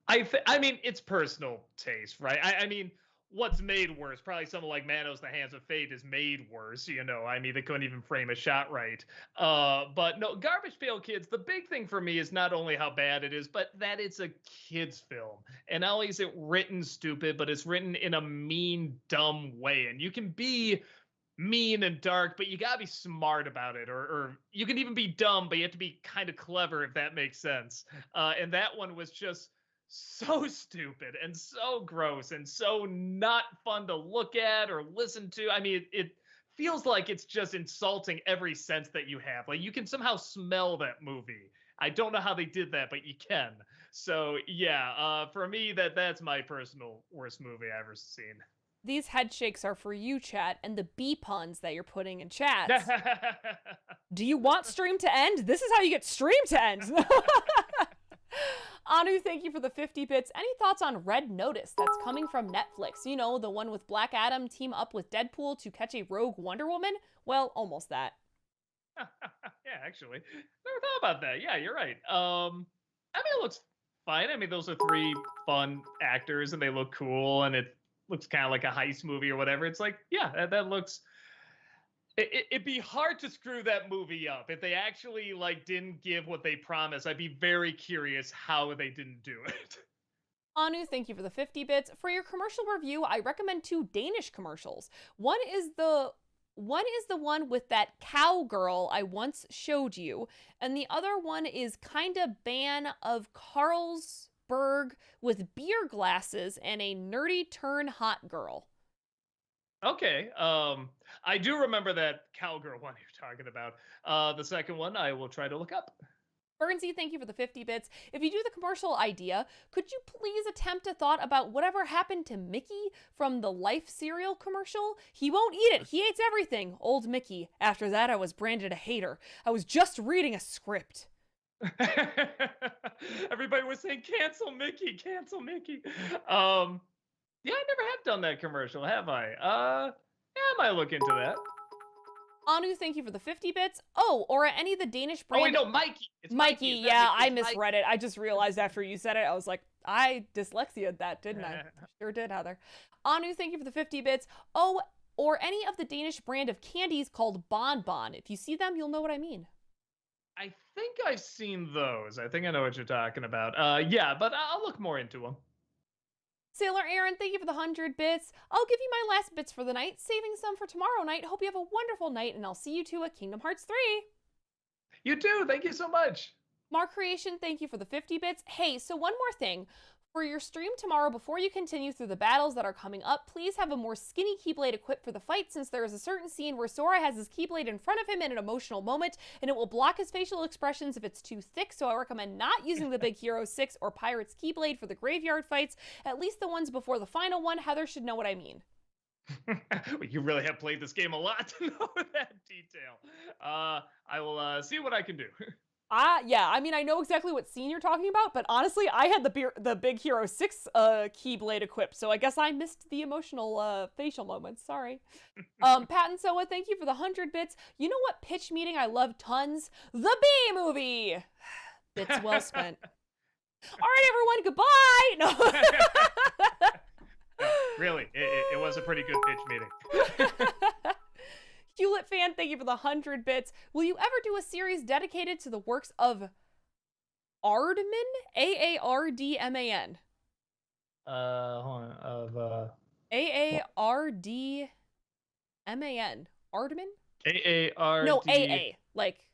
I mean, it's personal taste, right? I mean, what's made worse. Probably something like Manos: The Hands of Fate is made worse. I mean, they couldn't even frame a shot right. But no, Garbage Pail Kids, the big thing for me is not only how bad it is, but that it's a kid's film. And not only is it written stupid, but it's written in a mean, dumb way. And you can be mean and dark, but you gotta be smart about it, or you can even be dumb, but you have to be kind of clever, if that makes sense. And that one was just so stupid and so gross and so not fun to look at or listen to. I mean, it feels like it's just insulting every sense that you have. Like, you can somehow smell that movie. I don't know how they did that, but you can. So yeah, for me, that's my personal worst movie I've ever seen. These head shakes are for you, chat, and the B puns that you're putting in chat. Do you want stream to end? This is how you get stream to end. Anu, thank you for the 50 bits. Any thoughts on Red Notice that's coming from Netflix? You know, the one with Black Adam team up with Deadpool to catch a rogue Wonder Woman? Well, almost that. Yeah, actually. Never thought about that. Yeah, you're right. I mean, it looks fine. I mean, those are 3 fun actors and they look cool, and it looks kind of like a heist movie or whatever. It's like, yeah, that looks... It'd be hard to screw that movie up. If they actually didn't give what they promised, I'd be very curious how they didn't do it. Anu, thank you for the 50 bits. For your commercial review, I recommend 2 Danish commercials. One is the one with that cowgirl I once showed you, and the other one is Kinda Ban of Carlsberg with beer glasses and a nerdy turn hot girl. Okay. I do remember that cowgirl one you're talking about. The second one I will try to look up. Bernsey, thank you for the 50 bits. If you do the commercial idea, could you please attempt a thought about whatever happened to Mickey from the Life cereal commercial? He won't eat it. He hates everything. Old Mickey. After that, I was branded a hater. I was just reading a script. Everybody was saying, cancel Mickey, cancel Mickey. Yeah, I never have done that commercial, have I? Yeah, I might look into that. Anu, thank you for the 50 bits. Oh, or any of the Danish brand... Oh, wait, no, Mikey. It's Mikey, Mikey. yeah, Mickey. I misread it. I just realized after you said it, I was like, I dyslexia'd that, didn't I? Sure did, Heather. Anu, thank you for the 50 bits. Oh, or any of the Danish brand of candies called Bon Bon. If you see them, you'll know what I mean. I think I've seen those. I think I know what you're talking about. Yeah, but I'll look more into them. Sailor Aaron, thank you for the 100 bits. I'll give you my last bits for the night, saving some for tomorrow night. Hope you have a wonderful night, and I'll see you two at Kingdom Hearts 3. You too. Thank you so much. Mark Creation, thank you for the 50 bits. Hey, so one more thing. For your stream tomorrow, before you continue through the battles that are coming up, please have a more skinny Keyblade equipped for the fight, since there is a certain scene where Sora has his Keyblade in front of him in an emotional moment, and it will block his facial expressions if it's too thick, so I recommend not using the Big Hero 6 or Pirate's Keyblade for the graveyard fights, at least the ones before the final one. Heather should know what I mean. You really have played this game a lot to know that detail. I will see what I can do. Yeah, I mean, I know exactly what scene you're talking about, but honestly, I had the Big Hero 6 Keyblade equipped, so I guess I missed the emotional facial moments. Sorry. Patton Soa, thank you for the 100 bits. You know what pitch meeting I love tons? The Bee Movie! Bits well spent. All right, everyone, goodbye! No. Really, it was a pretty good pitch meeting. Hewlett fan, thank you for the 100 bits. Will you ever do a series dedicated to the works of Aardman? Aardman. Hold on. Of Aardman. Aardman? AARD. No, AA. Like.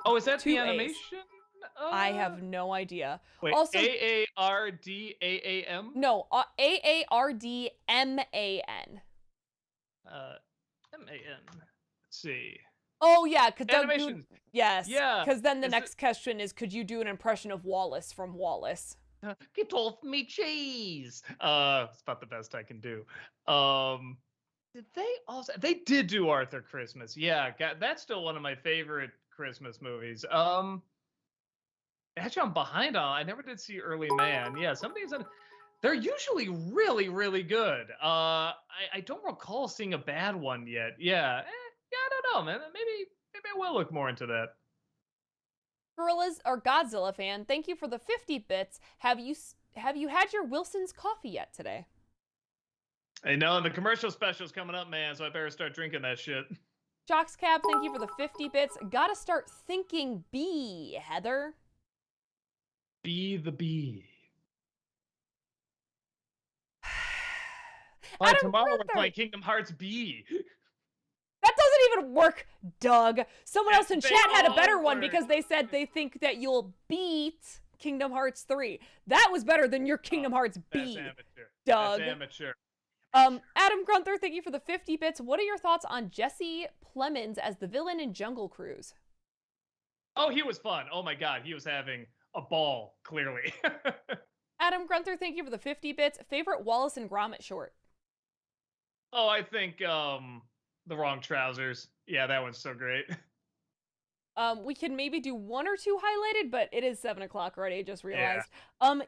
Oh, is that the 2 A's. animation? I have no idea. Wait, Also, AARDAAM? no, AARDMAN. MAN. Let's see. Oh yeah, because Animation. yes, Yeah. Because then the Is next question is, could you do an impression of Wallace from Wallace? Get off me cheese. It's about the best I can do. Did they also? They did do Arthur Christmas. Yeah, that's still one of my favorite Christmas movies. Actually, I'm behind on. I never did see Early Man. Yeah, some of these they're usually really, really good. I don't recall seeing a bad one yet. Yeah, I don't know, man. Maybe I will look more into that. Gorillas or Godzilla fan, thank you for the 50 bits. Have you had your Wilson's coffee yet today? I know, and the commercial special's coming up, man, so I better start drinking that shit. Jocks Cab, thank you for the 50 bits. Gotta start thinking B, Heather. Be the bee. Adam Tomorrow we're Cruther. playing Kingdom Hearts B. That doesn't even work, Doug. Someone else in They chat had a better all one work. because they said they think that you'll beat Kingdom Hearts 3. That was better than your Kingdom Hearts That's B, amateur. Doug. That's amateur. Adam Grunther, thank you for the 50 bits. What are your thoughts on Jesse Plemons as the villain in Jungle Cruise? Oh, he was fun. Oh my god, he was having a ball, clearly. Adam Grunther, thank you for the 50 bits. Favorite Wallace and Gromit short? Oh, I think The Wrong Trousers. Yeah, that one's so great. We can maybe do one or two highlighted, but it is 7 o'clock already, I just realized.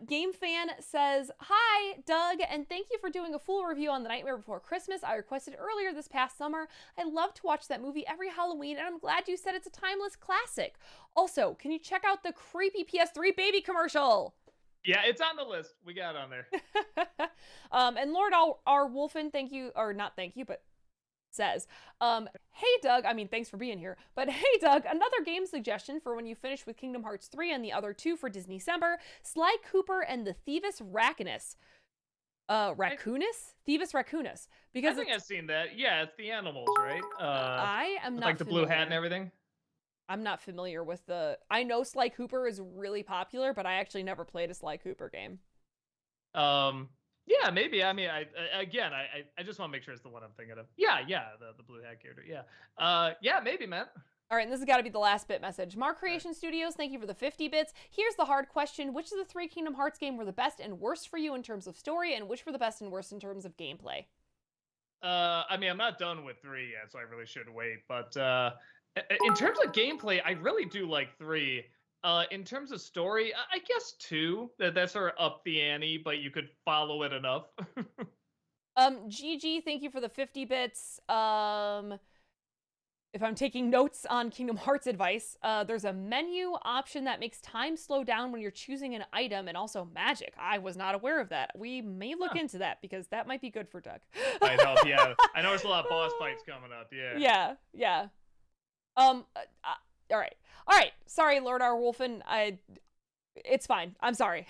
Game Fan says, hi, Doug, and thank you for doing a full review on The Nightmare Before Christmas. I requested earlier this past summer. I love to watch that movie every Halloween, and I'm glad you said it's a timeless classic. Also, can you check out the creepy PS3 baby commercial? Yeah, it's on the list. We got it on there. And Lord R. Wolfen, thank you, or not thank you, but says, hey Doug, I mean, thanks for being here, but hey Doug, another game suggestion for when you finish with Kingdom Hearts 3 and the other two for Disneycember, Sly Cooper and the Thievis Raccoonus. Thievis Raccoonus. Because I think I've seen that. Yeah, it's the animals, right? I am not like the blue hat and everything. I'm not familiar with I know Sly Cooper is really popular, but I actually never played a Sly Cooper game. Yeah, maybe. I mean, I just want to make sure it's the one I'm thinking of. Yeah, the blue hat character. Yeah, maybe, man. All right, and this has got to be the last bit message. Mark Creation Studios, thank you for the 50 bits. Here's the hard question. Which of the 3 Kingdom Hearts games were the best and worst for you in terms of story, and which were the best and worst in terms of gameplay? I mean, I'm not done with 3 yet, so I really should wait. But in terms of gameplay, I really do like 3. In terms of story, I guess 2. That's sort of up the ante, but you could follow it enough. GG, thank you for the 50 bits. If I'm taking notes on Kingdom Hearts advice, there's a menu option that makes time slow down when you're choosing an item and also magic. I was not aware of that. We may look into that because that might be good for Doug. I know, yeah. I know there's a lot of boss fights coming up, yeah. Yeah. All right. Sorry, Lord R. Wolfen. It's fine. I'm sorry.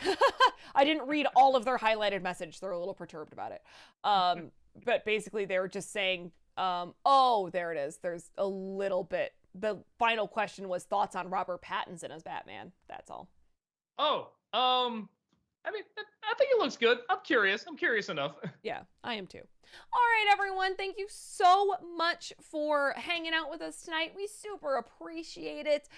I didn't read all of their highlighted message. They're a little perturbed about it. But basically they were just saying, oh, there it is. There's a little bit. The final question was thoughts on Robert Pattinson as Batman. That's all. Oh, I mean, I think it looks good. I'm curious enough. Yeah, I am too. All right, everyone. Thank you so much for hanging out with us tonight. We super appreciate it.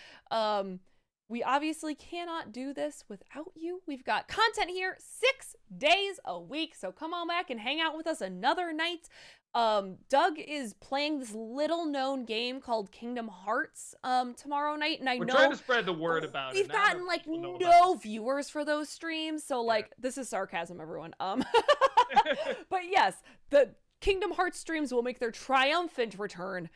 We obviously cannot do this without you. We've got content here 6 days a week, so come on back and hang out with us another night. Doug is playing this little-known game called Kingdom Hearts tomorrow night, and We're trying to spread the word about it. We've gotten like no viewers for those streams, so like this is sarcasm, everyone. But yes, the Kingdom Hearts streams will make their triumphant return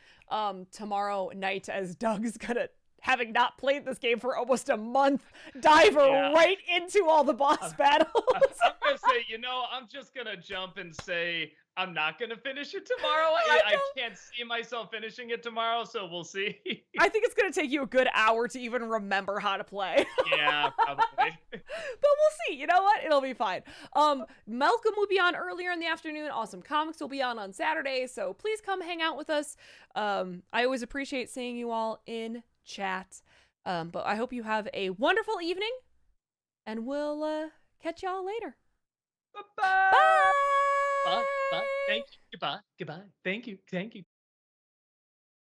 tomorrow night as Doug's gonna, having not played this game for almost a month, dive right into all the boss battles. I'm gonna say, I'm just gonna jump and say I'm not gonna finish it tomorrow. I can't see myself finishing it tomorrow, so we'll see. I think it's gonna take you a good hour to even remember how to play. Yeah, probably. But we'll see. You know what? It'll be fine. Malcolm will be on earlier in the afternoon. Awesome Comics will be on Saturday, so please come hang out with us. I always appreciate seeing you all in chat. But I hope you have a wonderful evening, and we'll catch y'all later. Bye-bye. Bye. Bye. Bye. Thank you. Goodbye. Goodbye. Thank you.